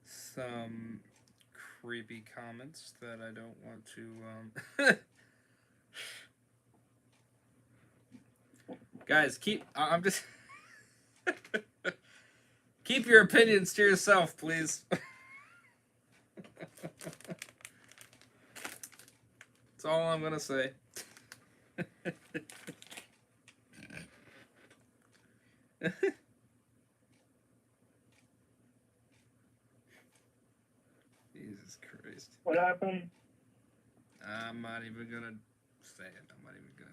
Some creepy comments that I don't want to Guys, I'm just keep your opinions to yourself, please. That's all I'm gonna say. Jesus Christ. What happened? I'm not even gonna say it. I'm not even gonna.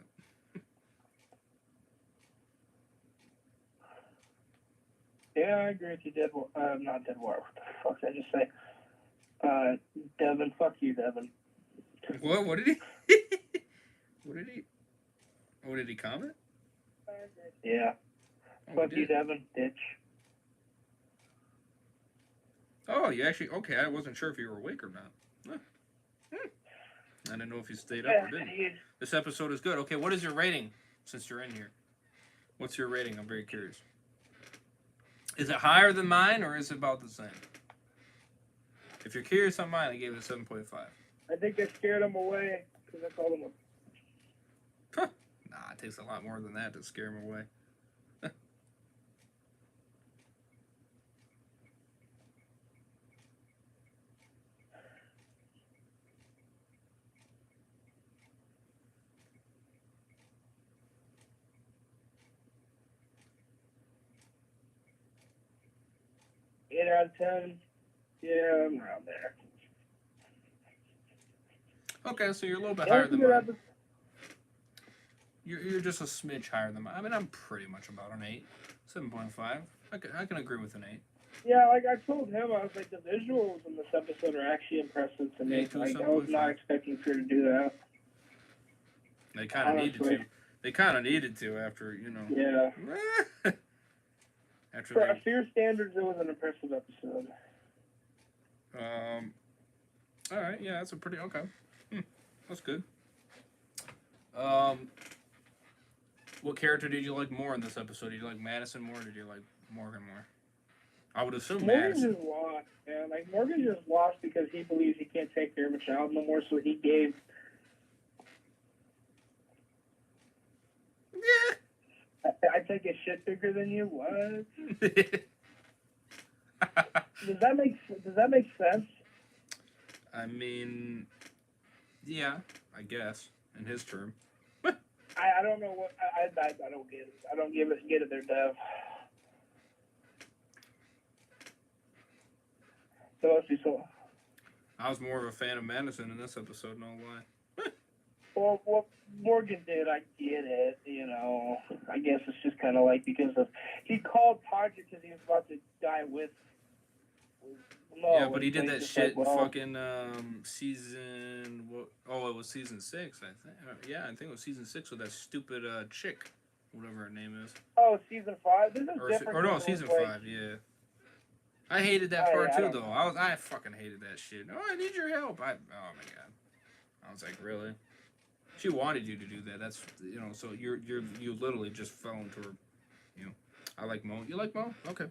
Yeah, I agree with you, not Deadwater. What the fuck did I just say? Devin, fuck you, Devin. What? What did he? What did he? Oh, did he comment? Yeah. Oh, Fuck you, Devin, bitch. Oh, you actually? Okay, I wasn't sure if you were awake or not. Huh. I didn't know if you stayed up or didn't. This episode is good. Okay, what is your rating since you're in here? What's your rating? I'm very curious. Is it higher than mine or is it about the same? If you're curious on mine, I gave it a 7.5. I think I scared him away because I called him a... Nah, it takes a lot more than that to scare him away. 8 out of 10. Yeah, I'm around there. Okay, so you're a little bit higher than mine. You're just a smidge higher than mine. I mean, I'm pretty much about an 8. 7.5. I can agree with an 8. Yeah, like I told him, I was like, the visuals in this episode are actually impressive to me. Like, I was not expecting Fear to do that. They kind of needed to. They kind of needed to after, Yeah. After For Fear standards, it was an impressive episode. All right, yeah, that's a pretty okay. That's good. What character did you like more in this episode? Did you like Madison more, or did you like Morgan more? I would assume Morgan just lost, man. Like, Morgan just lost because he believes he can't take care of a child no more, so he gave. Yeah. I take a shit bigger than you. What? Does that make sense? I mean, yeah, I guess in his term. I don't know what I don't get it. I don't get it there, Dev. So let's see. So I was more of a fan of Madison in this episode, no lie. well, Morgan did. I get it. You know, I guess it's just kind of like because of he called Podrick because he was about to die with Mo. Yeah, but he did that shit like, in fucking season. What? Oh, it was season 6, I think. Yeah, I think it was season 6 with that stupid chick, whatever her name is. Oh, season 5. This is different. Or no, season 5. Yeah. I hated that part too, though. Know. I fucking hated that shit. Oh, I need your help. Oh my god. I was like, really? She wanted you to do that. That's So you literally just fell into her. I like Mo. You like Mo? Okay.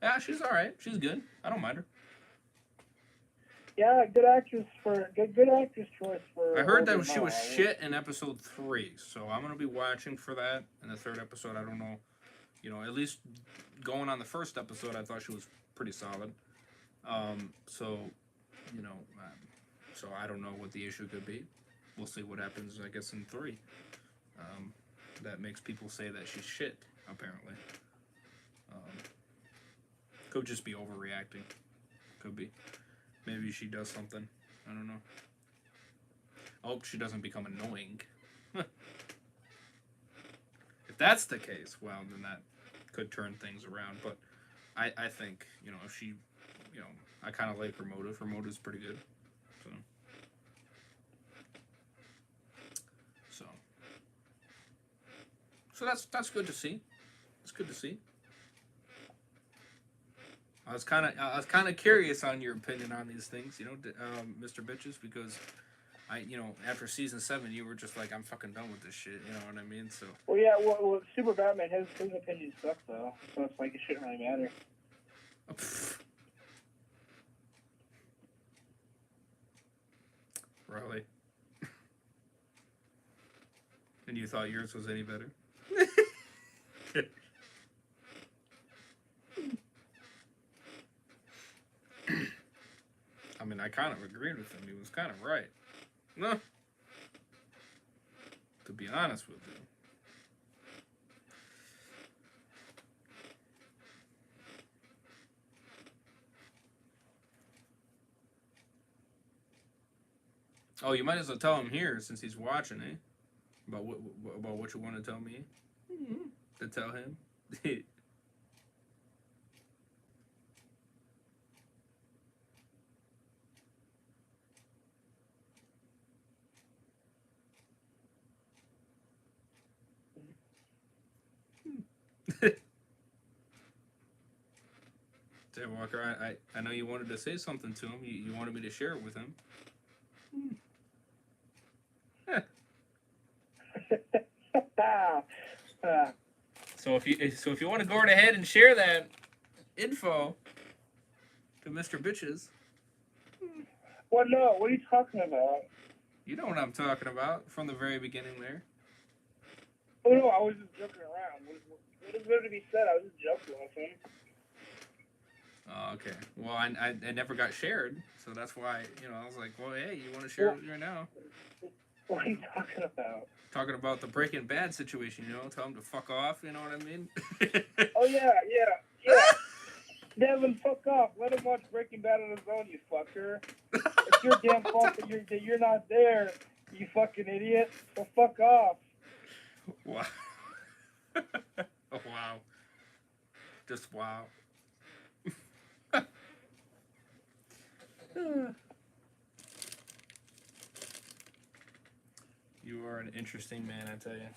Yeah, she's all right. She's good. I don't mind her. Yeah, good actress choice for. I heard that she was shit in episode 3, so I'm gonna be watching for that. In the 3rd episode, I don't know. At least going on the 1st episode, I thought she was pretty solid. So I don't know what the issue could be. We'll see what happens, I guess, in 3. That makes people say that she's shit, apparently. Could just be overreacting. Could be. Maybe she does something. I don't know. I hope she doesn't become annoying. If that's the case, well, then that could turn things around. But I think, if she, I kind of like her motive. Her motive's pretty good. So that's good to see. It's good to see. I was kind of curious on your opinion on these things, Mr. Bitches, because after season 7, you were just like, I'm fucking done with this shit. You know what I mean? So. Well, yeah. Well, Super Batman, his opinion sucks though, so it's like it shouldn't really matter. Really? And you thought yours was any better? I mean, I kind of agreed with him. He was kind of right. No. To be honest with you. Oh, you might as well tell him here since he's watching, eh? About what you want to tell me? Mm-hmm. To tell him? Jay Walker, I know you wanted to say something to him. You wanted me to share it with him. So if you want to go right ahead and share that info to Mr. Bitches. Well, no. What are you talking about? You know what I'm talking about from the very beginning there. Oh no, I was just joking around. What is there to be said? I was just joking with him. Oh, okay. Well, I never got shared, so that's why I was like, well, hey, you want to share it right now? What are you talking about? Talking about the Breaking Bad situation, tell him to fuck off, you know what I mean? Oh yeah. Devin, fuck off. Let him watch Breaking Bad on his own, you fucker. It's your damn fault that you're not there, you fucking idiot. So fuck off. Wow. Oh, wow. Just wow. You are an interesting man, I tell you.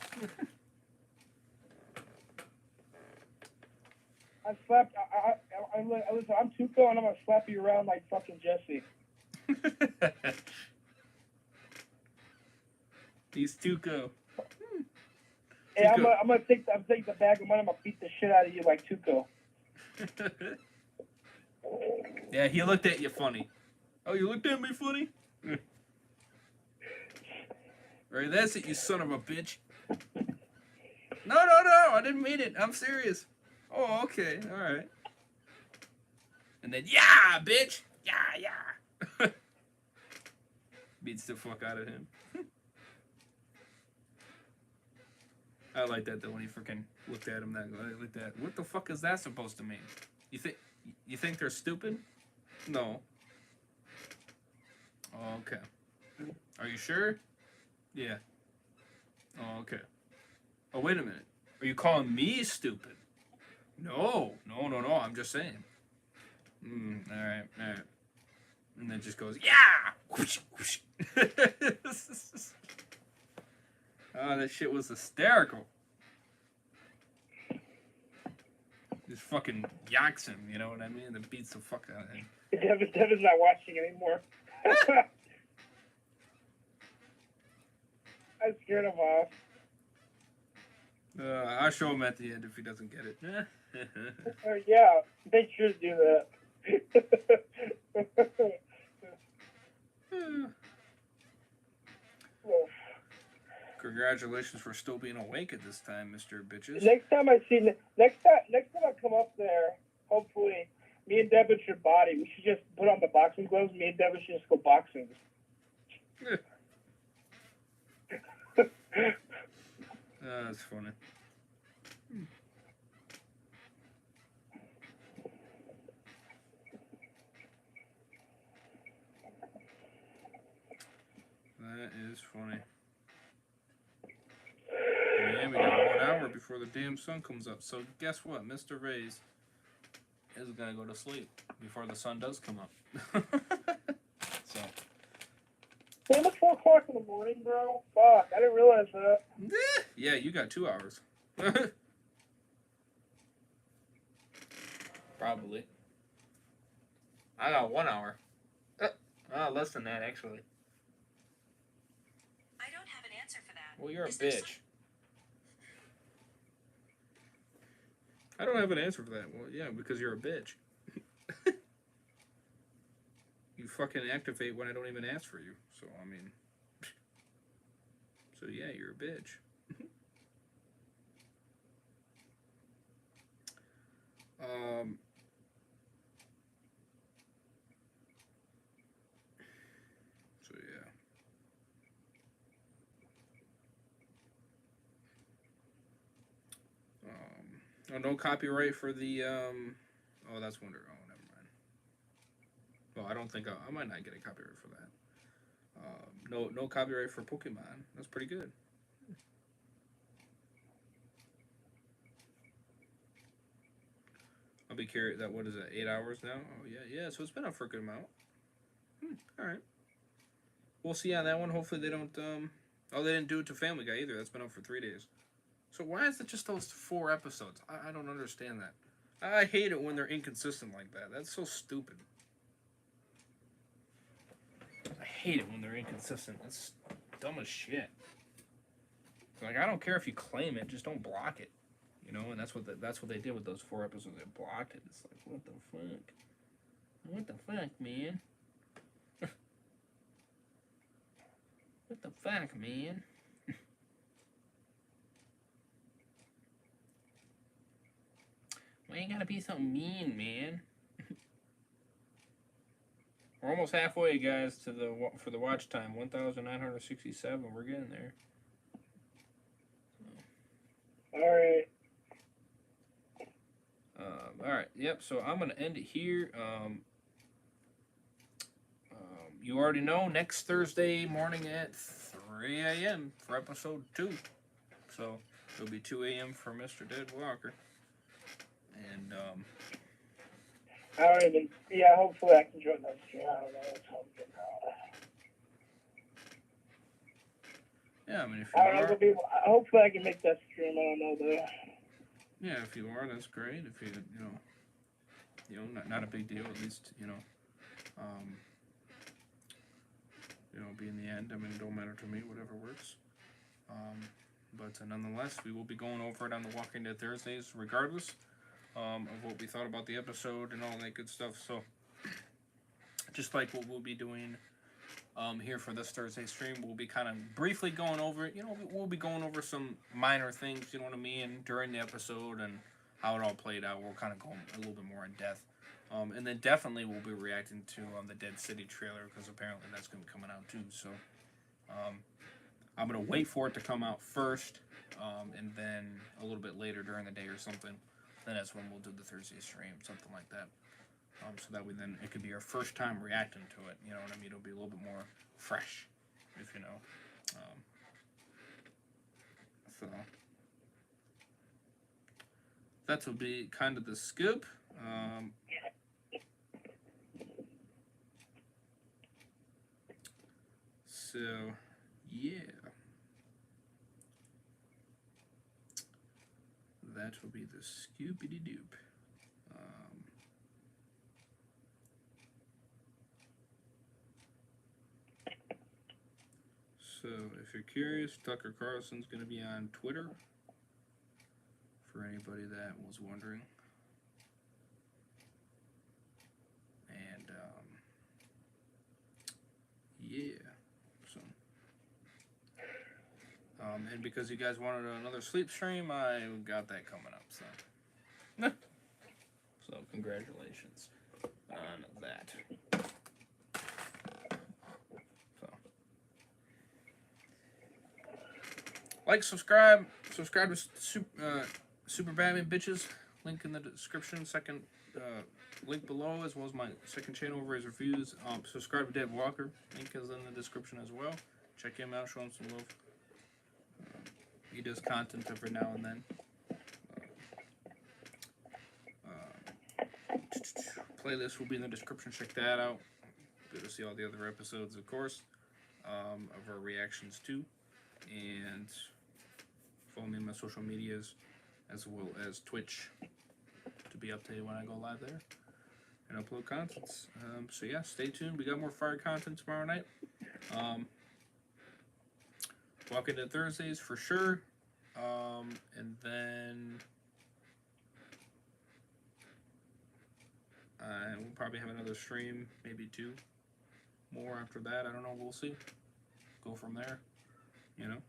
I slapped. Listen, I'm Tuco, and I'm gonna slap you around like fucking Jesse. He's Tuco. Hey, I'm gonna take the bag of money. I'm gonna beat the shit out of you like Tuco. Yeah, he looked at you funny. Oh, you looked at me funny? Right, that's it, you son of a bitch. No, I didn't mean it. I'm serious. Oh, okay, all right. And then, yeah, bitch! Yeah! Beats the fuck out of him. I like that, though, when he freaking looked at him like that. What the fuck is that supposed to mean? You think they're stupid? No. Oh, okay. Are you sure? Yeah. Oh, okay. Oh, wait a minute. Are you calling me stupid? No. I'm just saying. All right. And then just goes, yeah! Whoosh, whoosh. Oh, that shit was hysterical. Just fucking yaks him, you know what I mean? And beats the fuck out of him. Devin's not watching anymore. I scared him off. I'll show him at the end if he doesn't get it. Yeah, make sure to do that. Congratulations for still being awake at this time, Mr. Bitches. Next time I come up there, hopefully, me and Devin should body. We should just put on the boxing gloves. Me and Devin should just go boxing. That's funny. That is funny. Yeah, we got 1 hour before the damn sun comes up. So guess what? Mr. Rays is gonna go to sleep before the sun does come up. So. Damn, it's 4 o'clock in the morning, bro. Fuck, I didn't realize that. Yeah, you got 2 hours. Probably. I got 1 hour. Less than that, actually. I don't have an answer for that. Well, you're a bitch. I don't have an answer for that. Well, yeah, because you're a bitch. You fucking activate when I don't even ask for you. So, I mean... So, yeah, you're a bitch. So, yeah. Oh, no copyright for the, Oh, that's Wonder... Oh, never mind. Well, I don't think... I might not get a copyright for that. No copyright for Pokemon. That's pretty good. I'll be curious. What is it? 8 hours now? Oh, yeah. So it's been up for a good amount. All right. We'll see on that one. Hopefully they don't... Oh, they didn't do it to Family Guy either. That's been up for 3 days. So why is it just those 4 episodes? I don't understand that. I hate it when they're inconsistent like that. That's so stupid. I hate it when they're inconsistent. That's dumb as shit. Like, I don't care if you claim it, just don't block it. You know, and that's what they did with those 4 episodes. They blocked it. It's like, what the fuck? What the fuck, man? What the fuck, man? Why you gotta be so mean, man? We're almost halfway, guys, for the watch time. 1,967. We're getting there. All right. All right. Yep. So I'm gonna end it here. You already know, next Thursday morning at 3 a.m. for episode 2. So it'll be 2 a.m. for Mr. Dead Walker. And I don't even. Yeah, hopefully I can join that stream. I don't know. It's hoping. Yeah, I mean, if you are, hopefully I can make that stream. I don't know though. Yeah, if you are, that's great. If not a big deal. At least be in the end. I mean, it don't matter to me. Whatever works. But nonetheless, we will be going over it on the Walking Dead Thursdays, regardless of what we thought about the episode and all that good stuff. So, just like what we'll be doing here for this Thursday stream, we'll be kind of briefly going over it. We'll be going over some minor things, you know what I mean, during the episode and how it all played out. We'll kind of go a little bit more in depth And then definitely we'll be reacting to the Dead City trailer, because apparently that's going to be coming out too. So I'm going to wait for it to come out first, and then a little bit later during the day or something, then that's when we'll do the Thursday stream, something like that. So that way then it could be our first time reacting to it. You know what I mean? It'll be a little bit more fresh, if you know. So that will be kind of the scoop. So, yeah. That will be the scoopity-doop. So, if you're curious, Tucker Carlson's going to be on Twitter, for anybody that was wondering. And, yeah. So, and because you guys wanted another sleep stream, I got that coming up, so. So, congratulations on that. Like, subscribe to Super Batman Bitches. Link in the description. Second link below, as well as my second channel over his reviews. Subscribe to Dead Walker. Link is in the description as well. Check him out. Show him some love. He does content every now and then. Playlist will be in the description. Check that out. Go to see all the other episodes, of course, of our reactions too. And follow me on my social medias, as well as Twitch, to be updated when I go live there and upload contents. So yeah, stay tuned. We got more fire content tomorrow night. Walking to Thursdays for sure. And then we'll probably have another stream, maybe 2 more after that. I don't know. We'll see. Go from there. You know.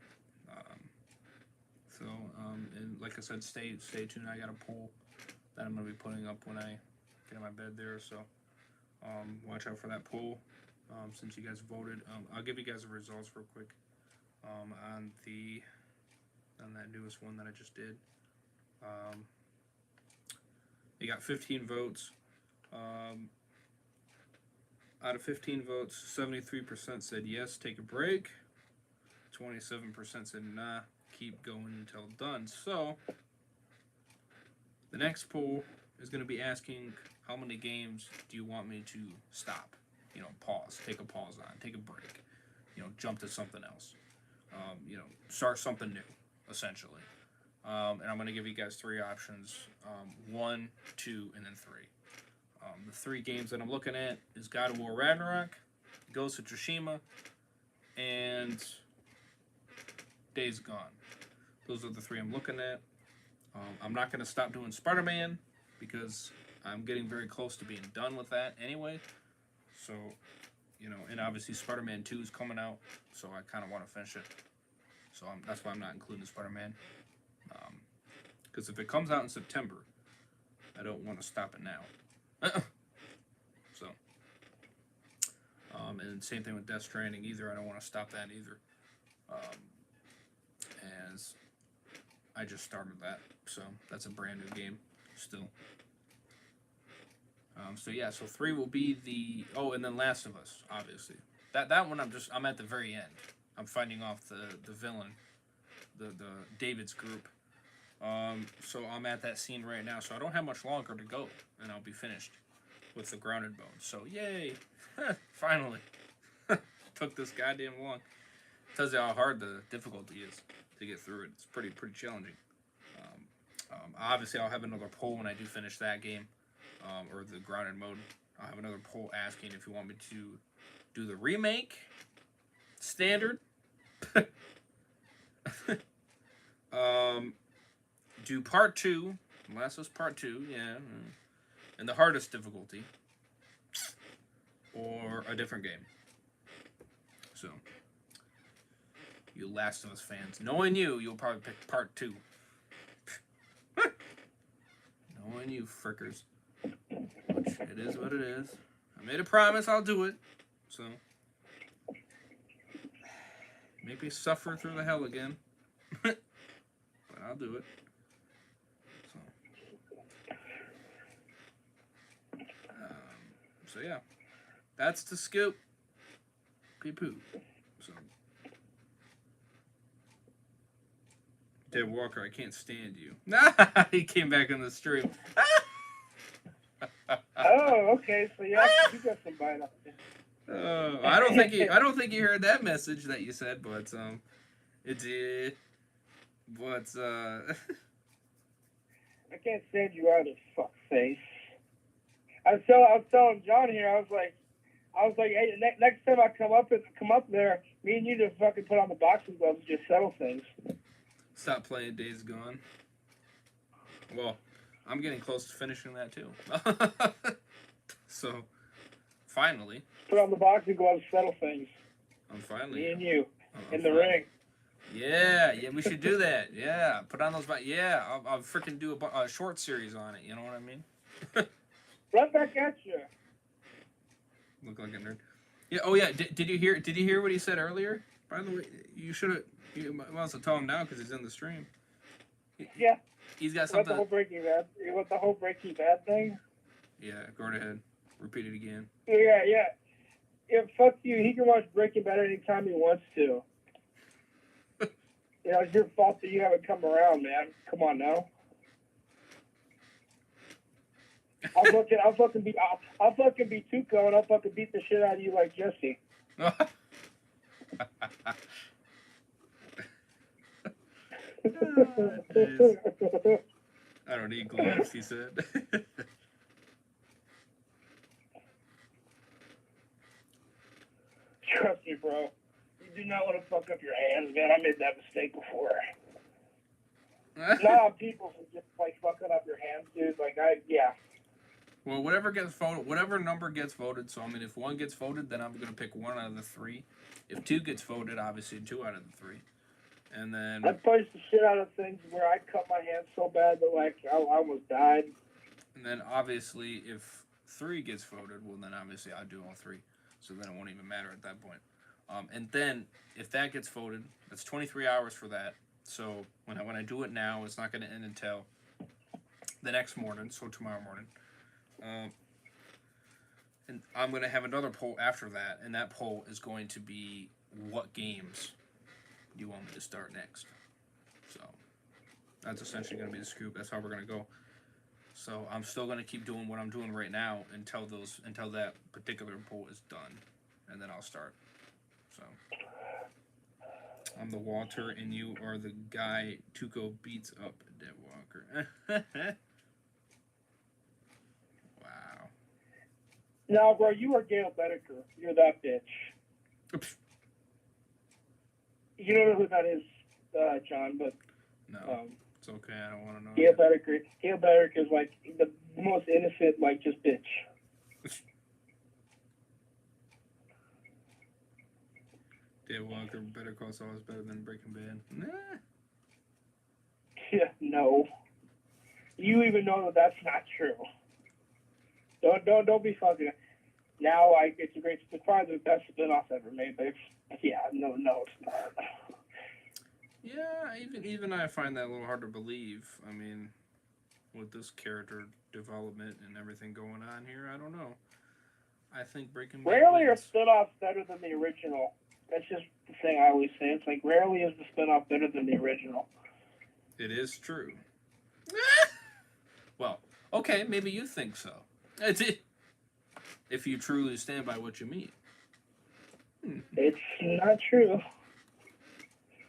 And like I said, stay tuned. I got a poll that I'm gonna be putting up when I get in my bed there. So watch out for that poll. Since you guys voted, I'll give you guys the results real quick. On that newest one that I just did. You got 15 votes. Out of 15 votes, 73% said yes, take a break. 27% said nah, keep going until done. So the next poll is going to be asking, how many games do you want me to stop? You know, pause, take a pause on, take a break. You know, jump to something else. You know, start something new, essentially. And I'm going to give you guys 3 options: 1, 2, and then 3. The 3 games that I'm looking at is God of War Ragnarok, Ghost of Tsushima, and Days Gone. Those are the 3 I'm looking at. I'm not going to stop doing Spider-Man because I'm getting very close to being done with that anyway. So, you know, and obviously Spider-Man 2 is coming out, so I kind of want to finish it. So that's why I'm not including Spider-Man. Because if it comes out in September, I don't want to stop it now. So, and same thing with Death Stranding either. I don't want to stop that either. As I just started that, so that's a brand new game still. So yeah, so 3 will be the and then Last of Us, obviously. That one I'm at the very end. I'm fighting off the villain, the David's group. So I'm at that scene right now, so I don't have much longer to go, and I'll be finished with the Grounded Bone. So yay, finally. Took this goddamn long. Tells you how hard the difficulty is to get through it. It's pretty challenging. Obviously, I'll have another poll when I do finish that game, or the Grounded mode. I'll have another poll asking if you want me to do the remake, standard, do part 2, Last of Us Part 2, yeah, and the hardest difficulty, or a different game. So, you Last of Us fans, knowing you'll probably pick Part 2. Knowing you, frickers. Which it is what it is. I made a promise, I'll do it. So, make me suffer through the hell again. But I'll do it. So yeah. That's the scoop. Pee-poo. So. Dave Walker, I can't stand you. He came back on the stream. Oh, okay. So you got some bite up there. I don't think you heard that message that you said, but it did. But I can't stand you out of fuck face. I was telling John here. I was like, hey, next time I come up there, me and you just fucking put on the boxing gloves and just settle things. Stop playing Days Gone. Well, I'm getting close to finishing that too. So, finally. Put on the boxing gloves, settle things. I'm finally. Me and you in the ring. Yeah, we should do that. Yeah, put on those. Yeah, I'll freaking do a short series on it. You know what I mean? Right back at you. Look like a nerd. Yeah. Oh yeah. Did you hear? Did you hear what he said earlier? By the way, you should have. You might as well tell him now because he's in the stream. Yeah. He's got something. You want the whole Breaking Bad thing? Yeah. Go right ahead. Repeat it again. Yeah. Fuck you. He can watch Breaking Bad anytime he wants to. It's your fault that you haven't come around, man. Come on now. I'll fucking be Tuco, and I'll fucking beat the shit out of you like Jesse. I don't need gloves, he said. Trust me, bro. You do not want to fuck up your hands, man. I made that mistake before. Not on people who just like fucking up your hands, dude. Yeah. Well, whatever gets voted, whatever number gets voted. So I mean, if 1 gets voted, then I'm gonna pick 1 out of the 3. If 2 gets voted, obviously 2 out of the 3. And then I punched the shit out of things where I cut my hands so bad that I almost died. And then obviously, if 3 gets voted, well then obviously I'll do all 3. So then it won't even matter at that point. And then if that gets voted, that's 23 hours for that. So when I do it now, it's not going to end until the next morning, so tomorrow morning. And I'm going to have another poll after that, and that poll is going to be what games do you want me to start next. So that's essentially going to be the scoop. That's how we're going to go. So I'm still going to keep doing what I'm doing right now until that particular poll is done, and then I'll start. So I'm the Walter, and you are the guy Tuco beats up Dead Walker. Wow. No, bro, you are Gail Bedecker. You're that bitch. Oops. You don't know who that is, John, but... No, it's okay. I don't want to know. Gail Bedecker. Gail Bedecker is, like, the most innocent, like, just bitch. Dead Walker, Better Call Saul is better than Breaking Bad. Nah. Yeah, no. You even know that that's not true. Don't be fucking... Now, it's probably the best spinoff ever made, but no, it's not. Yeah, even I find that a little hard to believe. I mean, with this character development and everything going on here, I don't know. I think Breaking Bad... Rarely are spinoffs better than the original. That's just the thing I always say. It's like, rarely is the spinoff better than the original. It is true. Well, okay, maybe you think so. If you truly stand by what you mean. It's not true.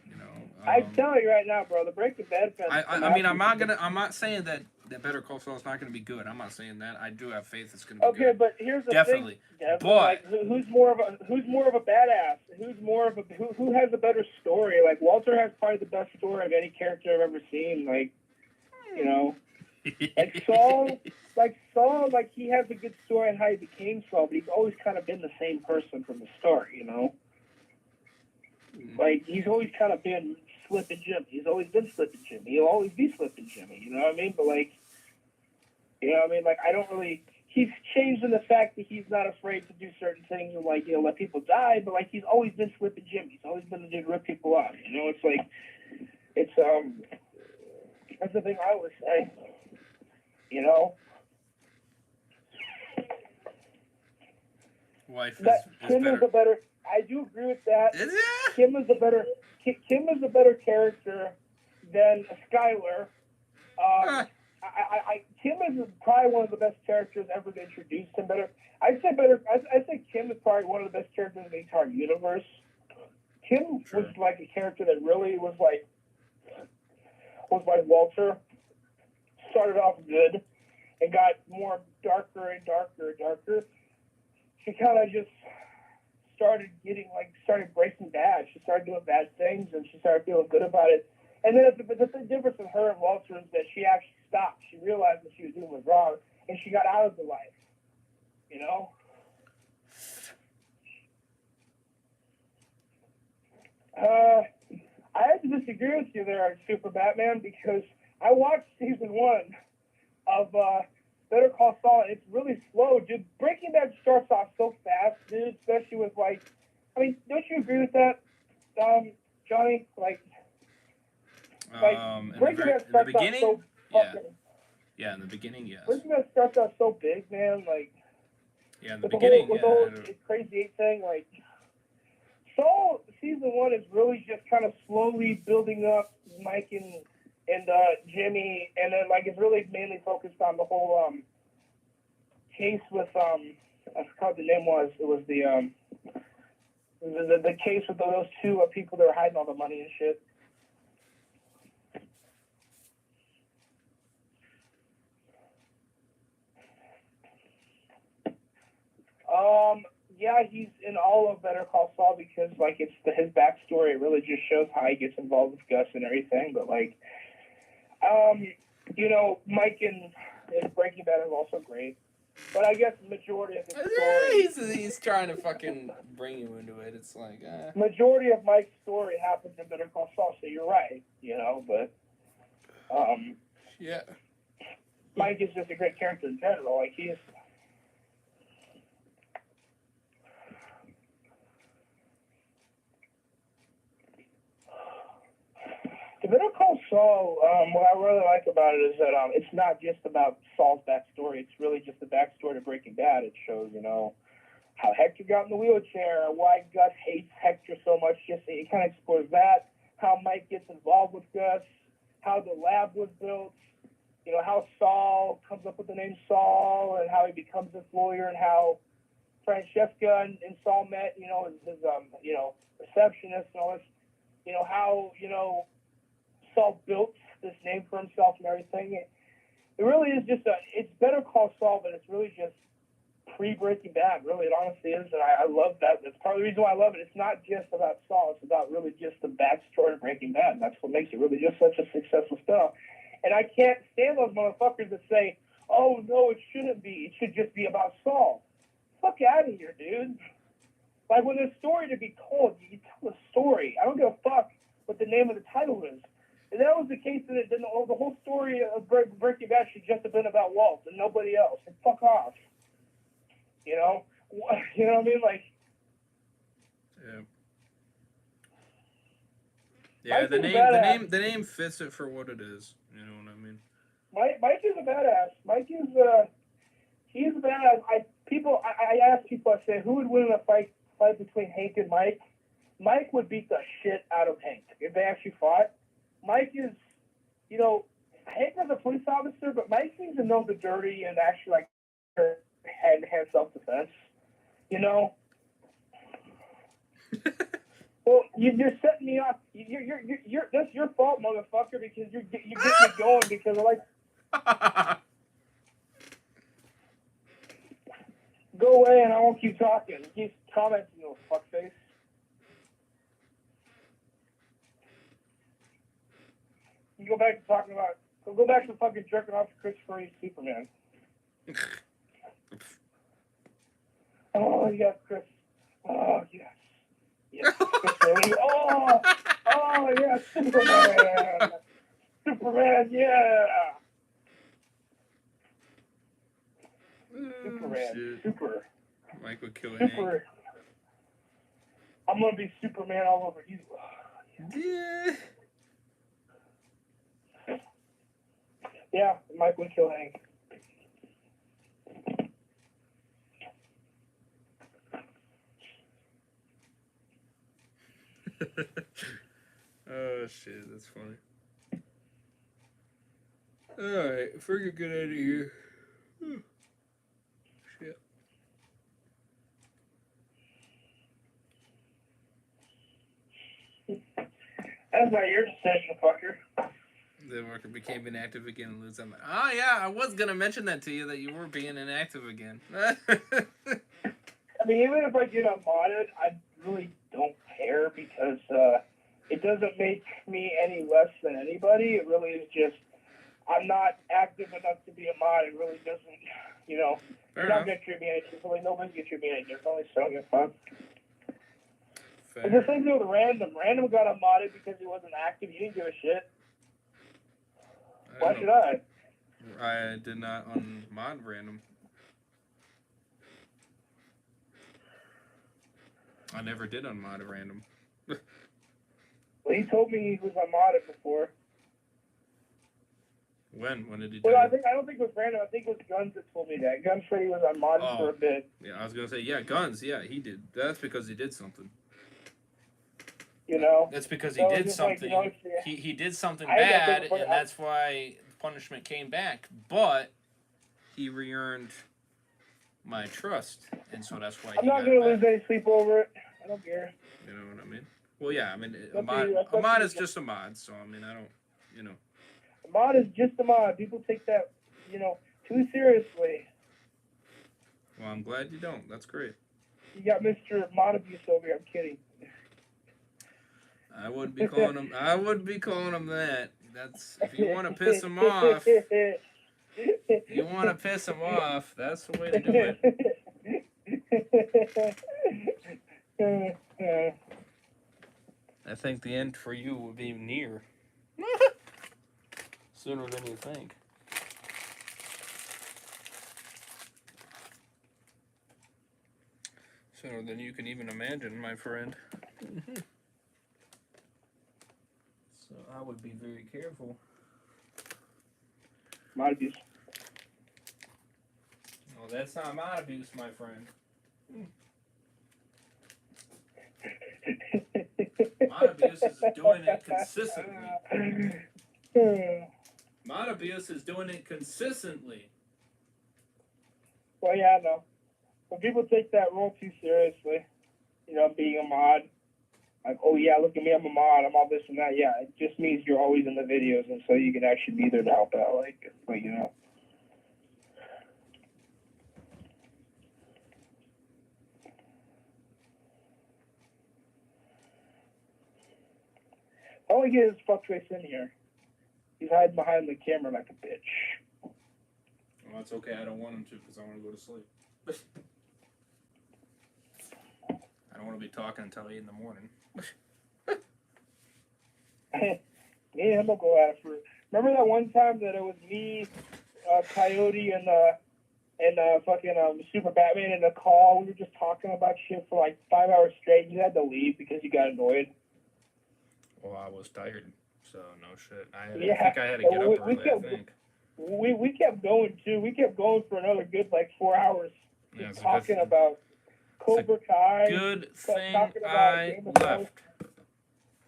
You know, I'm telling you right now, bro. The Breaking Bad fans. I mean, I'm not saying that Better Call Saul is not going to be good. I'm not saying that. I do have faith it's going to be good. Okay, but here's the Definitely. thing. Definitely. But like, who's more of a badass? Who has a better story? Like, Walter has probably the best story of any character I've ever seen. Like, you know, Saul, he has a good story on how he became Saul, but he's always kind of been the same person from the start, you know? Like, he's always kind of been Slippin' Jimmy. He's always been Slippin' Jimmy. He'll always be Slippin' Jimmy, you know what I mean? But, like, you know what I mean? Like, I don't really... he's changed in the fact that he's not afraid to do certain things and like, you know, let people die, but like he's always been flipping Jim. He's always been the dude to rip people off. You know, it's like that's the thing I would say. You know? Wife is Kim better. is a better. I do agree with that. Is it? Kim is a better character than Skylar. Kim is probably one of the best characters ever to introduce him. I think Kim is probably one of the best characters in the entire universe. Kim was like a character that really was like Walter. Started off good and got more darker and darker and darker. She kind of just started breaking bad. She started doing bad things and she started feeling good about it. And then the difference with her and Walter is that she actually stopped. She realized what she was doing was wrong, and she got out of the life. You know? I have to disagree with you there, Super Batman, because I watched season 1 of Better Call Saul, and it's really slow, dude. Breaking Bad starts off so fast, dude, especially with, like, I mean, don't you agree with that, Johnny? In the beginning, yeah, in the beginning, yes. Breaking Bad starts out so big, man. Like, yeah, in the beginning, with the whole Crazy 8 thing, like, Saul season 1 is really just kind of slowly building up Mike and Jimmy, and then like it's really mainly focused on the whole case with I forgot what the name was. It was the case with those two people that were hiding all the money and shit. Yeah, he's in all of Better Call Saul because, like, it's his backstory. It really just shows how he gets involved with Gus and everything. But, like, you know, Mike in Breaking Bad is also great. But I guess the majority of his story... He's trying to fucking bring you into it. It's like... Majority of Mike's story happens in Better Call Saul, so you're right, you know, but... yeah. Mike is just a great character in general. Like, he's... The Better Call Saul, what I really like about it is that it's not just about Saul's backstory. It's really just the backstory to Breaking Bad. It shows, you know, how Hector got in the wheelchair, why Gus hates Hector so much. Just it kind of explores that, how Mike gets involved with Gus, how the lab was built, you know, how Saul comes up with the name Saul, and how he becomes this lawyer, and how Francesca and Saul met, you know, his you know, receptionist and all this, you know, how, you know, Saul built this name for himself and everything. It really is just it's Better Call Saul, but it's really just pre-Breaking Bad. Really, it honestly is, and I love that. That's part of the reason why I love it. It's not just about Saul. It's about really just the backstory of Breaking Bad. That's what makes it really just such a successful stuff. And I can't stand those motherfuckers that say, oh, no, it shouldn't be. It should just be about Saul. Fuck out of here, dude. Like, when there's a story to be told, you tell a story. I don't give a fuck what the name of the title is. If that was the case, then the whole story of Breaking Bad should just have been about Walt and nobody else. And fuck off. You know? You know what I mean? Like... Yeah. Yeah, the name fits it for what it is. You know what I mean? Mike is a badass. Mike is he's a badass. I ask people, I say, who would win in a fight between Hank and Mike? Mike would beat the shit out of Hank if they actually fought. Mike is, you know, Hank is a police officer, but Mike seems to know the dirty and actually like hand self-defense. You know. Well, you're setting me up. You're that's your fault, motherfucker, because you're getting me going because I like. Go away, and I won't keep talking. Keep commenting, you little fuckface. You go back to talking about. Go back to fucking jerking off to Christopher Reeve's Superman. Oh yes, Chris. Oh yes. Yes, Christopher Reeve. Oh yes, Superman. Superman, yeah. Rand. shit. Super. Mike would kill Hank. Super. I'm gonna be Superman all over you. Yeah. Yeah, Mike would kill Hank. Oh shit, that's funny. Alright, if we could get out of here. Shit. That's not your decision, fucker. The worker became inactive again and lose them. Oh yeah, I was gonna mention that to you, that you were being inactive again. I mean, even if I get unmodded, I really don't care because it doesn't make me any less than anybody. It really is just I'm not active enough to be a mod. It really doesn't, you know. Fair You're not enough. gonna treat me any differently. Nobody's gonna treat me any differently. So you're fun. Fair. It's the same thing with Random. Random got unmodded because he wasn't active. You didn't give a shit. Why should I? I did not unmod Random. I never did unmod a Random. Well, he told me he was unmodded before. When? When did he do Well, I it? don't think it was Random. I think it was Guns that told me that. Guns said he was unmodded for a bit. Yeah, I was gonna say, yeah, Guns, yeah, he did. That's because he did something. You know? That's because he So did it's just like, something. you know, He did something I got bad, people- and that's why punishment came back. But he re-earned my trust, and so that's why I'm not going to lose any sleep over it. I don't care. You know what I mean? Well, yeah, I mean, a That's mod, what you- a mod is just a mod, so I mean, I don't, you know. A mod is just a mod. People take that, you know, too seriously. Well, I'm glad you don't. That's great. You got Mr. Mod Abuse over here. I'm kidding. I wouldn't be calling him. I wouldn't be calling him that. That's if you want to piss him off. You want to piss him off. That's the way to do it. I think the end for you will be near. Sooner than you think. Sooner than you can even imagine, my friend. So I would be very careful. Mod abuse. No, that's not mod abuse, my friend. Mod abuse is doing it consistently. Mod abuse is doing it consistently. Well, yeah, I know. But people take that role too seriously. You know, being a mod. Like, oh yeah, look at me, I'm a mod, I'm all this and that. Yeah, it just means you're always in the videos, and so you can actually be there to help out. Like, but you know. All I get is fuckface in here. He's hiding behind the camera like a bitch. Well, that's okay. I don't want him to because I want to go to sleep. I don't want to be talking until 8 in the morning. Yeah, I'm gonna go at it for. Remember that one time that it was me, Coyote, and fucking Super Batman in the call? We were just talking about shit for like 5 hours straight. You had to leave because you got annoyed. Well, I was tired, so no shit. I Yeah, think I had to get up early, I think. We kept going too. We kept going for another good like 4 hours, Yeah, it's a talking good, about Cobra Kai. good thing talking about I Game of Thrones. left.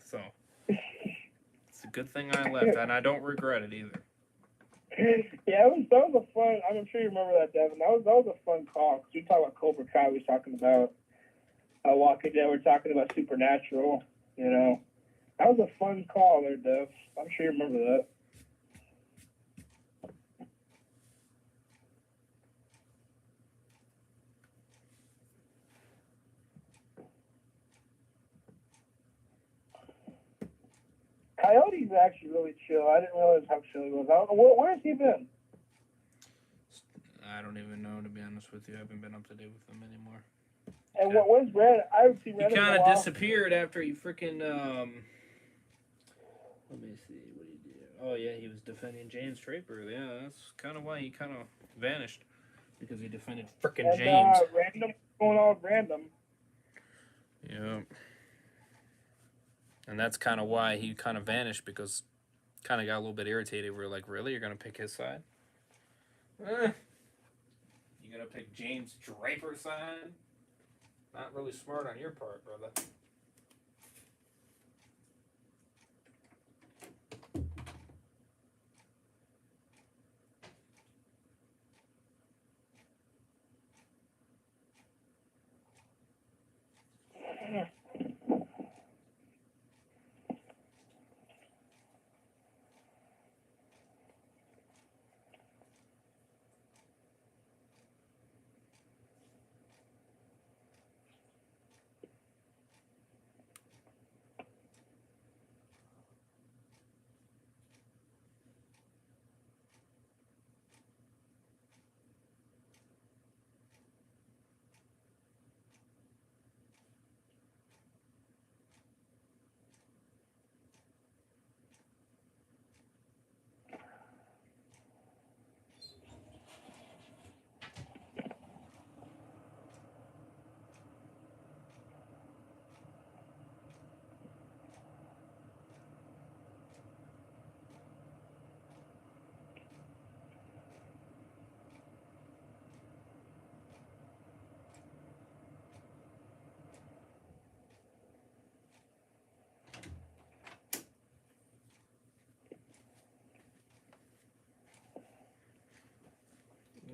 So, it's a good thing I left, and I don't regret it either. Yeah, that was a fun. I'm sure you remember that, Devin. That was a fun call. 'Cause we talked about Cobra Kai. We was talking about Walking Dead. We're talking about Supernatural. You know, that was a fun call there, Dev. I'm sure you remember that. Coyote's actually really chill. I didn't realize how chill he was. I don't know where's he been. I don't even know, to be honest with you. I haven't been up to date with them anymore. And where's Red? I haven't seen Red. He in a kind of while. disappeared after he freaking, let me see, what he did. Oh, yeah, he was defending James Draper. Yeah, that's kind of why he kind of vanished. because he defended frickin' And James. random going on random. Yeah. And that's kind of why he kind of vanished, because kind of got a little bit irritated. We're like, really? You're going to pick his side? You going to pick James Draper's side? Not really smart on your part, brother.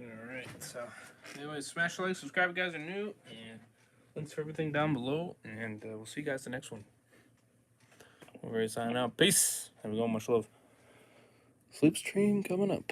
Alright, so anyways, smash the like, subscribe if you guys are new, and links for everything down below, and we'll see you guys the next one. We're ready to sign out. Peace. Have a good one. Much love. Sleep stream coming up.